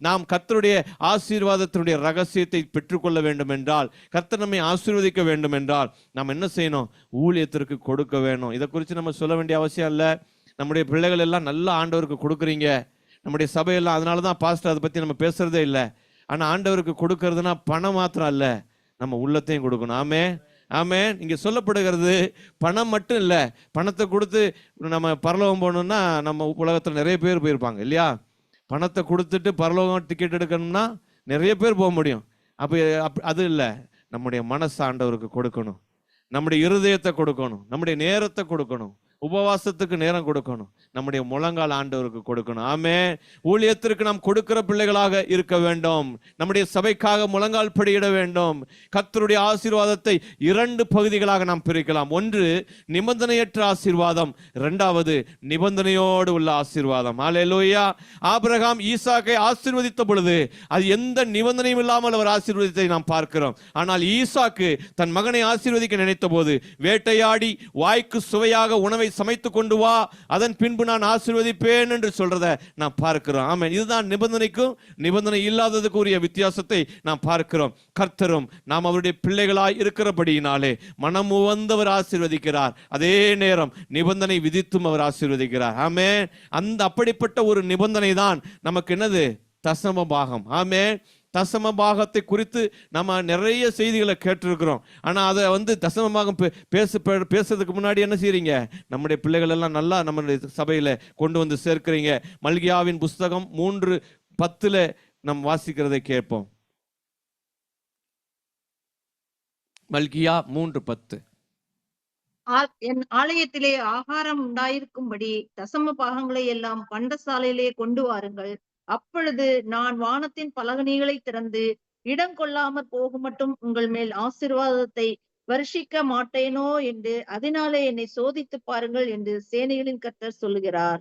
நாம் கர்த்தருடைய ஆசீர்வாதத்தினுடைய ரகசியத்தை பெற்றுக்கொள்ள வேண்டும் என்றால், கர்த்தர் நம்மை ஆசீர்வதிக்க வேண்டும் என்றால் நாம் என்ன செய்யணும்? ஊழியத்திற்கு கொடுக்க வேணும். இதை குறித்து நம்ம சொல்ல வேண்டிய அவசியம் இல்லை. நம்முடைய பிள்ளைகள் எல்லாம் நல்ல ஆண்டவருக்கு கொடுக்குறீங்க. நம்முடைய சபையெல்லாம், அதனால தான் பாஸ்டர் அதை பற்றி நம்ம பேசுறதே இல்லை. ஆனால் ஆண்டவருக்கு கொடுக்கறதுனா பணம் மாத்திரம் இல்லை, நம்ம உள்ளத்தையும் கொடுக்கணும். ஆமே ஆமே. இங்கே சொல்லப்படுகிறது பணம் மட்டும் இல்லை. பணத்தை கொடுத்து நம்ம பரலோகம் போகணும்னா நம்ம உலகத்தில் நிறைய பேர் போயிருப்பாங்க இல்லையா? பணத்தை கொடுத்துட்டு பரலோகம் டிக்கெட் எடுக்கணும்னா நிறைய பேர் போக முடியும். அப்போ அது இல்லை. நம்முடைய மனசு ஆண்டவருக்கு கொடுக்கணும், நம்முடைய இருதயத்தை கொடுக்கணும், நம்முடைய நேரத்தை கொடுக்கணும், உபவாசத்துக்கு நேரம் கொடுக்கணும், நம்முடைய முழங்கால் ஆண்டவருக்கு கொடுக்கணும். ஆமே. ஊழியத்திற்கு நாம் கொடுக்கிற பிள்ளைகளாக இருக்க வேண்டும். நம்முடைய சபைக்காக முழங்கால் படியிட வேண்டும். கர்த்தருடைய ஆசீர்வாதத்தை 2 பகுதிகளாக நாம் பிரிக்கலாம். ஒன்று நிபந்தனையற்ற ஆசீர்வாதம், இரண்டாவது நிபந்தனையோடு உள்ள ஆசீர்வாதம். ஹல்லேலூயா. ஆபிரகாம் ஈசாக்கை ஆசீர்வதித்த பொழுது அது எந்த நிபந்தனையும் இல்லாமல் அவர் ஆசீர்வதித்தை நாம் பார்க்கிறோம். ஆனால் ஈசாக்கு தன் மகனை ஆசீர்வதிக்க நினைத்த போது வேட்டையாடி வாய்க்கு சுவையாக உணவை சமைத்து கொண்டு வா, அதன் பின்பு நான் ஆசீர்வதிப்பேன் என்று சொல்றதை நாம் பார்க்கிறோம். ஆமென். இதுதான் நிபந்தனைக்கும் நிபந்தனை இல்லாததுக்கு உரிய வித்தியாசத்தை நாம் பார்க்கிறோம். கர்த்தரும் நாம் அவருடைய பிள்ளைகளாய் இருக்கிறபடியினாலே மனம் உவந்தவர் ஆசீர்வதிக்கிறார், அதே நேரம் நிபந்தனை விதித்தும் அவர் ஆசீர்வதிக்கிறார். ஆமென். அந்த அப்படிப்பட்ட ஒரு நிபந்தனை தான் நமக்கு என்னது? தசம பாகம். ஆமென். தசம பாகத்தை குறித்து நம்ம நிறைய செய்திகளை கேட்டிருக்கிறோம். ஆனால் அதை தசம பாகம் பேசுறதுக்கு முன்னாடி என்ன செய்றீங்க? நம்முடைய பிள்ளைகள் எல்லாம் நல்லா நம்மளுடைய சபையில் கொண்டு வந்து சேர்க்கிறீங்க. மல்கியாவின் புஸ்தகம் 3:10 நம் வாசிக்கிறதை கேட்போம். மல்கியா 3:10. என் ஆலயத்திலே ஆகாரம் உண்டாயிருக்கும்படி தசம பாகங்களை எல்லாம் பண்டசாலையிலே கொண்டு வாருங்கள். அப்பொழுது நான் வானத்தின் பலகணிகளை திறந்து இடம் கொள்ளாமற் போகும் மட்டும் உங்கள் மேல் ஆசீர்வாதத்தை வருஷிக்க மாட்டேனோ என்று அதனாலே என்னை சோதித்து பாருங்கள் என்று சேனைகளின் கர்த்தர் சொல்லுகிறார்.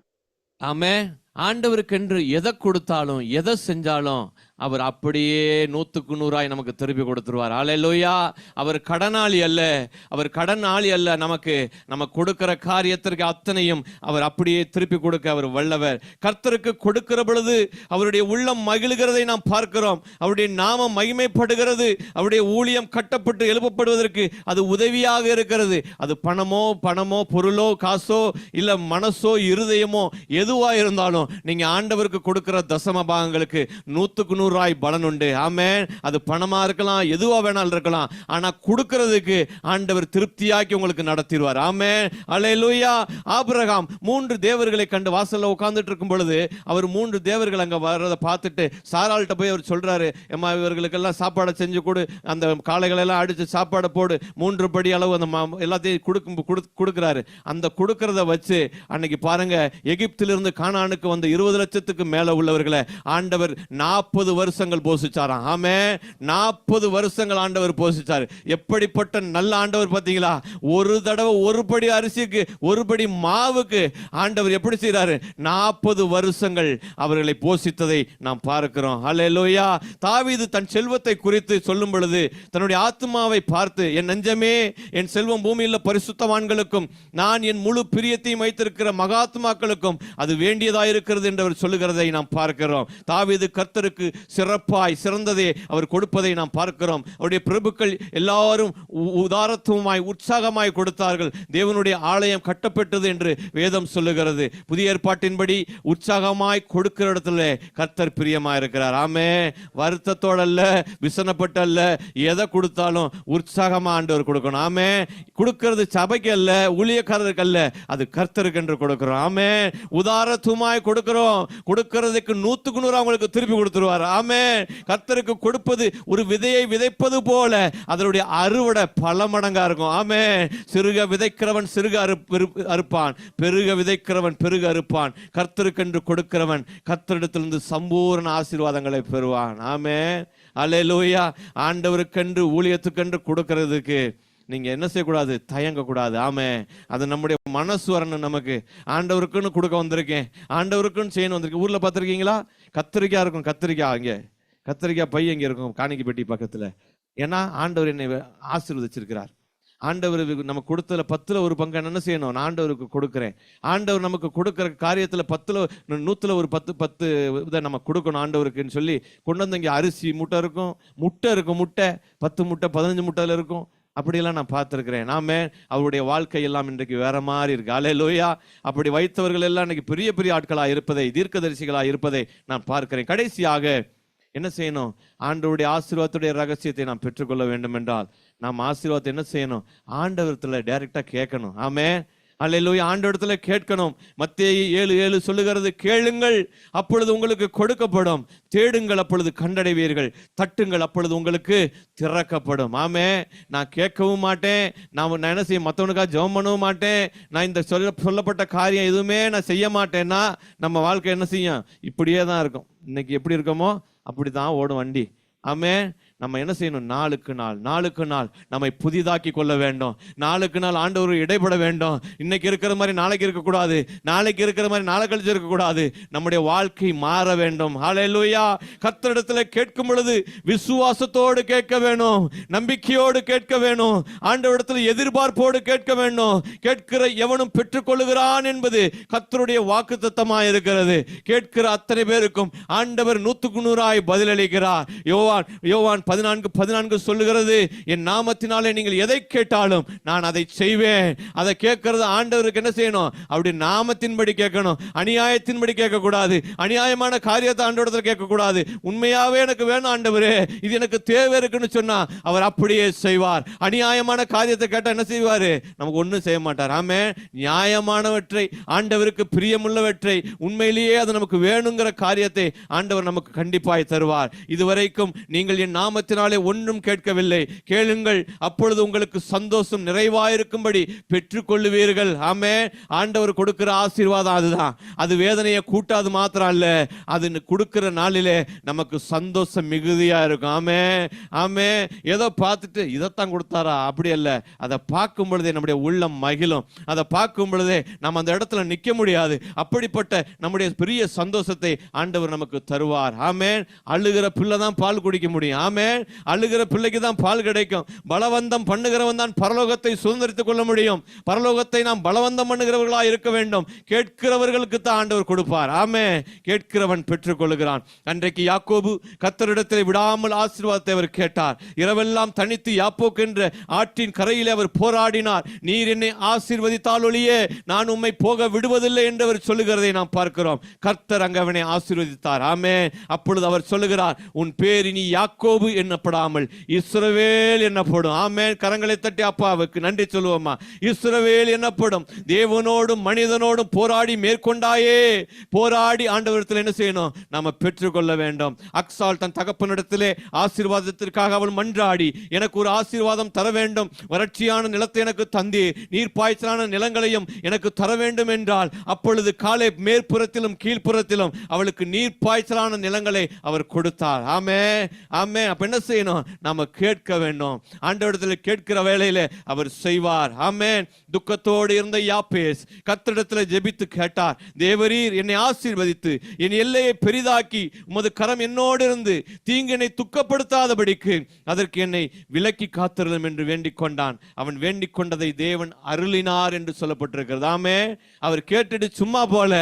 ஆமே. ஆண்டவருக்கென்று எதை கொடுத்தாலும் எதை செஞ்சாலும் அவர் அப்படியே 100க்கு 100 நமக்கு திருப்பி கொடுத்துருவார். ஹல்லேலூயா. அவர் கடனாளி அல்ல, அவர் கடனாளி அல்ல. நம்ம கொடுக்கிற காரியத்திற்கு அத்தனையும் அவர் அப்படியே திருப்பி கொடுக்க அவர் வல்லவர். கர்த்தருக்கு கொடுக்கிற பொழுது அவருடைய உள்ளம் மகிழ்கிறதை நாம் பார்க்கிறோம். அவருடைய நாமம் மகிமைப்படுகிறது. அவருடைய ஊழியம் கட்டப்பட்டு எழுப்பப்படுவதற்கு அது உதவியாக இருக்கிறது. அது பணமோ பொருளோ காசோ இல்ல மனசோ இருதயமோ எதுவா இருந்தாலும் நீங்க ஆண்டவருக்கு கொடுக்கிற தசம பாகங்களுக்கு 100க்கு 100 நூறாய் பலன் உண்டு. ஆமென். அது பணமா இருக்கலாம், எதுவா வேணாலும் இருக்கலாம். ஆனா கொடுக்கிறதுக்கு ஆண்டவர் திருப்தியாக்கி உங்களுக்கு நடத்திடுவார். ஆமென். அல்லேலூயா. ஆபிரகாம் 3 தேவர்களை கண்டு வாசல்ல உட்கார்ந்துட்டு இருக்கும் பொழுது அவர் 3 தேவர்கள் அங்க வரதை பார்த்துட்டு சாராள்கிட்ட போய் அவர் சொல்றாரு, ஏம்மா இவர்களுக்கெல்லாம் சாப்பாடை செஞ்சு கொடு, அந்த காளைகளை எல்லாம் அடிச்சு சாப்பாடை போடு, 3 படி அளவு அந்த எல்லாத்தையும் கொடுக்கிறாரு. அந்த கொடுக்கறத வச்சு அன்னைக்கு பாருங்க, எகிப்திலிருந்து கானானுக்கு வந்த 20 லட்சத்துக்கு மேல உள்ளவர்களை ஆண்டவர் 40 வருஷங்கள் போஷிச்சாராம். ஆமே, 40 வருஷங்கள் ஆண்டவர் போஷிச்சாரு. எப்படிப்பட்ட நல்ல ஆண்டவர் பாத்தீங்களா? ஒரு தடவை ஒரு படி அரிசிக்கு, ஒரு படி மாவுக்கு ஆண்டவர் எப்படி செய்யறாரு? 40 வருஷங்கள் அவர்களை போஷித்ததை நாம் பார்க்கிறோம். அல்லேலூயா. தாவீது தன் செல்வத்தை குறித்து சொல்லும் பொழுது தன்னுடைய ஆத்மாவை பார்த்து, என் நெஞ்சமே, என் செல்வம் பூமியில் பரிசுத்தவான்களுக்கும் நான் என் முழு பிரியத்தையும் வைத்திருக்கிற மகாத்மாக்களுக்கும் அது வேண்டியதாயிருக்கிறது என்று அவர் சொல்லுகிறதை நாம் பார்க்கிறோம். தாவீது கர்த்தருக்கு சிறப்பாய் சிறந்ததை அவர் கொடுப்பதை நாம் பார்க்கிறோம். அவருடைய பிரபுக்கள் எல்லாரும் உதாரத்துவமாய் உற்சாகமாய் கொடுத்தார்கள். தேவனுடைய ஆலயம் கட்டப்பட்டது என்று வேதம் சொல்லுகிறது. புதிய ஏற்பாட்டின்படி உற்சாகமாய் கொடுக்கிற இடத்துல கர்த்தர் பிரியமாய் இருக்கிறார். ஆமே, வருத்தத்தோட அல்ல, விசனப்பட்ட அல்ல, எதை கொடுத்தாலும் உற்சாகமா ஆண்டவர் கொடுக்கணும். ஆமே, கொடுக்கிறது சபைக்கு அல்ல, ஊழியக்காரருக்கு அல்ல, அது கர்த்தருக்கு என்று கொடுக்கிறோம். ஆமே, உதாரத்துவமாய் கொடுக்கிறோம். கொடுக்கிறதுக்கு 100க்கு 100 அவங்களுக்கு திருப்பி கொடுத்துருவார். ஆமே, கர்த்தருக்கு கொடுப்பது ஒரு விதையை விதைப்பது போல அதனுடைய அறுவடை பல மடங்கா இருக்கும். ஆமே, சிறுக விதைக்கிறவன் சிறுக அறுப்பான், பெருக விதைக்கிறவன் பெருக அறுப்பான். கர்த்தருக்கு என்று கொடுக்கிறவன் கர்த்தரிடத்திலிருந்து சம்பூர்ண ஆசீர்வாதங்களை பெறுவான். ஆமே, அல்லேலூயா. ஆண்டவருக்கென்று ஊழியத்துக்கென்று கொடுக்கிறதுக்கு நீங்க என்ன செய்யக்கூடாது? தயங்கக்கூடாது. ஆமே, அது நம்முடைய மனசு வரணும். நமக்கு ஆண்டவருக்குன்னு கொடுக்க வந்திருக்கேன், ஆண்டவருக்குன்னு செய்யணும் வந்திருக்கேன். ஊர்ல பார்த்துருக்கீங்களா? கத்திரிக்காய் இருக்கும், கத்திரிக்காய் இங்கே, கத்திரிக்காய் பை எங்கே இருக்கும்? காணிக்கை பெட்டி பக்கத்துல. ஏன்னா ஆண்டவர் என்னை ஆசீர்வதிச்சிருக்கிறார். ஆண்டவர் நமக்கு கொடுத்ததுல 10ல் ஒரு பங்கு என்ன செய்யணும்? நான் ஆண்டவருக்கு கொடுக்கிறேன். ஆண்டவர் நமக்கு கொடுக்கிற காரியத்துல 10ல் 100ல் ஒரு 10 இதை நம்ம கொடுக்கணும் ஆண்டவருக்குன்னு சொல்லி கொண்டு வந்து இங்கே அரிசி முட்டை இருக்கும், முட்டை 10 முட்டை 15 முட்டையில் இருக்கும். அப்படியெல்லாம் நான் பார்த்துருக்கிறேன். நாம அவருடைய வாழ்க்கையெல்லாம் இன்றைக்கு வேற மாதிரி இருக்கு. அல்லேலூயா. அப்படி வைத்தவர்கள் எல்லாம் இன்னைக்கு பெரிய பெரிய ஆட்களாக இருப்பதை, தீர்க்கதரிசிகளாக இருப்பதை நான் பார்க்கிறேன். கடைசியாக என்ன செய்யணும்? ஆண்டவருடைய ஆசீர்வாதத்துடைய ரகசியத்தை நாம் பெற்றுக்கொள்ள வேண்டும் என்றால் நாம் ஆசீர்வாதத்தை என்ன செய்யணும்? ஆண்டவரத்துல டைரக்டா கேட்கணும். ஆமே, அல்லேலூயா. ஆண்டவரத்துல கேட்கணும். மத்தேயு 7:7 சொல்லுகிறது, கேளுங்கள் அப்பொழுது உங்களுக்கு கொடுக்கப்படும், தேடுங்கள் அப்பொழுது கண்டடைவீர்கள், தட்டுங்கள் அப்பொழுது உங்களுக்கு திறக்கப்படும். ஆமே, நான் கேட்கவும் மாட்டேன், நான் என்ன செய்ய மற்றவனுக்காக ஜெபம் பண்ணவும் மாட்டேன், நான் இந்த சொல்லப்பட்ட காரியம் எதுவுமே நான் செய்ய மாட்டேன்னா நம்ம வாழ்க்கை என்ன செய்யும்? இப்படியே தான் இருக்கும். இன்னைக்கு எப்படி இருக்கோமோ அப்படிதான் ஓடும் வண்டி. ஆமே, நம்ம என்ன செய்யணும்? நாளுக்கு நாள் நம்மை புதிதாக்கி கொள்ள வேண்டும். நாளுக்கு நாள் ஆண்டவர் இடைப்பட வேண்டும். இன்னைக்கு இருக்கிற மாதிரி நாளைக்கு இருக்கக்கூடாது, நாளைக்கு இருக்கிற மாதிரி நாளை கழிச்சு இருக்கக்கூடாது. நம்முடைய வாழ்க்கை மாற வேண்டும். ஹல்லேலூயா. கர்த்தரிடத்துல கேட்கும் பொழுது விசுவாசத்தோடு கேட்க வேணும், நம்பிக்கையோடு கேட்க வேணும், ஆண்டவரிடத்துல எதிர்பார்ப்போடு கேட்க வேண்டும். கேட்கிற எவனும் பெற்றுக்கொள்ளுகிறான் என்பது கர்த்தருடைய வாக்குத்தத்தமாய் இருக்கிறது. கேட்கிற அத்தனை பேருக்கும் ஆண்டவர் 100க்கு 100 பதிலளிக்கிறார். யோவான் 14:14 சொல்லுகிறது, என் நாமத்தினாலே நீங்கள் எதை கேட்டாலும் நான் அதை செய்வேன். அதை கேட்கறது ஆண்டவருக்கு என்ன செய்யணும்? அவருடைய நாமத்தின்படி கேட்கணும். அநியாயத்தின்படி கேட்கக்கூடாது, அநியாயமான காரியத்தை ஆண்டவரத்தில் கேட்கக்கூடாது. உண்மையாவே எனக்கு வேணும் ஆண்டவரே, இது எனக்கு தேவை இருக்குன்னு சொன்னா அவர் அப்படியே செய்வார். அநியாயமான காரியத்தை கேட்டா என்ன செய்வாரு? நமக்கு ஒன்றும் செய்ய மாட்டார். ஆமே, நியாயமானவற்றை, ஆண்டவருக்கு பிரியமுள்ளவற்றை, உண்மையிலேயே அது நமக்கு வேணுங்கிற காரியத்தை ஆண்டவர் நமக்கு கண்டிப்பாய் தருவார். இதுவரைக்கும் நீங்கள் என் நாமத்தினாலே ஒன்றும் கேட்கவில்லை, கேளுங்கள் அப்பொழுது உங்களுக்கு சந்தோஷம் நிறைவாயிருக்கும்படி பெற்றுக்கொள்ளுவீர்கள். ஆமே, ஆண்டவர் கொடுக்கிற ஆசீர்வாதம் அதுதான். அது வேதனையை கூட்டாது மாத்திரம் அல்ல, அது கொடுக்கிற நாளிலே நமக்கு சந்தோஷம் மிகுதியா இருக்கும். ஆமே, ஆமே. ஏதோ பார்த்துட்டு இதைத்தான் கொடுத்தாரா அப்படி அல்ல, அதை பார்க்கும் பொழுதே நம்முடைய உள்ளம் மகிழும். அதை பார்க்கும் பொழுதே நம்ம அந்த இடத்துல நிற்க முடியாது. அப்படிப்பட்ட நம்முடைய பெரிய சந்தோஷத்தை ஆண்டவர் நமக்கு தருவார். ஆமே, அழுகிற பிள்ளை தான் பால் குடிக்க முடியும். ஆமே, அழுகிற பிள்ளைக்கு தான் பால் கிடைக்கும். பலவந்தம் பண்ணுகிறவன் தான் பரலோகத்தை சுதந்திரித்துக் கொள்ள முடியும். பரலோகத்தை நாம் பலவந்தம் பண்ணுகிறவர்களாக இருக்க வேண்டும். கேட்கிறவர்களுக்கு தான் ஆண்டவர் கொடுப்பார். ஆமே, கேட்கிறவன் பெற்றுக் கொள்கிறான். அன்றைக்கு யாக்கோபு கர்த்தரிடத்தில் விடாமல் ஆசீர்வாதத்தை அவர் கேட்டார். இரவெல்லாம் தனித்து யாப்போக்கு என்ற ஆற்றின் கரையிலே அவர் போராடினார். நீர் என்னை ஆசீர்வதித்தால் ஒழியே நான் உம்மை போக விடுவதில்லை என்று அவர் சொல்லுகிறதை நாம் பார்க்கிறோம். கர்த்தர் அங்கு அவனை ஆசீர்வதித்தார். ஆமென். அப்பொழுது அவர் சொல்லுகிறார், உன் பேர் இனி யாக்கோபு என்னப்படாமல் இஸ்ரவேல் என்னப்படும். ஆமென். கரங்களை தட்டி அப்பாவுக்கு நன்றி சொல்லுவோமா. இஸ்ரவேல் என்னப்படும். தேவனோடும் மனிதனோடும் போராடி மேற்கொண்டாயே, போராடி ஆண்டவரிடத்தில் என்ன செய்யணும்? நாம பெற்றுக்கொள்ள வேண்டும். அக்சால் தன் தகப்பனிடத்திலே ஆசீர்வாதத்திற்காக அவள் மன்றாடி, எனக்கு ஒரு ஆசீர்வாதம் தர வேண்டும், வறட்சியான நிலத்தை எனக்கு தந்தே, நீர்ப்பாய்ச்சலான நிலங்களையும் எனக்கு தர வேண்டும் என்றால், அப்பொழுது காலை மேற்புறத்திலும் கீழ்ப்புறத்திலும் அவளுக்கு நீர்ப்பாய்ச்சலான நிலங்களை அவர் கொடுத்தார். ஆமே ஆமே. அப்ப என்ன செய்யணும்? நாம கேட்க வேண்டும். ஆண்டவரிடத்தில் கேட்கிற வேளையில அவர் செய்வார். ஆமென். துக்கத்தோடு இருந்த யாப்பேஸ் கர்த்தரிடத்தில் ஜெபித்து கேட்டார், தேவரீர் என்னை ஆசீர்வதித்து என் எல்லையை பெரிதாக்கி உமது கரம் என்னோடு இருந்து தீங்கினை துக்கப்படுத்தாதபடிக்கு அதற்கு என்னை விலக்கி காத்திருந்தோம் என்று வேண்டிக் கொண்டான். அவன் வேண்டிக் கொண்டதை தேவன் அருளினார் என்று சொல்லப்பட்டிருக்கிறது. ஆமே. அவர் கேட்டுட்டு சும்மா போல,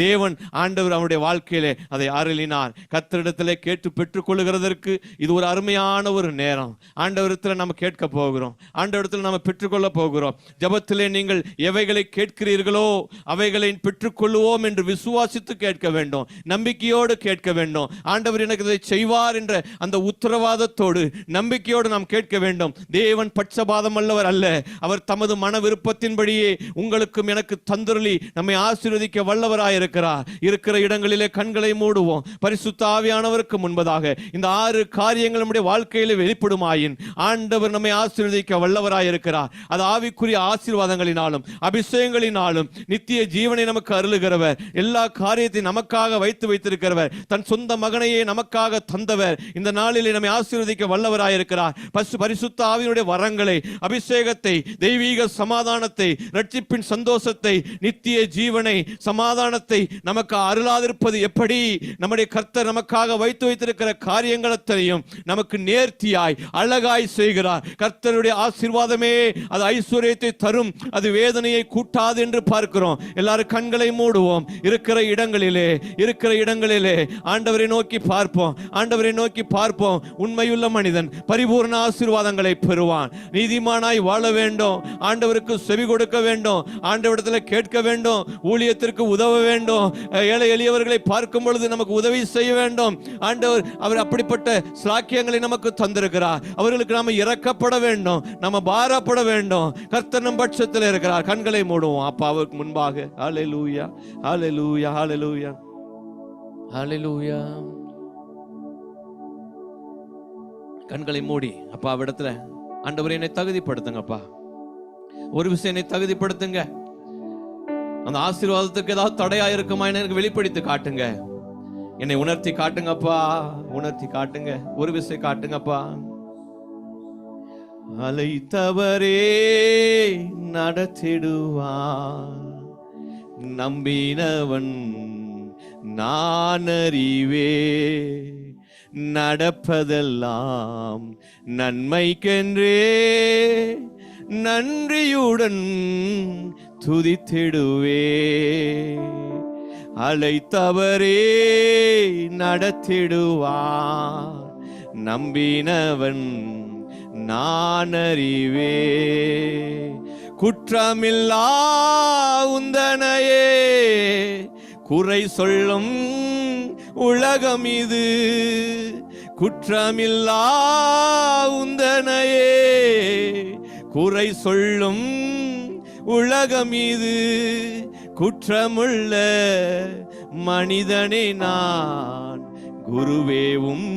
தேவன் ஆண்டவர் அவனுடைய வாழ்க்கையிலே அதை அருளினார். கர்த்தரிடத்திலே கேட்டு பெற்றுக் கொள்ளுகிறதற்கு இது ஒரு அருமையான ஒரு நேரம். ஆண்டவரிடத்தில் நம்ம கேட்க போகிறோம். ஆண்டவரிடத்தில் நம்ம பெற்றுக்கொள்ள போகிறோம். ஜெபத்திலே நீங்கள் எவைகளை கேட்கிறீர்களோ அவைகளை பெற்றுக்கொள்ளுவோம் என்று விசுவாசித்து கேட்க வேண்டும். நம்பிக்கையோடு கேட்க வேண்டும். ஆண்டவர் எனக்கு இதை செய்வார் என்ற அந்த உத்தரவாதத்தோடு நம்பிக்கையோடு நாம் கேட்க வேண்டும். தேவன் பட்சபாதம் அல்லவர் அல்ல. அவர் தமது மன விருப்பத்தின்படியே உங்களுக்கும் எனக்கு தந்தருளி நம்மை ஆசீர்வதிக்க வல்லவராயிருக்கிறார். இருக்கிற இடங்களிலே கண்களை மூடுவோம். பரிசுத்த ஆவியானவருக்கு முன்பதாக இந்த 6 காரியங்கள் நம்முடைய வாழ்க்கையிலே வெளிப்படுமாயின் ஆண்டவர் நம்மை ஆசீர்வதிக்க வல்லவராயிருக்கிறார். அது ஆவிக்குரிய ஆசீர்வாதங்களினாலும் அபிஷேகங்களினாலும் நித்திய ஜீவனை நமக்கு அருளுகிறவர், எல்லா காரியத்தையும் நமக்காக வைத்திருக்கிறவர், தன் சொந்த மகனையே நமக்காக தந்தவர், இந்த நாளிலே நம்மை ஆசீர்வதிக்க வல்லவராயிருக்கிறார். பரிசுத்த ஆவியினுடைய வரங்களை, அபிஷேகத்தை, தெய்வீக சமாதானத்தை, ரட்சிப்பின் சந்தோஷத்தை, நித்திய ஜீவனை, சமாதானத்தை நமக்கு அருளாதிருப்பது எப்படி? நம்முடைய கர்த்தர் நமக்காக வைத்திருக்கிற காரியங்களத்தையும் நமக்கு நேர்த்தியாய் அழகாய் செய்கிறார். கர்த்தருடைய ஆசீர்வாதமே அது ஐஸ்வர்யத்தை தரும், அது வேதனையை கூட்டாது என்று பார்க்கிறோம். எல்லாரும் கண்களை மூடுவோம். இருக்கிற இடங்களிலே ஆண்டவரை நோக்கி பார்ப்போம். ஆண்டவரை நோக்கி பார்ப்போம். உண்மையுள்ள மனிதன் பரிபூர்ண ஆசீர்வாதங்களை பெறுவான். நீதிமானாய் வாழ வேண்டும். ஆண்டவருக்கு செவி கொடுக்க வேண்டும். ஆண்டவரிடத்தில் கேட்க வேண்டும். ஊழியத்திற்கு உதவ வேண்டும். ஏழை எளியவர்களை பார்க்கும் பொழுது நமக்கு உதவி செய்ய வேண்டும். ஆண்டவர் அவர் அப்படிப்பட்ட சாக்கியங்களை நமக்கு தந்திருக்கிறார். அவர்களுக்கு நாம இறக்கப்பட வேண்டும். நாம பாரப்பட வேண்டும். கர்த்தர் நம் பட்சத்தில் இருக்கிறார். கண்களை மூடுவோம். அப்பா அவருக்கு முன்பாக ஹல்லேலூயா, ஹல்லேலூயா, ஹல்லேலூயா, ஹல்லேலூயா. கண்களை மூடி அப்பா அவரிடத்துல, ஆண்டவரே என்னை தகுதிப்படுத்துங்கப்பா. ஒரு விஷயம், என்னை தகுதிப்படுத்துங்க. அந்த ஆசீர்வாதத்துக்கு ஏதாவது தடையா இருக்குமா எனக்கு வெளிப்படுத்தி காட்டுங்க. என்னை உணர்த்தி காட்டுங்கப்பா, உணர்த்தி காட்டுங்க. ஒரு விஷயம் காட்டுங்கப்பா. அழைத்தவரே நடத்திடுவார், நம்பினவன் நான் அறிவே, நடப்பதெல்லாம் நன்மைக்கென்றே நன்றியுடன் துதித்திடுவே. அழைத்தவரே நடத்திடுவார், நம்பினவன் நான் அறிவே. குற்றமில்லா உந்தனையே குறை சொல்லும் உலகம் இது. குற்றமில்லா உந்தனையே குறை சொல்லும் உலகம் இது. குற்றமுள்ள மனிதனே நான், குருவேவும்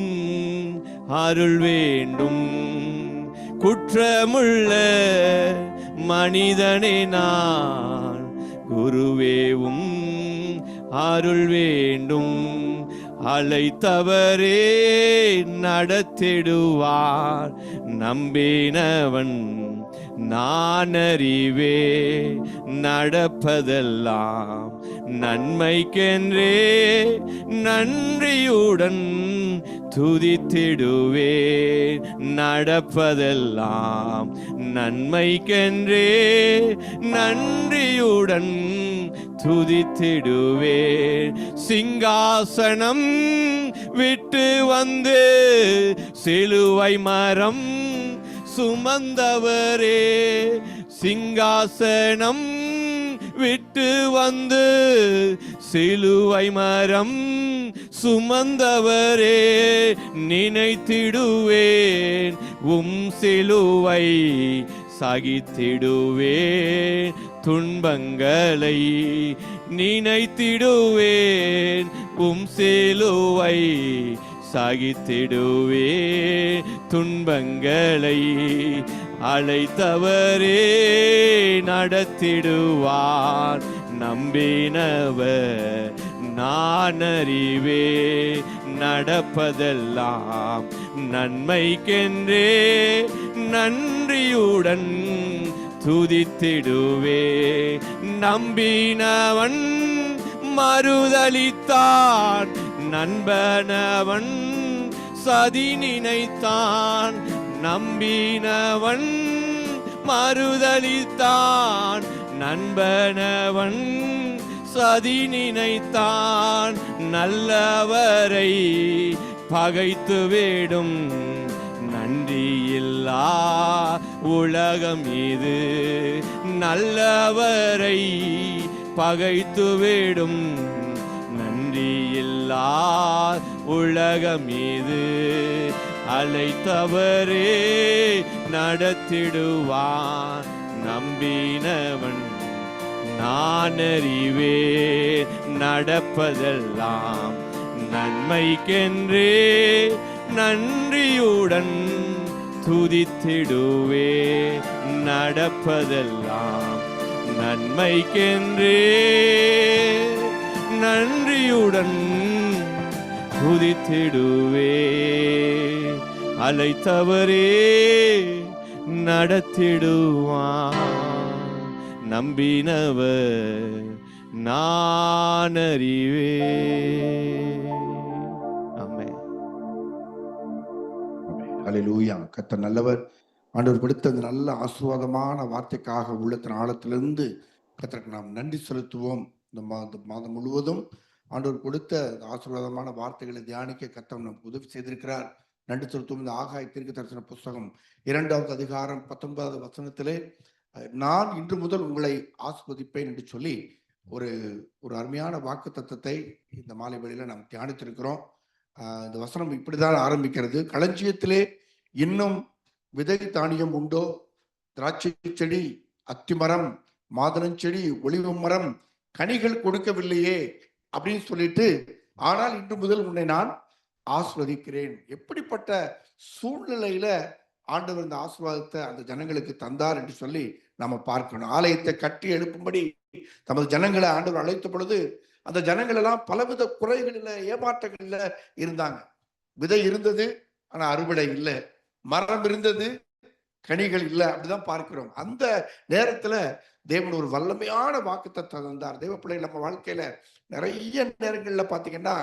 அருள் வேண்டும். குற்றமுள்ள மனிதனே நான், குருவேவும் அருள் வேண்டும். அழைத்தவரே நடத்திடுவார். நம்பினவன் நான் அறிவே, நடப்பதெல்லாம் நன்மைக்கென்றே நன்றியுடன் துதித்திடுவேன். நடப்பதெல்லாம் நன்மைக்கென்றே நன்றியுடன் துதித்திடுவேன். சிங்காசனம் விட்டு வந்து சிலுவை மரம் சுமந்தவரே, சிங்காசனம் விட்டு வந்து சிலுவை மரம் சுமந்தவரே, நினைத்திடுவேன் உம் சிலுவை, சகித்திடுவேன் துன்பங்களை, நினைத்திடுவேன் உம் சிலுவை, சகித்திடுவேன் துன்பங்களை. அழைத்தவரே நடத்திடுவார். நம்பினவர் நான் அறிவே, நடப்பதெல்லாம் நன்மைக்கென்றே நன்றியுடன் துதித்திடுவே. நம்பினவன் மறுதலித்தான், நண்பனவன் சதி நினைத்தான். நம்பினவன் மறுதலித்தான், நண்பனவன் சதி நினைத்தான். நல்லவரை பகைத்துவிடும் நன்றியில்லா உலகம் இது. நல்லவரை பகைத்துவிடும் நன்றியில்லா உலகம் இது. அழைத்தவரே நடத்திடுவான். நம்பினவன் நான் அறிவே, நடப்பதெல்லாம் நன்மைக்கென்றே நன்றியுடன் துதித்திடுவே. நடப்பதெல்லாம் நன்மைக்கென்றே நன்றியுடன் துதித்திடுவே. அழைத்தவரே நடத்திடுவான். நம்பினவர் நான் அறிவே. ஆமென். அல்லேலூயா. கர்த்தர் நல்லவர். ஆண்டவர் கொடுத்த அந்த நல்ல ஆசீர்வாதமான வார்த்தைக்காக உள்ளத்தின் ஆழத்திலிருந்து கர்த்தருக்கு நாம் நன்றி செலுத்துவோம். இந்த மாதம் முழுவதும் ஆண்டவர் கொடுத்த ஆசீர்வாதமான வார்த்தைகளை தியானிக்க கர்த்தர் நமக்கு உதவி செய்திருக்கிறார். நன்றி செலுத்துவோம். இந்த ஆகாய தீர்க்கதரிசன புஸ்தகம் 2வது அதிகாரம் 19வது வசனத்திலே நான் இன்று முதல் உங்களை ஆஸ்வதிப்பேன் என்று சொல்லி ஒரு அருமையான வாக்கு தத்தத்தை இந்த மாலை வேளையில நாம் தியானித்திருக்கிறோம். இந்த வசனம் இப்படிதான் ஆரம்பிக்கிறது. களஞ்சியத்திலே இன்னும் விதை தானியம் உண்டோ? திராட்சை செடி, அத்திமரம், மாதுளஞ்செடி, ஒலிவ மரம் கனிகள் கொடுக்கவில்லையே அப்படின்னு சொல்லிட்டு, ஆனால் இன்று முதல் உன்னை நான் ஆஸ்வதிக்கிறேன். எப்படிப்பட்ட சூழ்நிலையில ஆண்டவர் இந்த ஆசீர்வாதத்தை அந்த ஜனங்களுக்கு தந்தார் என்று சொல்லி நம்ம பார்க்கணும். ஆலயத்தை கட்டி எழுப்பும்படி தமது ஜனங்களை ஆண்டவர் அழைத்த பொழுது அந்த ஜனங்கள் எல்லாம் பலவித குறைகளில் ஏமாற்றங்கள்ல இருந்தாங்க. விதை இருந்தது ஆனா அறுவடை இல்லை, மரம் இருந்தது கனிகள் இல்லை, அப்படிதான் பார்க்கிறோம். அந்த நேரத்துல தேவன் ஒரு வல்லமையான வாக்குத்தத்தத்தை தந்தார். தேவ பிள்ளைகள் நம்ம வாழ்க்கையில நிறைய நேரங்கள்ல பாத்தீங்கன்னா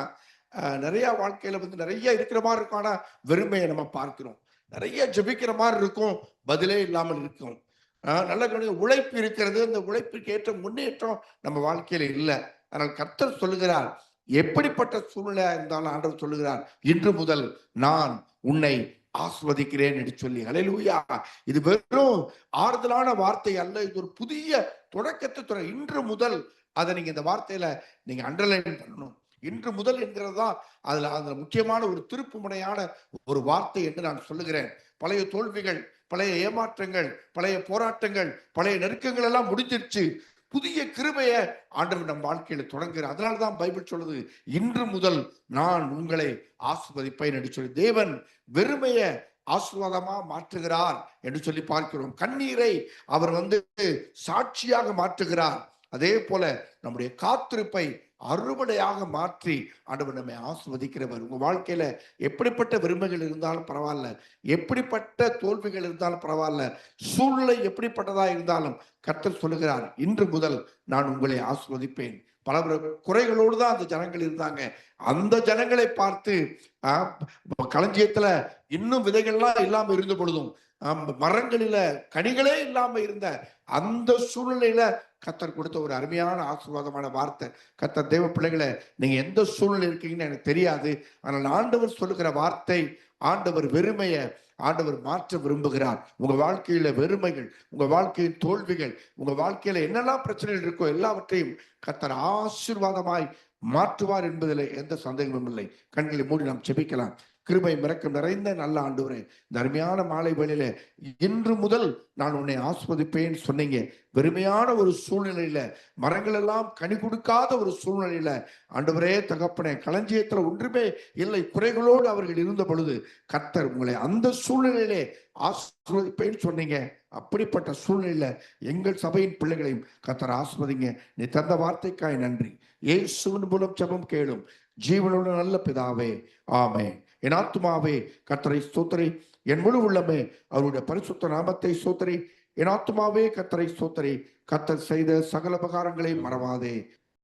நிறைய வாழ்க்கையில நிறைய இருக்கிற மாதிரி இருக்கும், ஆனா வெறுமையை நம்ம பார்க்கிறோம். நிறைய ஜெபிக்கிற மாதிரி இருக்கும், பதிலே இல்லாமல் இருக்கும். நல்ல உழைப்பு இருக்கிறது, அந்த உழைப்புக்கு ஏற்ற முன்னேற்றம் நம்ம வாழ்க்கையில இல்லை. ஆனால் கர்த்தர் சொல்லுகிறார், எப்படிப்பட்ட சூழ்நிலை இருந்தாலும் ஆண்டவர் சொல்லுகிறார், இன்று முதல் நான் உன்னை ஆஸ்வதிக்கிறேன் என்று சொல்லி. அல்லேலூயா. இது வெறும் ஆறுதலான வார்த்தை அல்ல, இது ஒரு புதிய தொடக்கத்தை. இன்று முதல் அதை நீங்க இந்த வார்த்தையில நீங்க அண்டர்லைன் பண்ணணும். இன்று முதல் என்கிறது தான் அதுல முக்கியமான ஒரு திருப்பு முனையான ஒரு வார்த்தை என்று நான் சொல்லுகிறேன். பழைய தோல்விகள், பழைய ஏமாற்றங்கள், பழைய போராட்டங்கள், பழைய நெருக்கங்கள் எல்லாம் முடிஞ்சிருச்சு. புதிய கிருபையை ஆண்டவர் நம் வாழ்க்கையில தொடங்குகிறார். அதனாலதான் பைபிள் சொல்லுது, இன்று முதல் நான் உங்களை ஆசீர்வதிப்பேன் என்று சொல்லி. தேவன் வெறுமைய ஆசீர்வாதமா மாற்றுகிறார் என்று சொல்லி பார்க்கிறோம். கண்ணீரை அவர் சாட்சியாக மாற்றுகிறார். அதே போல நம்முடைய காத்திருப்பை அறுவடையாக மாற்றி ஆண்டவர் நம்மை ஆசீர்வதிக்கிறவர். உங்க வாழ்க்கையில எப்படிப்பட்ட விரும்புகள் இருந்தாலும் பரவாயில்ல, எப்படிப்பட்ட தோல்விகள் இருந்தாலும் பரவாயில்ல, சூழ்நிலை எப்படிப்பட்டதா இருந்தாலும் கர்த்தர் சொல்லுகிறார், இன்று முதல் நான் உங்களை ஆசீர்வதிப்பேன். பல குறைகளோடு தான் அந்த ஜனங்கள் இருந்தாங்க. அந்த ஜனங்களை பார்த்து களஞ்சியத்துல இன்னும் விதைகள்லாம் இல்லாம இருந்த பொழுதும், மரங்களில கனிகளே இல்லாம இருந்த அந்த சூழ்நிலையில கர்த்தர் கொடுத்த ஒரு அருமையான ஆசீர்வாதமான வார்த்தை. கர்த்தர் தேவ பிள்ளைகளை, நீங்க எந்த சூழ்நிலை இருக்கீங்கன்னு எனக்கு தெரியாது, ஆனால் ஆண்டவர் சொல்லுகிற வார்த்தை, ஆண்டவர் வெறுமைய ஆண்டவர் மாற்ற விரும்புகிறார். உங்க வாழ்க்கையில வெறுமைகள், உங்க வாழ்க்கையின் தோல்விகள், உங்க வாழ்க்கையில என்னெல்லாம் பிரச்சனைகள் இருக்கோ எல்லாவற்றையும் கர்த்தர் ஆசீர்வாதமாய் மாற்றுவார் என்பதில் எந்த சந்தேகமும் இல்லை. கண்களை மூடி நாம் ஜெபிக்கலாம். கிருபை மிரக்கம் நிறைந்த நல்ல ஆண்டவரே, இந்த அருமையான மாலை வேளையில இன்று முதல் நான் உன்னை ஆஸ்வதிப்பேன் சொன்னீங்க. வெறுமையான ஒரு சூழ்நிலையில, மரங்கள் எல்லாம் கனி கொடுக்காத ஒரு சூழ்நிலையில ஆண்டவரே தகப்பனே, களஞ்சியத்துல ஒன்றுமே இல்லை, குறைகளோடு அவர்கள் இருந்த பொழுது கர்த்தர் உங்களை அந்த சூழ்நிலையிலே ஆஸ்வதிப்பேன்னு சொன்னீங்க. அப்படிப்பட்ட சூழ்நிலையில எங்கள் சபையின் பிள்ளைகளையும் கர்த்தர் ஆஸ்வதிங்க. நீ தந்த வார்த்தைக்காய் நன்றி. இயேசுவின் மூலம் ஜெபம் கேளும் ஜீவனுள்ள நல்ல பிதாவே, ஆமென். என் ஆத்துமாவே கர்த்தரை ஸ்தோத்திரி, என் முழு உள்ளமே அவருடைய பரிசுத்த நாமத்தை ஸ்தோத்திரி. என் ஆத்துமாவே கர்த்தரை ஸ்தோத்திரி, கர்த்தர் செய்த சகல உபகாரங்களை மறவாதே.